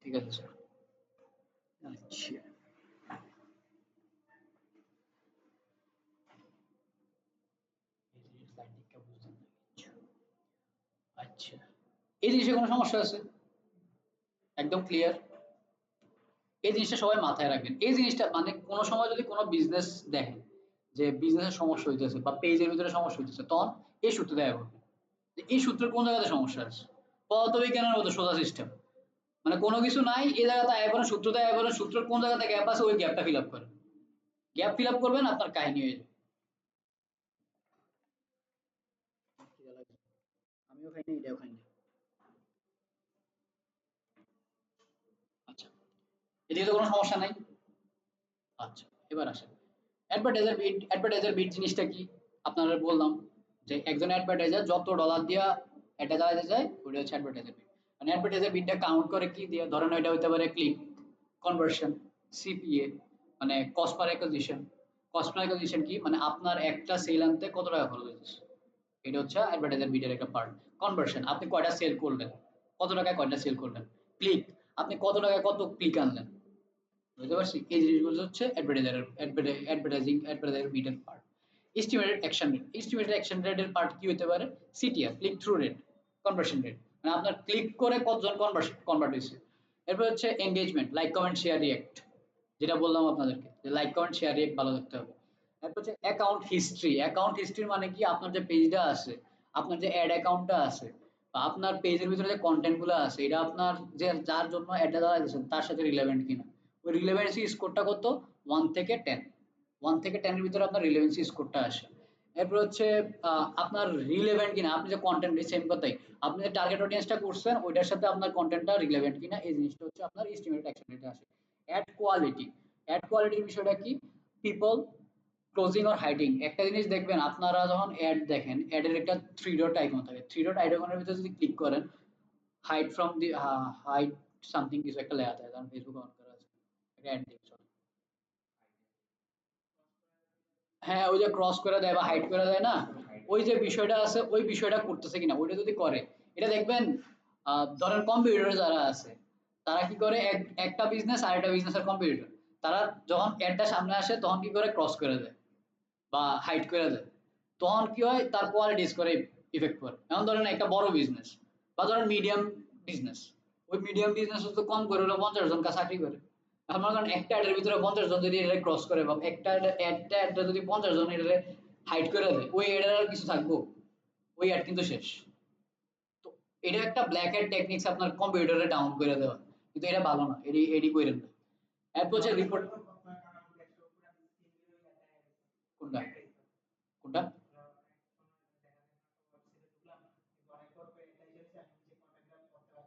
ঠিক আছে স্যার। আচ্ছা, এই যে slide দেখা বুঝছেন না কিছু। আচ্ছা, এই জিনিসে কোনো সমস্যা আছে? একদম ক্লিয়ার? এই জিনিসটা সবাই মাথায় রাখবেন। এই জিনিসটা মানে কোনো সময় যদি কোনো বিজনেস দেখেন যে বিজনেসের সমস্যা হইতেছে বা পেজের ভিতরে সমস্যা হইতেছে, তখন এই সূত্র দেখা করবেন যে এই সূত্রের কোন জায়গাতে সমস্যা আছে। পদার্থবিজ্ঞানের মতো সোজা সিস্টেম, মানে কোনো কিছু নাই, এই জায়গাতে আয় করেন, সূত্র দিয়ে আয় করেন, সূত্রের কোন জায়গাতে গ্যাপ আছে ওই গ্যাপটা ফিল আপ করেন। গ্যাপ ফিল আপ করবেন, আপনার কাহিনী হয়ে যাবে। আমিও খাইনি, এটাও খাইনি। আচ্ছা, এদিকে তো কোনো সমস্যা নাই। আচ্ছা, এবার আসেন অ্যাডভার্টাইজার বিট জিনিসটা কি? আপনারা বললাম যে একজন অ্যাডভার্টাইজার যত ডলার দিয়া এটা চালাতে যায়, ওটা হচ্ছে অ্যাডভার্টাইজার বিট। মানে অ্যাডভার্টাইজার বিটটা কাউন্ট করে কি দিয়ে? ধরেন এটা হতে পারে ক্লিক, কনভার্সন, সিপিএ, মানে cost per acquisition. Cost per acquisition কি? মানে আপনার একটা সেল আনতে কত টাকা খরচ হচ্ছে, এটা হচ্ছে অ্যাডভার্টাইজার বিটের একটা পার্ট। কনভার্সন, আপনি কয়টা সেল করলেন, কত টাকায় কয়টা সেল করলেন। ক্লিক, আপনি কত টাকায় কত ক্লিক আনলেন। বুঝতে পারছি? এই জিনিসগুলো হচ্ছে advertiser middle part. Estimated action রেটের পার্ট কি হতে পারে? CTR, click through rate, conversion rate, মানে আপনার ক্লিক করে কতজন কনভার্ট হয়েছে। এরপর হচ্ছে engagement, like comment share react, যেটা বললাম আপনাদেরকে যে লাইক কমেন্ট শেয়ার রিঅ্যাক্ট ভালো থাকতে হবে। এরপর হচ্ছে অ্যাকাউন্ট হিস্ট্রি মানে কি? আপনার যে পেজটা আছে, আপনার যে অ্যাড অ্যাকাউন্টটা আছে, বা আপনার পেজের ভিতরে যে কন্টেন্ট গুলো আছে, এটা আপনার যে যার জন্য অ্যাডটা চালাতেছেন তার সাথে রিলেভেন্ট কিনা। ওই রিলেভেন্সি স্কোরটা কত? 1 থেকে 10, 1 থেকে 10 এর ভিতরে আপনার রিলেভেন্সি স্কোরটা আসে। এরপর হচ্ছে আপনার রিলেভেন্ট কিনা, আপনি যে কন্টেন্ট, সেম কথাই, আপনি যে টার্গেট অডিয়েন্সটা করছেন ওইটার সাথে আপনার কন্টেন্টটা রিলেভেন্ট কিনা, এই জিনিসটা হচ্ছে আপনার এস্টিমেটেড অ্যাকশন রেটে আসে। অ্যাড কোয়ালিটির বিষয়টা কি? People closing or hiding. একটা জিনিস দেখবেন, আপনারা যখন অ্যাড দেখেন, অ্যাডের একটা থ্রি ডট আইকন থাকে, থ্রি ডট আইকনের ভিতরে যদি ক্লিক করেন, hide from the hide something কিছু একটা লেখা থাকে, কারণ ফেসবুক অন করা আছে, একটা অ্যাড দেখছো। হ্যাঁ, ওই যে ক্রস করে দেয় বা হাইড করে দেয় না, ওই যে বিষয়টা আছে, ওই বিষয়টা করতেছে কিনা, ওইটা যদি করে, এটা দেখবেন। ধরেন কম্পিউটারে যারা আছে, তারা কি করে, একটা বিজনেস আর একটা বিজনেসের কম্পিটিটর, তারা যখন অ্যাডটা সামনে আসে তখন কি করে ক্রস করে দেয় বা হাইড করে দেয়, তখন কি হয় তার কোয়ালিটি স্কোরে ইফেক্ট পড়ে। এখন ধরেন একটা বড় বিজনেস বা ধরেন মিডিয়াম বিজনেস, ওই মিডিয়াম বিজনেস তো কম করে হলো 50 জন চাকরি করে। এখন মনে করেন একটা অ্যাডের ভিতরে 50 জন যদি এটা ক্রস করে বা একটা অ্যাডটা যদি 50 জন এটা হাইড করে দেয়, ওই অ্যাডের আর কিছু থাকবো, ওই অ্যাড কিন্তু শেষ। তো এটা একটা ব্ল্যাক হ্যাট টেকনিক্স আপনার কম্পিউটারে ডাউন করে দেওয়া, কিন্তু এটা ভালো না, এডি এডি করেন না। এরপর হচ্ছে রিপোর্ট। কোনটা কোনটা?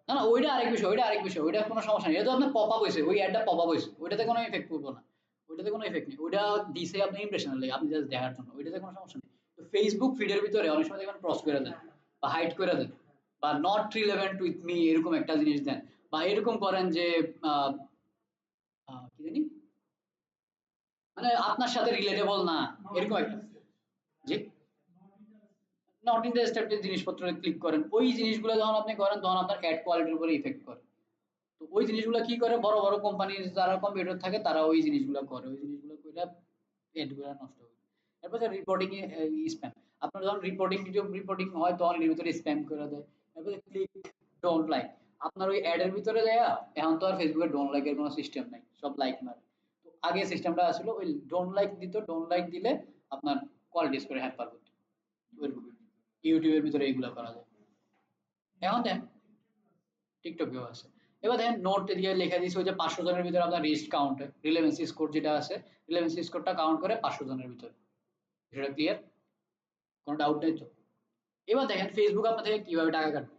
না না, ওইটা আরেক বিষয়, ওইটা আরেক বিষয়, ওইটা কোনো সমস্যা নেই, এটা তো আপনার পপ আপ হয়েছে, ওই অ্যাডটা পপ আপ হয়েছে, ওইটাতে কোনো ইফেক্ট করবো না, ওইটাতে কোনো ইফেক্ট নেই, ওইটা দিছে আপনি ইমপ্রেশনের লাগে, আপনি জাস্ট দেখার জন্য, ওইটাতে কোনো সমস্যা নেই। তো ফেসবুক ফিডের ভিতরে অনেক সময় দেখবেন ক্রস করে দেন বা হাইড করে দেন বা নট রিলেভেন্ট উইথ মি এরকম একটা জিনিস দেন, বা এরকম করেন যে আহ, কি জানি, মানে আপনার সাথে রিলেটেবল না, এরকম একটা। জি, নট ইন্টারেস্টেড জিনিসপত্র ক্লিক করেন, ওই জিনিসগুলো যখন আপনি করেন তখন আপনার অ্যাড কোয়ালিটির উপরে ইফেক্ট করে। তো ওই জিনিসগুলো কি করে, বড় বড় কোম্পানির যারা কম্পিউটার থাকে তারা ওই জিনিসগুলো করে, ওই জিনিসগুলো করে এড গুলো নষ্ট করে। এরপর রিপোর্টিং স্প্যাম, আপনার যখন রিপোর্টিং ভিডিও রিপোর্টিং হয় তখন এর ভিতরে স্প্যাম করে দেয়। এরপর ক্লিক ডোন্ট লাইক, আপনার ওই অ্যাড এর ভিতরে যায়, এখন তো আর ফেসবুকে ডোন্ট লাইক এর কোনো সিস্টেম নাই, সব লাইক মারে। তো আগে সিস্টেমটা আসলে ওই ডোন্ট লাইক দিত, ডোন্ট লাইক দিলে আপনার কোয়ালিটি স্কোরে হ্যাম্পার হতো, ইউটিউবের ভিতরে এগুলো করা যায়। এখন দেন টিকটকেও আছে। এবার দেখেন নোট দিয়ে লেখা দিয়েছে ওই যে 500 জনের ভিতরে আপনার রিস্ট কাউন্ট, রিলেভেন্সি স্কোর যেটা আছে, রিলেভেন্সি স্কোরটা কাউন্ট করে 500 জনের ভিতরে। সেটা ক্লিয়ার? কোনো ডাউট নেই তো? এবার দেখেন ফেসবুক আপনার থেকে কিভাবে টাকা কাটবে।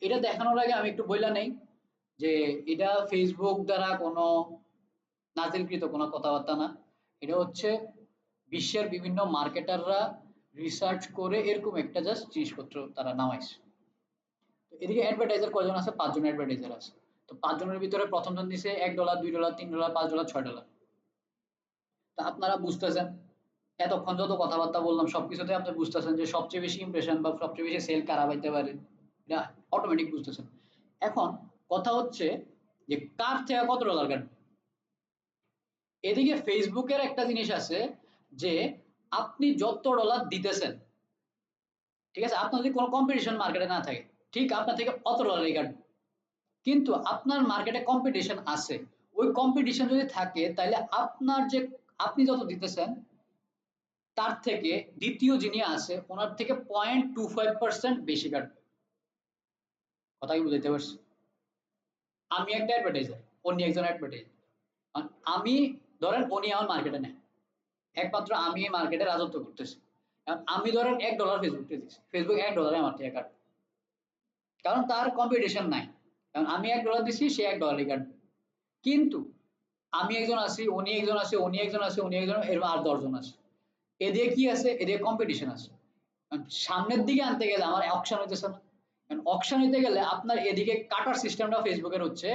এটা দেখানোর আগে আমি একটু বইলা নেই যে এটা ফেসবুক দ্বারা কোনো নাজিলকৃত কোনো কথাবার্তা না, এটা হচ্ছে বিশ্বের বিভিন্ন মার্কেটাররা রিসার্চ করে এরকম একটা জাস্ট জিনিসপত্র তারা নামাইছে। তো এদিকে অ্যাডভার্টাইজার কয়জন আছে? 5 জন অ্যাডভার্টাইজার আছে। তো 5 জনের ভিতরে প্রথম জন দিছে $1, $2, $3, $5, $6। তা আপনারা বুঝতেছেন, এতক্ষণ যত কথাবার্তা বললাম সবকিছুতে আপনি বুঝতেছেন যে সবচেয়ে বেশি ইমপ্রেশন বা সবচেয়ে বেশি সেল কারা পাইতে পারে, এটা অটোমেটিক বুঝতেছেন। এখন কথা হচ্ছে যে কার থেকে কত ডলার কাটবে। এদিকে ফেসবুকের একটা জিনিস আছে যে আপনি যত ডলার দিতেছেন, ঠিক আছে, আপনার যদি কোনো কম্পিটিশন মার্কেটে না থাকে, ঠিক আপনার থেকে অত ডলারই কাটবে। কিন্তু আপনার মার্কেটে কম্পিটিশন আছে, ওই কম্পিটিশন যদি থাকে তাহলে আপনার যে আপনি যত দিতেছেন তার থেকে দ্বিতীয় যিনি আছে ওনার থেকে 0.25% বেশি কাটবে। কথা কি বুঝাইতে পারছি? আমি একটা অ্যাডভার্টাইজার, উনি একজন অ্যাডভার্টাইজার, আমি ধরেন উনি আমার মার্কেটে নেয়, একমাত্র আমি এই মার্কেটে রাজত্ব করতেছি। এখন আমি ধরেন $1 ফেসবুকে দিচ্ছি, ফেসবুক $1 আমার থেকে কাটবে, কারণ তার কম্পিটিশন নাই। কারণ আমি $1 দিচ্ছি, সে $1 কাটবে। কিন্তু আমি একজন আছি, উনি একজন আছে, উনি একজন আছে, উনি একজন, এরকম আর 10 জন আছে। এদিকে কি আছে? এদিকে কম্পিটিশন আছে। সামনের দিকে আনতে গেলে আমার অকশন হইতেছে না, কারণ অকশন হইতে গেলে আপনার এদিকে কাটার সিস্টেমটা ফেসবুকের হচ্ছে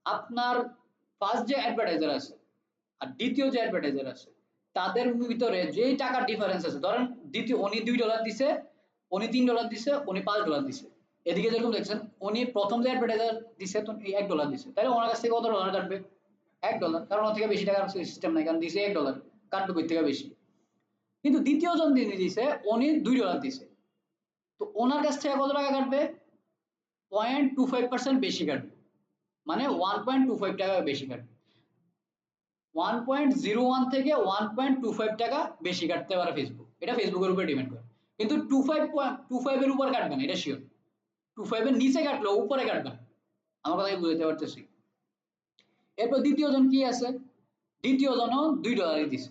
আপনার ফার্স্ট যে অ্যাডভার্টাইজার আছে আর দ্বিতীয় যে অ্যাডভার্টাইজার আছে তাদের ভিতরে যেই টাকার ডিফারেন্স আছে, ধরেন দ্বিতীয় উনি $2 দিছে, উনি $3 দিছে, উনি $5 দিছে, এদিকে যেরকম দেখছেন উনি প্রথম যে অ্যাডভার্টাইজার দিছে তো $1 দিছে, তাহলে ওনার কাছ থেকে কত ডলার কাটবে? $1, কারণ ওর থেকে বেশি টাকার সিস্টেম নাই, কারণ দিছে $1, কাটবে কই থেকে বেশি। কিন্তু দ্বিতীয় জন যিনি দিছে উনি $2 দিছে, তো ওনার কাছ থেকে কত টাকা কাটবে? 0.25% বেশি কাটবে, মানে 1.25 টাকা বেশি কাটবে। 1.01 থেকে 1.25 টাকা বেশি কাটতে পারে ফেসবুক, এটা ফেসবুকের উপরে ডিপেন্ড করে। কিন্তু 25 এর উপর কাটবে না, এটা শিওর। 25 এর নিচে কাটলেও উপরে কাটবে না। আমার কথা কি বুঝতে পারতেছি? এরপর দ্বিতীয় জন কি আছে? দ্বিতীয় জনও $2 দিছে।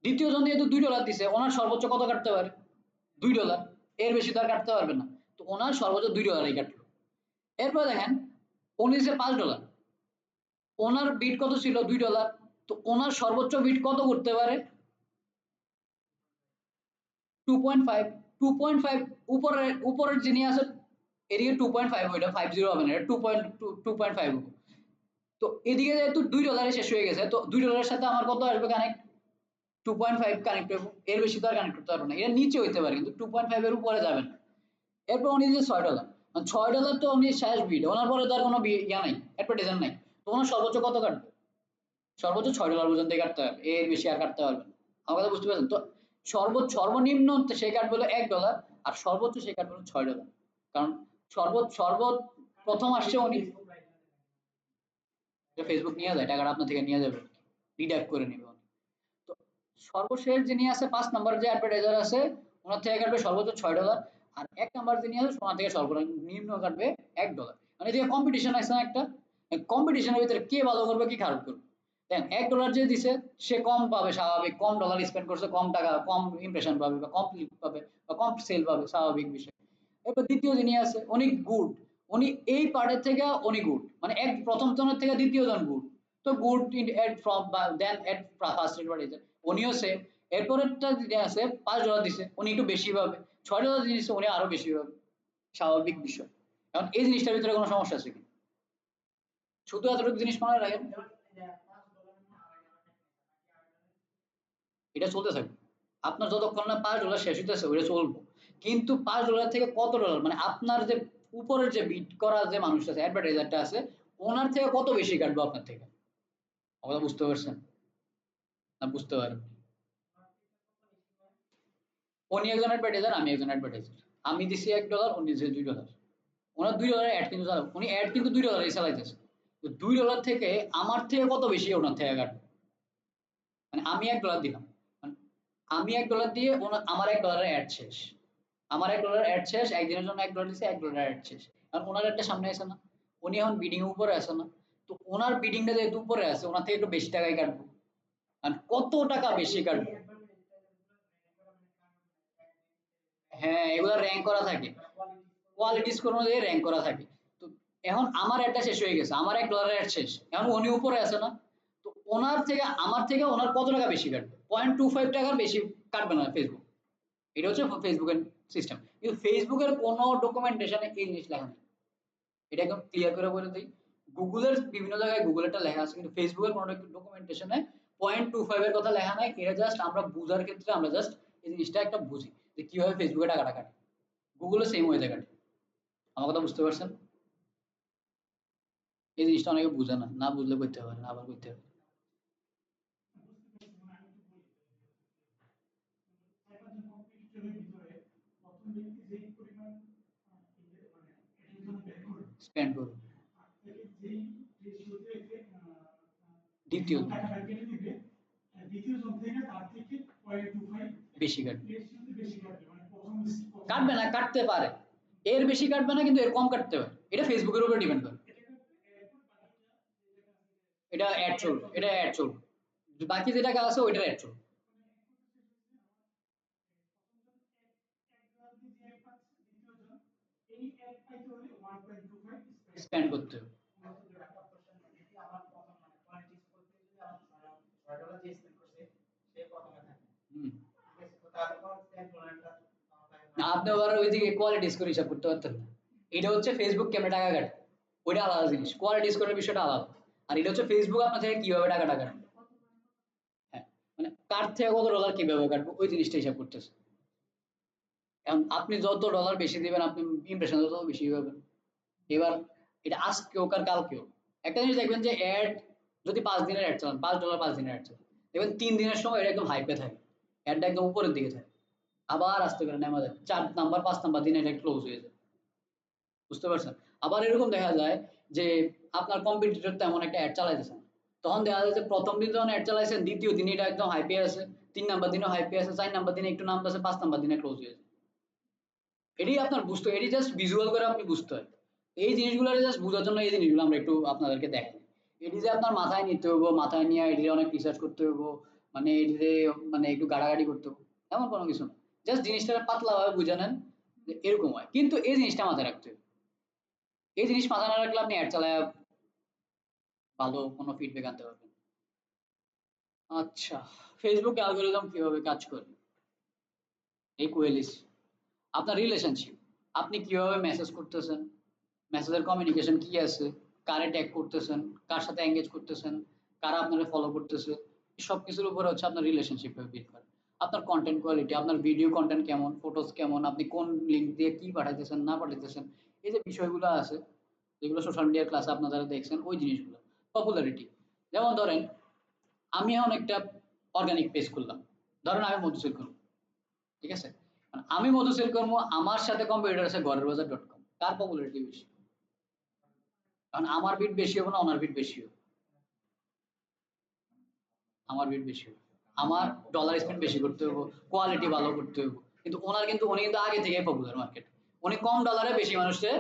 দ্বিতীয় জন যেহেতু $2 দিছে, ওনার সর্বোচ্চ কত কাটতে পারে? $2, এর বেশি তো আর কাটতে পারবে না। তো ওনার সর্বোচ্চ $2 কাটলো। এরপর দেখেন উনি দিছে $5, ওনার বিট কত ছিল? $2, তো ওনার সর্বোচ্চ বিট কত করতে পারে? 2.5। 2.5 উপরের উপরের যিনি আছে এদিকে 2.5, ওইটা 50 হবে না, এটা 2.5 হবে। তো এদিকে যেহেতু $2 শেষ হয়ে গেছে, তো $2 সাথে আমার কত আসবে কানেক্ট? 2.5 কানেক্ট হবে, এর বেশি তো আর কানেক্ট করতে পারবো না, এটা নিচে হইতে পারে কিন্তু 2.5 এর উপরে যাবে না। এরপর উনি যে $6, $6 তো উনি শেষ বিড, ওনার পরে তো আর কোনো ইয়া নাই, অ্যাডভার্টাইজার নাই। তো ওনার সর্বোচ্চ কত কাটবে? সর্বোচ্চ $6 পর্যন্ত কাটতে হবে, এর বেশি আর কাটতে পারবেন না। আমার কথা বুঝতে পারছেন তো? সর্বনিম্ন সে কাটবে হলো $1 আর সর্বোচ্চ সে কাটবে হলো $6। কারণ সর্ব প্রথম আসছে উনি, ফেসবুক নিয়ে যায় টাকাটা আপনার থেকে নিয়ে যাবে, ডিডাক্ট করে নেবে উনি। তো সর্বশেষ যিনি আছে 5 নাম্বার যে অ্যাডভার্টাইজার আছে ওনার থেকে কাটবে সর্বোচ্চ $6 আর 1 নাম্বার যিনি আছে ওনার থেকে সর্বনিম্ন কাটবে $1। মানে যে কম্পিটিশন আছে না একটা, কম্পিটিশনের ভিতরে কে ভালো করবে কি খারাপ করবে, দেন $1 যে দিছে সে কম পাবে স্বাভাবিক, কম ডলার স্পেন্ড করছে, কম টাকা, কম ইমপ্রেশন পাবে বা কম ক্লিক পাবে বা কম সেল পাবে, স্বাভাবিক বিষয়। এরপর দ্বিতীয় যিনি আছে উনি গুড, উনি এই পার্টের থেকে উনি গুড, মানে এক প্রথম জনের থেকে দ্বিতীয় জন গুড, তো good in ad from then ad first advertiser উনিও সেম। এরপরেরটা যিনি আছে $5 দিছে উনি একটু বেশি পাবে, $6 দিছে উনি আরো বেশি পাবে, স্বাভাবিক বিষয়। কারণ এই জিনিসটার ভিতরে কোনো সমস্যা আছে কি? শুধু এতটুকু জিনিস মনে রাখেন, এটা চলতে থাকবে। আপনার যতক্ষণ না $5 শেষ হইতেছে ওটা চলবো। কিন্তু $5 থেকে কত ডলার, মানে আপনার যে উপরের যে বিড করা যে মানুষটা আছে, অ্যাডভার্টাইজারটা আছে, ওনার থেকে কত বেশি কাটবো আপনার থেকে? কথা বুঝতে পারছেন? না বুঝতে পারেন? উনি একজন অ্যাডভার্টাইজার, আমি একজন অ্যাডভার্টাইজার। আমি দিছি $1, উনি দিছে $2। ওনার $2 অ্যাড কিন্তু উনি অ্যাড কিন্তু $2 চালাইতেছে। তো $2 থেকে আমার থেকে কত বেশি ওনার থেকে কাটবে? মানে আমি $1 দিলাম, মানে আমি $1 দিয়ে আমার $1 অ্যাড শেষ, আমার $1 অ্যাড শেষ, একদিনের জন্য $1 দিছে, $1 অ্যাড শেষ। কারণ ওনার একটা সামনে আছে না, উনি এখন বিডিং এর উপরে আছে না, তো ওনার বিডিংটা যেহেতু উপরে আছে ওনার থেকে একটু বেশি টাকাই কাটবো। আর কত টাকা বেশি কাটবো? হ্যাঁ, এগুলা র‍্যাংক করা থাকে, কোয়ালিটি স্কোর অনুযায়ী র‍্যাংক করা থাকে। তো এখন আমার অ্যাডটা শেষ হয়ে গেছে, আমার $1 অ্যাড শেষ, এখন উনি উপরে আছে না, তো ওনার থেকে আমার থেকে ওনার কত টাকা বেশি কাটবে? 0.25 টাকার বেশি কাটবে না ফেসবুক। এটা হচ্ছে ফেসবুকের সিস্টেম। কিন্তু ফেসবুকের কোনো ডকুমেন্টেশনে এই জিনিস লেখা নেই। এটা একদম ক্লিয়ার করে বলে দিই। গুগলের বিভিন্ন জায়গায় গুগলেরটা লেখা আছে, কিন্তু ফেসবুকের কোনো ডকুমেন্টেশনে 0.25 এর কথা লেখা নাই। এটা জাস্ট আমরা বুঝার ক্ষেত্রে আমরা জাস্ট এই জিনিসটা একটা বুঝি যে কিভাবে ফেসবুকে টাকাটা কাটে। গুগলও সেম ওয়েতে কাটে। আমার কথা বুঝতে পারছেন? এই জিনিসটা অনেকে বুঝে না, না বুঝলে করতে পারে না, আবার করতে হবে। স্পেন্ড করুন, দ্বিতীয় বেশি কাটবে, কাটবে না, কাটতে পারে, এর বেশি কাটবে না কিন্তু এর কম কাটতে পারে, এটা ফেসবুকের উপর ডিপেন্ড করে। এটা অ্যাড চলবে, এটা অ্যাড চলবে, বাকি যে টাকা আছে ওইটার অ্যাড চলবে। স্পেন্ড করতে হবে। হুম। না, আপনি আবার ওইদিকে কোয়ালিটি স্কোর হিসাব করতে পারতেন না। এটা হচ্ছে ফেসবুক কেমনে টাকা কাটে, ওইটা আলাদা জিনিস, কোয়ালিটি স্কোরের বিষয়টা আলাদা। আর এটা হচ্ছে ফেসবুক আপনার থেকে কিভাবে টাকাটা কাটে। হ্যাঁ, মানে কার থেকে কত ডলার কিভাবে কাটবো ওই জিনিসটা হিসাব করতেছে। এখন আপনি যত ডলার বেশি দিবেন আপনি ইমপ্রেশন তত বেশি পাবেন। এবার এটা আজকে হোক আর কালকেও, একটা জিনিস দেখবেন যে অ্যাড যদি 5 দিনের অ্যাড চালান, $5 5 দিনের অ্যাড চালান, দেখবেন 3 দিনের সময় এটা একদম হাইপে থাকে, অ্যাডটা একদম উপরের দিকে থাকে, আবার আস্তে করে নেমে যায়, 4 নাম্বার 5 নাম্বার দিনে এটা ক্লোজ হয়ে যায়। বুঝতে পারছেন? আবার এরকম দেখা যায় যে আপনার কম্পিটিটর তেমন একটা অ্যাড চালাইতেছে না, তখন দেখা যায় যে প্রথম দিন যখন অ্যাড চালাইছেন দ্বিতীয় দিন এটা একদম হাইপে আছে, 3 নাম্বার দিনও হাইপে আছে, 4 নাম্বার দিনে একটু নামতেছে, 5 নাম্বার দিনে ক্লোজ হয়ে যায়। এটাই আপনার বুঝতে, এটি জাস্ট ভিজুয়াল করে আপনি বুঝতে হয়। এই জিনিসগুলো জাস্ট বোঝার জন্য এই জিনিসগুলো আমরা একটু আপনাদেরকে দেখাই। এটি যে আপনার মাথায় নিতে হবো, মাথায় নিয়ে এটি অনেক রিসার্চ করতে হবো, মানে এটিতে মানে একটু গাড়াগাড়ি করতে হবে, এমন কোনো কিছু না। জাস্ট জিনিসটা পাতলা ভাবে বুঝে নেন যে এরকম হয়, কিন্তু এই জিনিসটা মাথায় রাখতে হবে। এই জিনিস মাথায় না রাখলে আপনি অ্যাড চালায় ভালো কোনো ফিডব্যাক আনতে পারবেন না। আচ্ছা, ফেসবুক অ্যালগরিদম কিভাবে কাজ করে এই কোয়েলিস, আপনার রিলেশনশিপ, আপনি কিভাবে মেসেজ করতেছেন, মেসেজের কমিউনিকেশন কি আছে, কারে ট্যাগ করতেছেন, কার সাথে এঙ্গেজ করতেছেন, কারা আপনারা ফলো করতেছে, সব কিছুর উপরে হচ্ছে আপনার রিলেশনশিপ বিল্ড করে। আপনার কন্টেন্ট কোয়ালিটি, আপনার ভিডিও কন্টেন্ট কেমন, ফটোস কেমন, আপনি কোন লিঙ্ক দিয়ে কি পাঠাইতেছেন না পাঠাইতেছেন, এই যে বিষয়গুলো আছে যেগুলো সোশ্যাল মিডিয়ার ক্লাসে আপনারা যারা দেখছেন ওই জিনিসগুলো। পপুলারিটি। যেমন ধরেন আমি এখন একটা অর্গানিক পেজ খুললাম, ধরেন আমি মধু সেল করবো, ঠিক আছে? আমি মধু সেল করবো, আমার সাথে কম্পিটিটর আছে ঘরের বাজার ডট কম, কার পপুলারিটি বেশি? কারণ আমার বিট বেশি হবে না ওনার বিট বেশি হবে? আমার বিট বেশি হবে। আমার ডলার স্পেন্ড বেশি করতে হবে, কোয়ালিটি ভালো করতে হবে, কিন্তু ওনার কিন্তু উনি কিন্তু আগে থেকে পপুলার মার্কেট, উনি কম ডলারে বেশি মানুষকে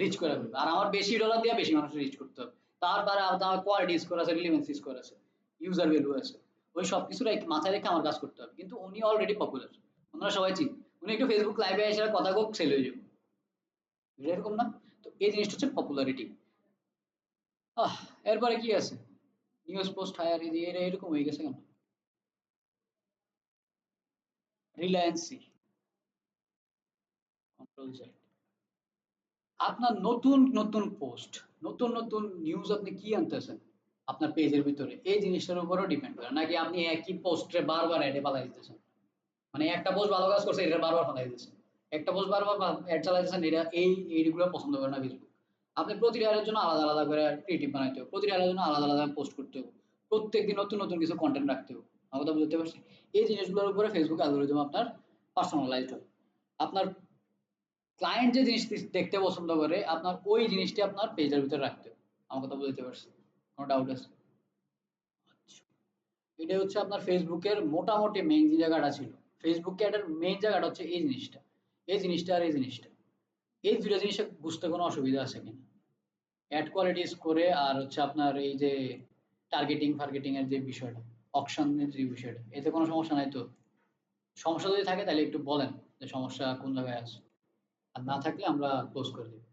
রিচ করে ফেলবে, আর আমার বেশি ডলার দিয়ে বেশি মানুষকে রিচ করতে হবে। তারপরে আমার কোয়ালিটি স্কোর আছে, রিলেভেন্স স্কোর আছে, ইউজার ভ্যালু আছে, ওই সব কিছু মাথায় রেখে আমার কাজ করতে হবে। কিন্তু উনি অলরেডি পপুলার, ওনারা সবাই চিনি, উনি একটু ফেসবুক লাইভে এসে কথা কোক সেল হয়ে যাবে, এরকম না? তো এই জিনিসটা হচ্ছে পপুলারিটি। এরপরে কি আছে? নিউজ পোস্ট হায়ার, এরকম হয়ে গেছে কেন? রিলায়েন্সি, কন্ট্রোল জেড। আপনার নতুন নতুন পোস্ট, নতুন নতুন নিউজ আপনি কি আনতেছেন আপনার পেজের ভিতরে, এই জিনিসটার উপরও ডিপেন্ড করে, নাকি আপনি একই পোস্টে বারবার অ্যাডে পালাই দিতেছেন, মানে একটা পোস্ট ভালো কাজ করছে এটা বারবার পালাই দিতেছেন, একটা পোস্ট বারবার অ্যাড চালাইতেছেন, এটা এইগুলো পছন্দ করে না ফেসবুক। আপনি প্রতিটা অ্যাডের জন্য আলাদা আলাদা করে ক্রিয়েটিভ বানাইতে হবে, প্রতিটা অ্যাডের জন্য আলাদা আলাদা পোস্ট করতে হবে, প্রত্যেকদিন নতুন নতুন কিছু কন্টেন্ট রাখতে হবে। আমার কথা বুঝতে পারছি? এই জিনিসগুলোর উপরে ফেসবুক অ্যালগরিদম আপনার পার্সোনালাইজড হবে। আপনার ক্লায়েন্ট যে জিনিস দেখতে পছন্দ করে আপনার ওই জিনিসটি আপনার পেজের ভিতরে রাখতে হবে। আমার কথা বুঝতে পারছি? কোনো ডাউট আছে? আচ্ছা, এটা হচ্ছে আপনার ফেসবুকের মোটামুটি মেইন যে জায়গাটা ছিল। ফেসবুকে এটার মেইন জায়গাটা হচ্ছে এই জিনিসটা, এই জিনিসটা আর এই জিনিসটা, এই দুটো জিনিসে বুঝতে কোনো অসুবিধা আছে কিনা? অ্যাড কোয়ালিটি স্কোরে আর হচ্ছে আপনার এই যে টার্গেটিং ফার্গেটিং এর যে বিষয়টা, অপশনের যে বিষয়টা, এতে কোনো সমস্যা নাই তো? সমস্যা যদি থাকে তাহলে একটু বলেন যে সমস্যা কোন জায়গায় আছে, আর না থাকলে আমরা ক্লোজ করে দিই।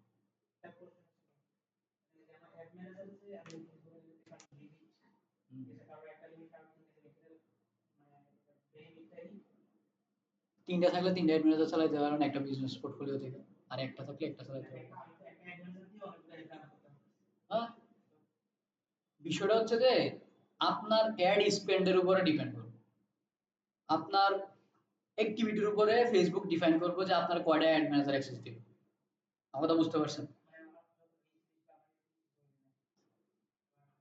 তিনটা থাকলে তিনটা অ্যাড ম্যানেজার চালাতে পারবেন একটা বিজনেস পোর্টফোলিও থেকে, আর একটা থাকলে একটা চালাতে পারবেন। হ্যাঁ, বিষয়টা হচ্ছে যে আপনার অ্যাড স্পেন্ডের উপরে ডিপেন্ড করবে, আপনার অ্যাক্টিভিটির উপরে ফেসবুক ডিফাইন করবে যে আপনার কয়টা অ্যাড ম্যানেজার অ্যাক্সেস দিবে। আমার কথা বুঝতে পারছেন?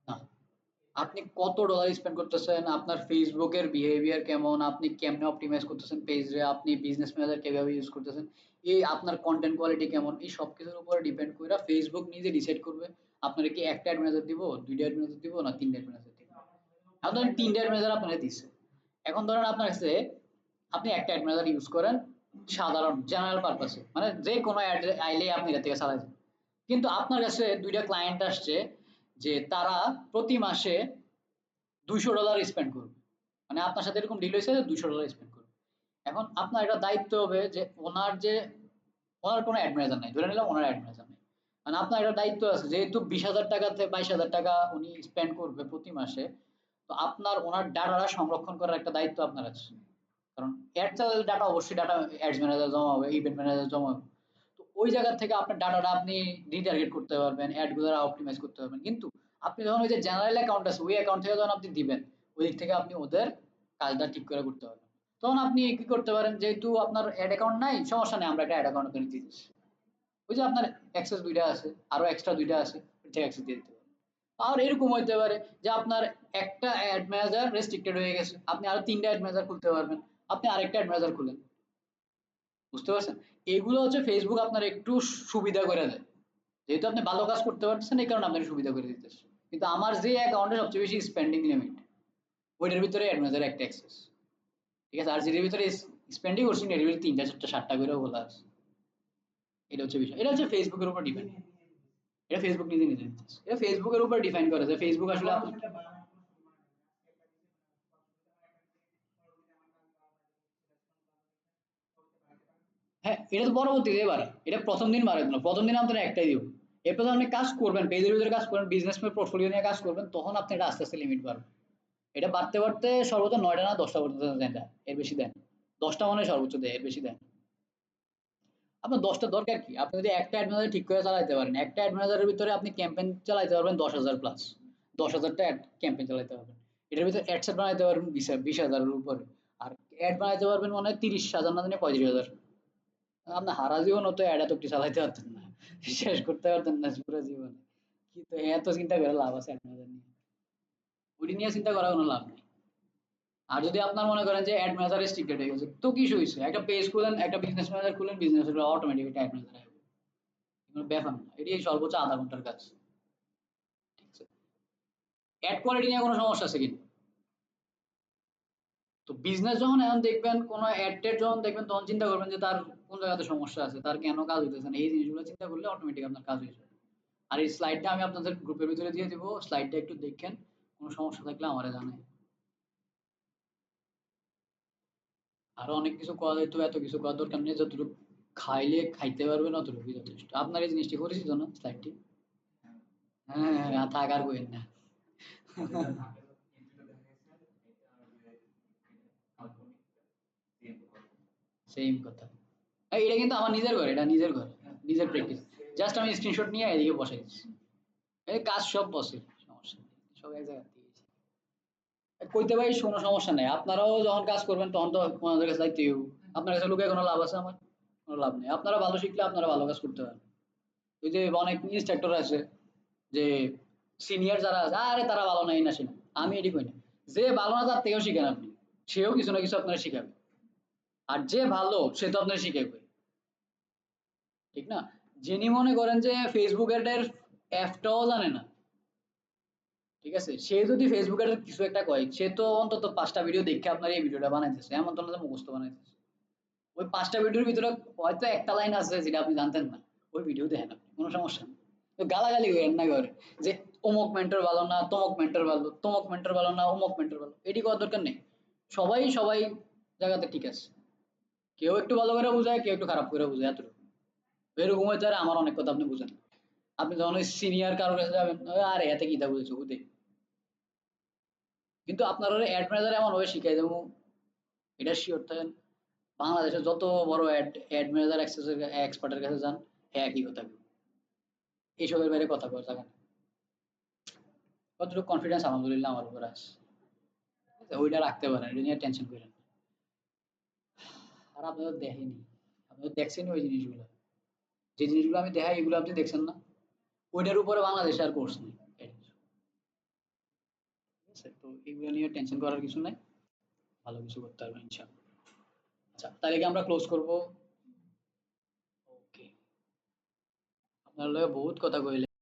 না, আপনি কত ডলার স্পেন্ড করতেছেন, আপনার ফেসবুকের বিহেভিয়ার কেমন, আপনি কেমনে অপটিমাইজ করতেছেন পেজে, আপনি বিজনেস ম্যানেজার কিভাবে ইউজ করতেছেন, এই আপনার কন্টেন্ট কোয়ালিটি কেমন, এই সব কিছুর উপরে ডিপেন্ড করে ফেসবুক নিজে ডিসাইড করবে আপনার কি একটা অ্যাড ম্যানেজার দিব, দুইটা অ্যাড ম্যানেজার দিব, না তিনটা অ্যাড ম্যানেজার দিব। এখন ধরেন তিনটা অ্যাড ম্যানেজার আপনারা দিচ্ছে, এখন ধরেন আপনার কাছে আপনি একটা অ্যাড ম্যানেজার ইউজ করেন সাধারণ জেনারেল পারপাসে, মানে যে কোনো অ্যাড আইলেই আপনি এটা থেকে চালাইছেন, কিন্তু আপনার কাছে দুইটা ক্লায়েন্ট আসছে যে তারা প্রতি মাসে $200 স্পেন্ড করবে, মানে আপনার সাথে এরকম ডিল হয়েছে যে $200 স্পেন্ড করবে। এখন আপনার এটা দায়িত্ব হবে যে ওনার কোনো অ্যাড ম্যানেজার নাই, ধরে নিলাম ওনার অ্যাড ম্যানেজার নেই, মানে আপনার এটা দায়িত্ব আছে যেহেতু 20,000 টাকা থেকে 22,000 টাকা উনি স্পেন্ড করবে প্রতি মাসে, তো আপনার ওনার ডাটাটা সংরক্ষণ করার একটা দায়িত্ব আপনার আছে। কারণ অ্যাড চালালে ডাটা অবশ্যই ডাটা অ্যাডস ম্যানেজার জমা হবে, ইভেন্ট ম্যানেজার জমা হবে, তো ওই জায়গা থেকে আপনার ডাটাটা আপনি রিটার্গেট করতে পারবেন, অ্যাড গুলো অপটিমাইজ করতে পারবেন। কিন্তু আপনি যখন ওই যে জেনারেল অ্যাকাউন্ট আছে ওই অ্যাকাউন্ট থেকে যখন আপনি দিবেন, ওই দিক থেকে আপনি ওদের কাজটা ঠিক করে করতে পারবেন। তখন আপনি কি করতে পারেন, যেহেতু আপনার অ্যাড অ্যাকাউন্ট নাই, সমস্যা নেই, আমরা একটা অ্যাড অ্যাকাউন্ট করে দিচ্ছি, ওই যে আপনার অ্যাক্সেস দুইটা আছে, আরো এক্সট্রা দুইটা আছে, ওইটা অ্যাক্সেস দিয়ে দিতে পারেন। আর এরকম হইতে পারে যে আপনার একটা অ্যাড ম্যানেজার রেস্ট্রিক্টেড হয়ে গেছে, আপনি আরো তিনটা অ্যাড ম্যানেজার খুলতে পারবেন, আপনি আরেকটা অ্যাড ম্যানেজার খুলেন। বুঝতে পারছেন? এগুলো হচ্ছে ফেসবুক আপনার একটু সুবিধা করে দেয়, যেহেতু আপনি ভালো কাজ করতে পারতেছেন এই কারণে আপনার সুবিধা করে দিতেছে। কিন্তু আমার যে অ্যাকাউন্টে সবচেয়ে বেশি স্পেন্ডিং লিমিট, ওইটার ভিতরে অ্যাড ম্যানেজার একটা অ্যাক্সেস, ঠিক আছে? আর যেটার ভিতরে স্পেন্ডিং করছি এর ভিতরে তিনটা চারটা সাতটা করেও বলা আছে। এটা হচ্ছে বিষয়, এটা হচ্ছে ফেসবুকের উপর ডিপেন্ড, এটা ফেসবুক নিজে নিজে নিতেছে, এটা ফেসবুকের উপর ডিফাইন করে যে ফেসবুক আসলে আপনি। হ্যাঁ, এটা তো পরবর্তীতে বাড়ে, এটা প্রথম দিন বাড়ে না, প্রথম দিন আপনার একটাই দিব, এরপর যখন আপনি কাজ করবেন পেজের ভিতরে কাজ করবেন বিজনেস পোর্টফোলিও নিয়ে কাজ করবেন তখন আপনি এটা আস্তে আস্তে লিমিট বাড়বে। এটা বাড়তে বাড়তে সর্বোচ্চ 9টা না 10টা পর্যন্ত দেন, এর বেশি দেন, 10টা মানে সর্বোচ্চ দেয়, এর বেশি দেন। আপনার 10টা দরকার কি, আপনি যদি একটা অ্যাড ম্যানেজার ঠিক করে চালাতে পারেন, একটা অ্যাড ম্যানেজারের ভিতরে আপনি ক্যাম্পেইন চালাতে পারবেন 10,000 প্লাস, 10,000টা অ্যাড ক্যাম্পেইন চালাতে পারবেন, এটার ভিতরে অ্যাড সেট বানাইতে পারবেন 20,000-এর উপরে, আর অ্যাড বানাইতে পারবেন মানে 30,000 না জানি 35,000। আপনি হারা জীবন তো অ্যাড এতটি চালাইতে পারতেন না, শেষ করতে পারতেন না পুরো জীবনে, কিন্তু এত চিন্তা করে লাভ আছে অ্যাড নিয়ে? ওইটা নিয়ে চিন্তা করার কোনো লাভ নেই। আর যদি আপনার মনে করেন যে অ্যাড ম্যানেজার রেস্ট্রিক্টেড হয়ে গেছে, তো কি হইছে? একটা পেজ খুলেন, একটা বিজনেস ম্যানেজার খুলেন, বিজনেস এর অটোমেটিক একটা অ্যাড ম্যানেজার আসবে। কোনো ব্যাপার না। এটাই সর্বোচ্চ ০.৫ ঘন্টার কাজ। ঠিক আছে? অ্যাড কোয়ালিটি নিয়ে কোনো সমস্যা আছে কিনা? তো বিজনেস যখন এখন দেখবেন, কোন অ্যাড-ট্যাড যখন দেখবেন তখন চিন্তা করবেন যে তার কোন জায়গাতে সমস্যা আছে, তার কেন কাজ হইতেছে না। এই জিনিসগুলো চিন্তা করলে অটোমেটিক আপনার কাজ হয়ে যাবে। আর এই স্লাইডটা আমি আপনাদের গ্রুপের ভিতরে দিয়ে দিব। স্লাইডটা একটু দেখেন। কোন সমস্যা থাকলে আমারে জানাবেন। আরো অনেক কিছু করা যেত, এত কিছু করার দরকার নেই। যতটুকু খাইলে খাইতে পারবেন অতটুকুই যথেষ্ট। আপনার এই জিনিসটি পরিচিত না স্লাইডটি? হ্যাঁ, হ্যাঁ, থাক আর কইেন না। সেম কথা। এটা কিন্তু আমার নিজের ঘর, এটা নিজের ঘর, নিজের প্র্যাকটিস। জাস্ট আমি স্ক্রিনশট নিয়ে এদিকে বসাই দিচ্ছি। এই কাজ সব বসে, সমস্যা নেই। সব এক জায়গায় দিয়েছি। কইতে ভাই কোনো সমস্যা নেই। আপনারাও যখন কাজ করবেন তখন তো আপনাদের কাছে দায়িত্ব হইব। আপনার কাছে লুকায় কোনো লাভ আছে আমার? কোনো লাভ নেই। আপনারা ভালো শিখলে আপনারা ভালো কাজ করতে পারেন। ওই যে অনেক ইন্সট্রাক্টর আছে যে সিনিয়র যারা আছে, আরে তারা ভালো নাই না সেনা। আমি এটি কই না। যে ভালো না তার থেকেও শিখেন আপনি। সেও কিছু না কিছু আপনারা শিখাবে। আর যে ভালো সে তো আপনার শিখাবে। ঠিক না? যিনি মনে করেন যে ফেসবুক এর অ্যাপটাও জানে না, ঠিক আছে, সে যদি ফেসবুক এর কিছু একটা কয়, সে তো অন্তত ৫টা ভিডিও দেখে আপনার এই ভিডিওটা বানাইতেছে, এমন তো না যে মুখস্থ বানাইতেছে। ওই ৫টা ভিডিওর ভিতরে হয়তো একটা লাইন আছে যেটা আপনি জানতেন না, ওই ভিডিও দেখেন আপনি, কোনো সমস্যা নেই। তো গালাগালি করেন না করে যে অমুক মেন্টর ভালো না, তমুক মেন্টর ভালো, তমুক মেন্টর ভালো না, অমুক মেন্টর ভালো, এটি করার দরকার নেই। সবাই সবাই জায়গাতে ঠিক আছে। কেউ একটু ভালো করে বুঝায়, কেউ একটু খারাপ করে বুঝায়, এতটুকু। এরকম হইতে পারে, আমার অনেক কথা আপনি বুঝেন না। আপনি যখন ওই সিনিয়র কারোর কাছে যাবেন, আরে এতে কি তা বুঝেছো বুঝে, কিন্তু আপনার ওই অ্যাড ম্যানেজার এমন ভাবে শিখাই দেবো, এটা শিওর থাকেন। বাংলাদেশে যত বড় অ্যাড ম্যানেজার এক্সপার্টের কাছে যান, হ্যাঁ একই কথা বলবে। এইসবের বাইরে কথা বলা যাবে না। কতটুকু কনফিডেন্স আলহামদুলিল্লাহ আমার উপর আছে। ঠিক আছে? ওইটা রাখতে পারেন, এটা নিয়ে টেনশন করেন না। আর আপনারা দেখেনি, আপনারা দেখছেন ওই জিনিসগুলো, যে জিনিসগুলো আমি দেখাই এগুলো আপনি দেখছেন না, ওইটার উপরে বাংলাদেশে আর কোর্স নেই। ঠিক আছে? তো এগুলো নিয়ে টেনশন করার কিছু নাই। ভালো কিছু করতে পারবেন ইনশাআল্লাহ। আচ্ছা, তাহলে কি আমরা ক্লোজ করব? ওকে। আপনার লগে বহুত কথা কইলে